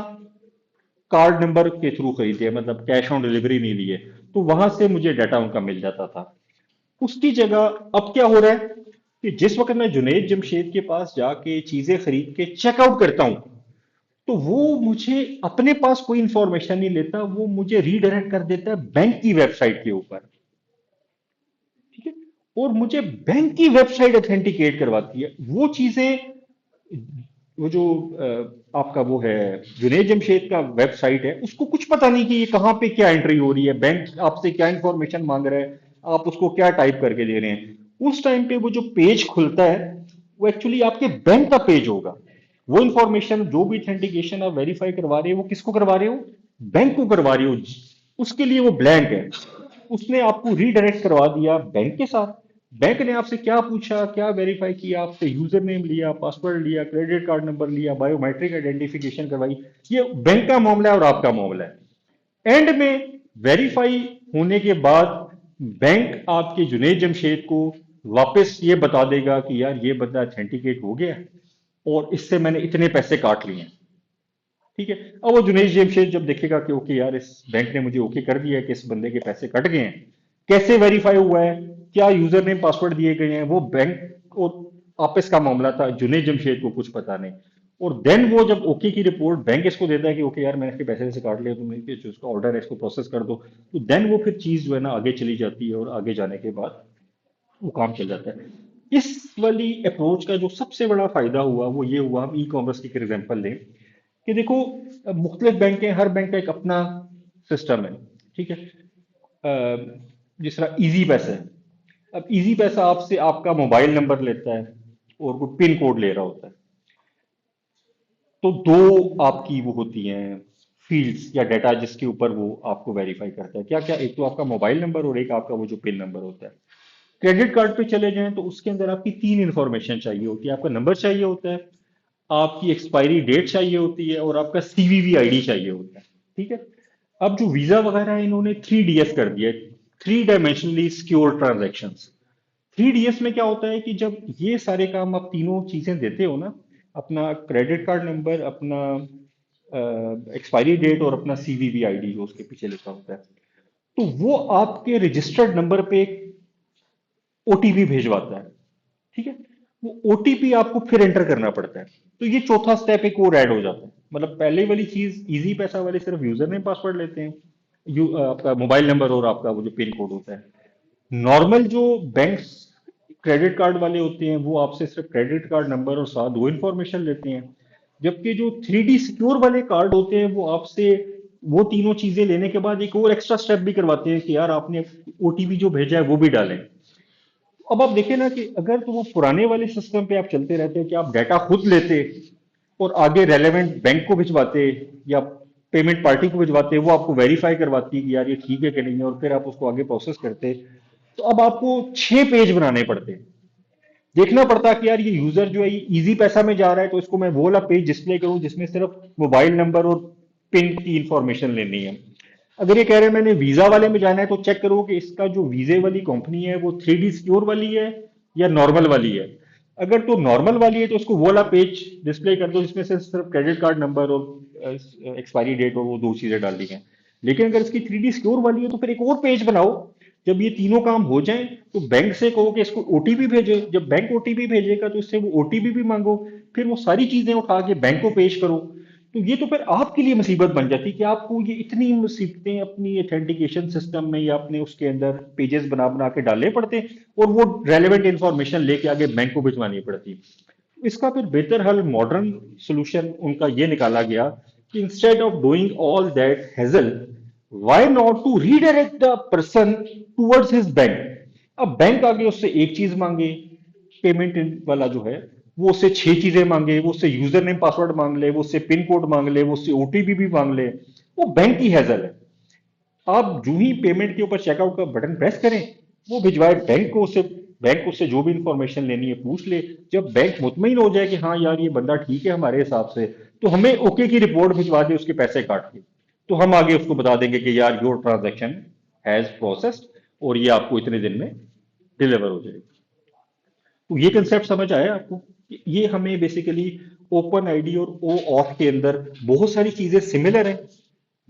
कार्ड नंबर के थ्रू खरीदे हैं, मतलब कैश ऑन डिलीवरी नहीं लिए, तो वहां से मुझे डाटा उनका मिल जाता था। उसकी जगह अब क्या हो रहा है कि जिस वक्त मैं जुनेद जमशेद के पास जाके चीजें खरीद के चेकआउट करता हूं, तो वो मुझे अपने पास कोई इंफॉर्मेशन नहीं लेता, वो मुझे रीडायरेक्ट कर देता है बैंक की वेबसाइट के ऊपर। ठीक है, और मुझे बैंक की वेबसाइट ऑथेंटिकेट करवाती है वो चीजें। वो जो आपका वो है जुनेद जमशेद का वेबसाइट है, उसको कुछ पता नहीं कि ये कहाँ पे क्या एंट्री हो रही है, बैंक आपसे क्या इंफॉर्मेशन मांग रहा है, आप उसको क्या टाइप करके दे रहे हैं। उस टाइम पे वो जो पेज खुलता है, वो एक्चुअली आपके बैंक का पेज होगा। वो इंफॉर्मेशन जो भी ऑथेंटिकेशन आप वेरीफाई करवा रहे हो, वो किसको करवा रहे हो? बैंक को करवा रहे हो। उसके लिए वो ब्लैंक है, उसने आपको रीडायरेक्ट करवा दिया बैंक के साथ। बैंक ने आपसे क्या पूछा, क्या वेरीफाई किया, आपसे यूजर नेम लिया, पासवर्ड लिया, क्रेडिट कार्ड नंबर लिया, बायोमेट्रिक आइडेंटिफिकेशन करवाई। ये बैंक का मामला है और आपका मामला है। एंड में वेरीफाई होने के बाद बैंक आपके जुनेद जमशेद को वापस ये बता देगा कि यार ये बंदा ऑथेंटिकेट हो गया और इससे मैंने इतने पैसे काट लिए हैं। ठीक है, अब वो जुनेद जमशेद जब देखेगा कि ओके यार, इस बैंक ने मुझे ओके कर दिया है कि इस बंदे के पैसे कट गए हैं, कैसे वेरीफाई हुआ है, क्या यूजर नेम पासवर्ड दिए गए हैं, वो बैंक और आपस का मामला था, जुनेद जमशेद को कुछ पता नहीं। और देन वो जब ओके की रिपोर्ट बैंक इसको देता है कि ओके यार, मैंने इसके पैसे से काट लिया, तुमने जो उसका ऑर्डर है इसको प्रोसेस कर दो, तो देन वो फिर चीज जो है ना आगे चली जाती है, और आगे जाने के बाद वो काम चल जाता है। इस वाली अप्रोच का जो सबसे बड़ा फायदा हुआ वो ये हुआ, हम ई कॉमर्स की एग्जांपल लें कि देखो, मुख्तलिफ बैंक हैं, हर बैंक का एक अपना सिस्टम है। ठीक है, जिस तरह इजी पैसा है। अब इजी पैसा आपसे आपका मोबाइल नंबर लेता है और वो पिन कोड ले रहा होता है। तो दो आपकी वो होती हैं फील्ड्स या डाटा जिसके ऊपर वो आपको वेरीफाई करता है। क्या क्या? एक तो आपका मोबाइल नंबर और एक आपका वो जो पिन नंबर होता है। क्रेडिट कार्ड पे चले जाएं तो उसके अंदर आपकी तीन इंफॉर्मेशन चाहिए होती है। आपका नंबर चाहिए होता है, आपकी एक्सपायरी डेट चाहिए होती है, और आपका सीवीवी आईडी चाहिए होता है। ठीक है, अब जो वीजा वगैरह है, इन्होंने 3DS कर दिया, three dimensionally secure transactions. 3DS में क्या होता है कि जब ये सारे काम आप तीनों चीजें देते हो ना, अपना क्रेडिट कार्ड नंबर, अपना एक्सपायरी डेट और अपना सीवीवी आईडी जो उसके पीछे लिखा होता है, तो वो आपके रजिस्टर्ड नंबर पे ओटीपी भेजवाता है। ठीक है, वो ओटीपी आपको फिर एंटर करना पड़ता है। तो ये चौथा स्टेप एक और ऐड हो जाता है। मतलब पहले वाली चीज इजी पैसा वाले सिर्फ यूजर नेम पासवर्ड लेते हैं, आपका मोबाइल नंबर और आपका वो जो पिन कोड होता है। नॉर्मल जो बैंक क्रेडिट कार्ड वाले होते हैं वो आपसे सिर्फ क्रेडिट कार्ड नंबर और साथ दो इंफॉर्मेशन लेते हैं। जबकि जो 3D सिक्योर वाले कार्ड होते हैं वो आपसे वो तीनों चीजें लेने के बाद एक और एक्स्ट्रा स्टेप भी करवाते हैं कि यार आपने ओटीपी जो भेजा है वो भी डालें। अब आप देखें ना कि अगर तो वो पुराने वाले सिस्टम पे आप चलते रहते कि आप डाटा खुद लेते और आगे रेलेवेंट बैंक को भिजवाते या पेमेंट पार्टी को भिजवाते, वो आपको वेरीफाई करवाती कि यार ये ठीक है कि नहीं है, और फिर आप उसको आगे प्रोसेस करते, तो अब आपको 6 पेज बनाने पड़ते। देखना पड़ता कि यार ये यूजर जो है इजी पैसा में जा रहा है, तो इसको मैं वो वाला पेज डिस्प्ले करूं जिसमें सिर्फ मोबाइल नंबर और पिन की इंफॉर्मेशन लेनी है। अगर ये कह रहे हैं मैंने वीजा वाले में जाना है, तो चेक करो कि इसका जो वीजे वाली कंपनी है वो 3D सिक्योर वाली है या नॉर्मल वाली है। अगर तो नॉर्मल वाली है तो उसको वो वाला पेज डिस्प्ले कर दो जिसमें से सिर्फ क्रेडिट कार्ड नंबर और एक्सपायरी डेट और वो दो चीजें डाल दी हैं। लेकिन अगर इसकी 3D सिक्योर वाली है तो फिर एक और पेज बनाओ। जब ये तीनों काम हो जाएं तो बैंक से कहो कि इसको ओटीपी भेजे। जब बैंक ओटीपी भेजेगा तो इससे वो ओटीपी भी मांगो, फिर वो सारी चीजें उठा के बैंक को पेश करो। तो ये तो फिर आपके लिए मुसीबत बन जाती कि आपको ये इतनी मुसीबतें अपनी ऑथेंटिकेशन सिस्टम में या अपने उसके अंदर पेजेस बना बना के डालने पड़ते और वो रेलेवेंट इंफॉर्मेशन लेके आगे बैंक को भिजवानी पड़ती। इसका फिर बेहतर हल, मॉडर्न सोल्यूशन उनका ये निकाला गया कि instead of doing all that hassle, why not to redirect the person towards his bank. अब बैंक आगे उससे एक चीज मांगे, पेमेंट वाला जो है वो उससे 6 चीजें मांगे, वो उससे यूजर नेम पासवर्ड मांग ले, वो उससे पिन कोड मांग ले, वो उससे ओटीपी भी मांग ले, वो बैंक की हैजल है। आप जो ही पेमेंट के ऊपर चेकआउट का बटन प्रेस करें, वो भिजवाए बैंक को, उससे बैंक उससे जो भी इंफॉर्मेशन लेनी है पूछ ले। जब बैंक मुतमईन हो जाए कि हाँ यार ये बंदा ठीक है हमारे हिसाब से, तो हमें ओके की रिपोर्ट भिजवा दे उसके पैसे काट के। तो हम आगे उसको बता देंगे कि यार योर ट्रांजेक्शन हैज प्रोसेस्ड और ये आपको इतने दिन में डिलीवर हो जाएगी। तो ये कंसेप्ट समझ आया आपको? ये हमें बेसिकली ओपन आईडी और ओ ऑफ के अंदर बहुत सारी चीजें सिमिलर हैं,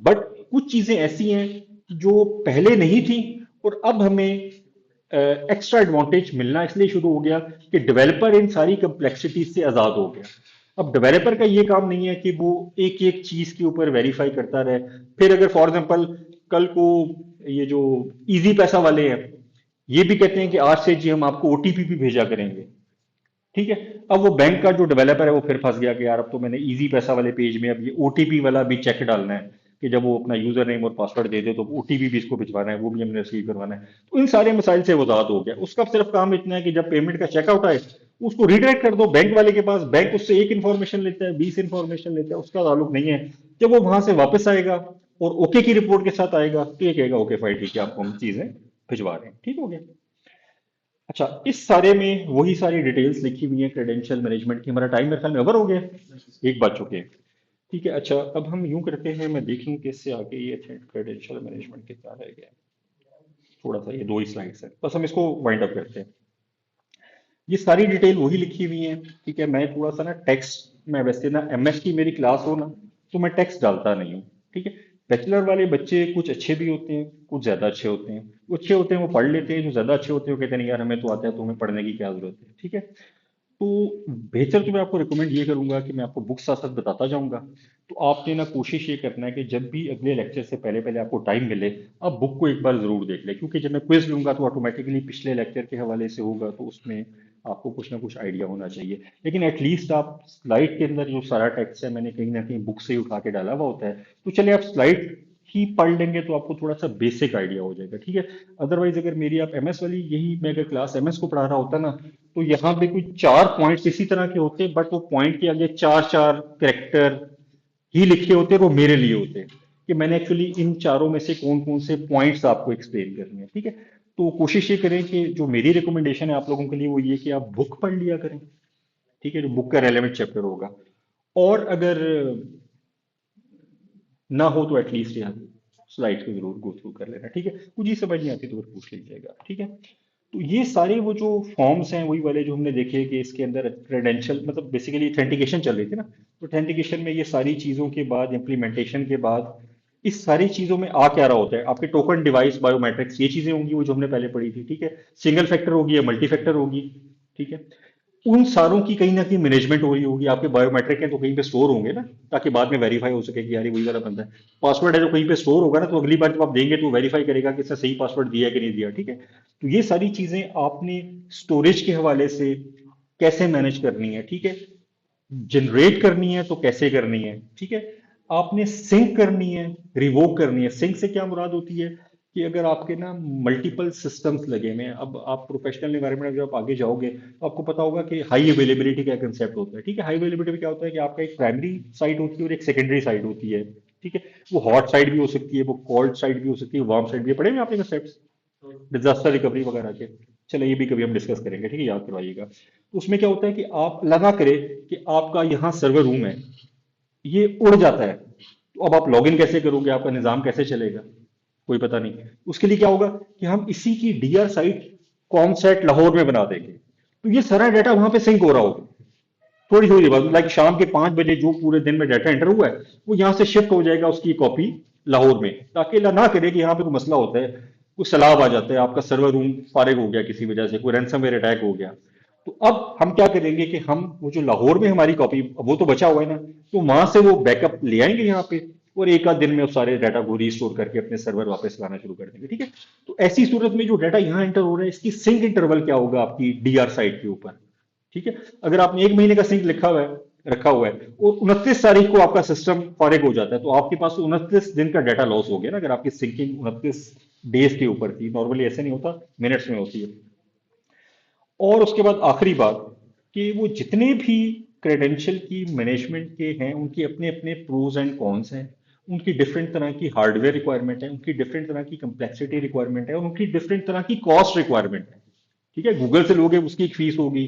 बट कुछ चीजें ऐसी हैं जो पहले नहीं थी और अब हमें एक्स्ट्रा एडवांटेज मिलना इसलिए शुरू हो गया कि डेवलपर इन सारी कम्प्लेक्सिटीज से आजाद हो गया। अब डेवलपर का ये काम नहीं है कि वो एक एक चीज के ऊपर वेरीफाई करता रहे। फिर अगर फॉर एग्जांपल कल को ये जो इजी पैसा वाले हैं ये भी कहते हैं कि आज से जी हम आपको ओटीपी भी भेजा करेंगे, ठीक है। अब वो बैंक का जो डेवलपर है वो फिर फंस गया कि यार अब तो मैंने इजी पैसा वाले पेज में अब ये ओटीपी वाला भी चेक डालना है कि जब वो अपना यूजर नेम और पासवर्ड दे दे तो ओटीपी भी इसको भिजवाना है, वो भी हमने रिसीव करवाना है। तो इन सारे मसाइल से वो आजाद हो गया। उसका सिर्फ काम इतना है कि जब पेमेंट का चेकआउट आए उसको रिडायरेक्ट कर दो बैंक वाले के पास। बैंक उससे एक इन्फॉर्मेशन लेता है, 20 इन्फॉर्मेशन लेता है, उसका ताल्लुक नहीं है। जब वो वहां से वापस आएगा और ओके की रिपोर्ट के साथ आएगा तो ये कहेगा ओके फाइन ठीक है आपको हम चीजें भिजवा रहे हैं, ठीक हो गया। अच्छा, इस सारे में वही सारी डिटेल्स लिखी हुई है क्रेडेंशियल मैनेजमेंट की। हमारा टाइम मेरे ख्याल में ओवर हो गया है, 1 बज चुके हैं, ठीक है। अच्छा, अब हम यूं करते हैं, मैं देख लूं कि इससे आगे ये क्रेडेंशियल मैनेजमेंट कितना रह गया है। थोड़ा सा, ये 2 ही स्लाइड्स है बस, हम इसको वाइंड अप करते हैं। ये सारी डिटेल वही लिखी हुई है, ठीक है। मैं थोड़ा सा ना टेक्स्ट, मैं वैसे ना एमएस की मेरी क्लास हो ना तो मैं टेक्स्ट डालता नहीं हूँ, ठीक है। बैचलर वाले बच्चे कुछ अच्छे भी होते हैं, कुछ ज्यादा अच्छे होते हैं। वो अच्छे होते हैं वो पढ़ लेते हैं, जो ज्यादा अच्छे होते हैं वो कहते हैं नहीं यार हमें तो आता है तो हमें पढ़ने की क्या जरूरत है, ठीक है। तो बेहतर तो मैं आपको रिकमेंड ये करूंगा कि मैं आपको बुक साथ साथ बताता जाऊंगा। तो आपने ना कोशिश ये करना है कि जब भी अगले लेक्चर से पहले पहले आपको टाइम मिले आप बुक को एक बार जरूर देख लें, क्योंकि जब मैं क्विज लूंगा तो ऑटोमेटिकली पिछले लेक्चर के हवाले से होगा तो उसमें आपको कुछ ना कुछ आइडिया होना चाहिए। लेकिन एटलीस्ट आप स्लाइड के अंदर जो सारा टेक्स्ट है मैंने कहीं ना कहीं बुक से ही उठा के डाला हुआ होता है, तो चलिए आप स्लाइड ही पढ़ लेंगे तो आपको थोड़ा सा बेसिक आइडिया हो जाएगा, ठीक है। अदरवाइज अगर मेरी आप एमएस वाली, यही मैं अगर क्लास एमएस को पढ़ा रहा होता ना तो यहाँ पे कोई 4 पॉइंट्स इसी तरह के होते, बट वो पॉइंट के आगे चार चार करेक्टर ही लिखे होते और वो मेरे लिए होते कि मैंने एक्चुअली इन चारों में से कौन कौन से पॉइंट्स आपको एक्सप्लेन करने हैं, ठीक है। तो कोशिश ये करें कि जो मेरी रिकमेंडेशन है आप लोगों के लिए वो ये कि आप बुक पढ़ लिया करें, ठीक है, जो बुक का रेलेवेंट चैप्टर होगा। और अगर ना हो तो एटलीस्ट यार स्लाइड्स को जरूर गो थ्रू कर लेना, ठीक है। कुछ ही समझ नहीं आती तो फिर पूछ लीजिएगा, ठीक है। तो ये सारे वो जो फॉर्म्स हैं वही वाले जो हमने देखे कि इसके अंदर क्रेडेंशियल मतलब बेसिकली ऑथेंटिकेशन चल रही थी ना, तो ऑथेंटिकेशन में ये सारी चीजों के बाद इम्प्लीमेंटेशन के बाद इस सारी चीजों में आ क्या रहा होता है, आपके टोकन डिवाइस बायोमेट्रिक्स ये चीजें होंगी वो जो हमने पहले पढ़ी थी, ठीक है। सिंगल फैक्टर होगी या मल्टी फैक्टर होगी, ठीक है। उन सारों की कहीं ना कहीं मैनेजमेंट हो रही होगी। आपके बायोमेट्रिक है तो कहीं पे स्टोर होंगे ना, ताकि बाद में वेरीफाई हो सके कि यार ये वही वाला बंदा है। पासवर्ड है जो कहीं पे स्टोर होगा ना, तो अगली बार जब आप देंगे तो वेरीफाई करेगा कि इसने सही पासवर्ड दिया है कि नहीं दिया, ठीक है। तो ये सारी चीजें आपने स्टोरेज के हवाले से कैसे मैनेज करनी है, ठीक है। जनरेट करनी है तो कैसे करनी है, ठीक है। आपने सिंक करनी है, रिवोक करनी है। सिंक से क्या मुराद होती है कि अगर आपके ना मल्टीपल सिस्टम्स लगे हुए हैं, अब आप प्रोफेशनल एनवायरनमेंट में जब आप आगे जाओगे तो आपको पता होगा कि हाई अवेलेबिलिटी का कंसेप्ट होता है, ठीक है। हाई अवेलेबिलिटी में क्या होता है कि आपका एक प्राइमरी साइट होती है और एक सेकेंडरी साइट होती है, ठीक है। वो हॉट साइट भी हो सकती है, वो कोल्ड साइट भी हो सकती है, वार्म साइट भी है। पढ़े हुए हैं आपने कंसेप्ट डिजास्टर रिकवरी वगैरह के? चलो ये भी कभी हम डिस्कस करेंगे, ठीक है, याद करवाइएगा। तो उसमें क्या होता है कि आप लगा करें कि आपका यहाँ सर्वर रूम है, ये उड़ जाता है, तो अब आप लॉगिन कैसे करोगे, आपका निजाम कैसे चलेगा, कोई पता नहीं। उसके लिए क्या होगा कि हम इसी की डीआर साइट कॉमसेट लाहौर में बना देंगे, तो ये सारा डाटा वहां पे सिंक हो रहा होगा थोड़ी थोड़ी देर बाद। लाइक शाम के 5 बजे जो पूरे दिन में डाटा एंटर हुआ है वो यहाँ से शिफ्ट हो जाएगा उसकी कॉपी लाहौर में, ताकि अल्लाह ना करे कि यहाँ पे कोई मसला होता है, कोई सैलाब आ जाता है, आपका सर्वर रूम फारिग हो गया किसी वजह से, कोई रैंसमवेयर अटैक हो गया। तो अब हम क्या करेंगे कि हम वो जो लाहौर में हमारी कॉपी वो तो बचा हुआ है ना, तो वहां से वो बैकअप ले आएंगे यहाँ पे और एक आध दिन में उस सारे डाटा को रीस्टोर करके अपने सर्वर वापस लाना शुरू कर देंगे, ठीक है। तो ऐसी सूरत में जो डाटा यहाँ एंटर हो रहा है इसकी सिंक इंटरवल क्या होगा आपकी डीआर साइट के ऊपर, ठीक है। अगर आपने 1 महीने का सिंक लिखा हुआ है रखा हुआ है और 29 तारीख को आपका सिस्टम फारिग हो जाता है, तो आपके पास 29 दिन का डाटा लॉस हो गया ना, अगर आपकी सिंकिंग 29 डेज के ऊपर थी। नॉर्मली ऐसे नहीं होता, मिनट्स में होती है। और उसके बाद आखिरी बात कि वो जितने भी क्रेडेंशियल की मैनेजमेंट के हैं उनके अपने अपने प्रोज एंड कॉन्स हैं, उनकी डिफरेंट तरह की हार्डवेयर रिक्वायरमेंट है, उनकी डिफरेंट तरह की कंप्लेक्सिटी रिक्वायरमेंट है और उनकी डिफरेंट तरह की कॉस्ट रिक्वायरमेंट है, ठीक है, गूगल से लोगे उसकी एक फीस होगी,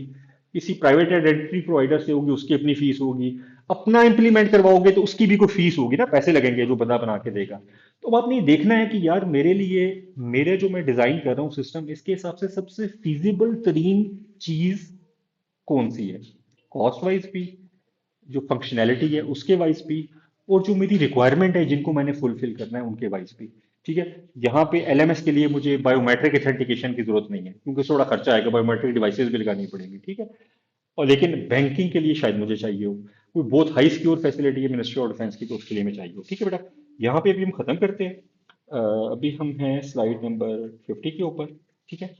किसी प्राइवेट आइडेंटिटी प्रोवाइडर से होगी उसकी अपनी फीस होगी, अपना इंप्लीमेंट करवाओगे तो उसकी भी कोई फीस होगी ना, पैसे लगेंगे जो बंदा बना के देगा। तो अब आपने ये देखना है कि यार मेरे लिए, मेरे जो मैं डिजाइन कर रहा हूँ सिस्टम, इसके हिसाब से सबसे फीजिबल तरीन चीज कौन सी है, कॉस्ट वाइज भी, जो फंक्शनैलिटी है उसके वाइज भी, और जो मेरी रिक्वायरमेंट है जिनको मैंने फुलफिल करना है उनके वाइज भी। ठीक है, यहाँ पे एलएमएस के लिए मुझे बायोमेट्रिक ऑथेंटिकेशन की जरूरत नहीं है क्योंकि थोड़ा खर्चा आएगा, बायोमेट्रिक डिवाइसेस भी लगानी पड़ेंगी। ठीक है, और लेकिन बैंकिंग के लिए शायद मुझे चाहिए हो कोई बहुत हाई सिक्योर फैसिलिटी है मिनिस्ट्री ऑफ डिफेंस की, तो उसके लिए मैं चाहिए हो। ठीक है बेटा, यहाँ पे अभी हम खत्म करते हैं। अभी हम हैं स्लाइड नंबर 50 के ऊपर। ठीक है।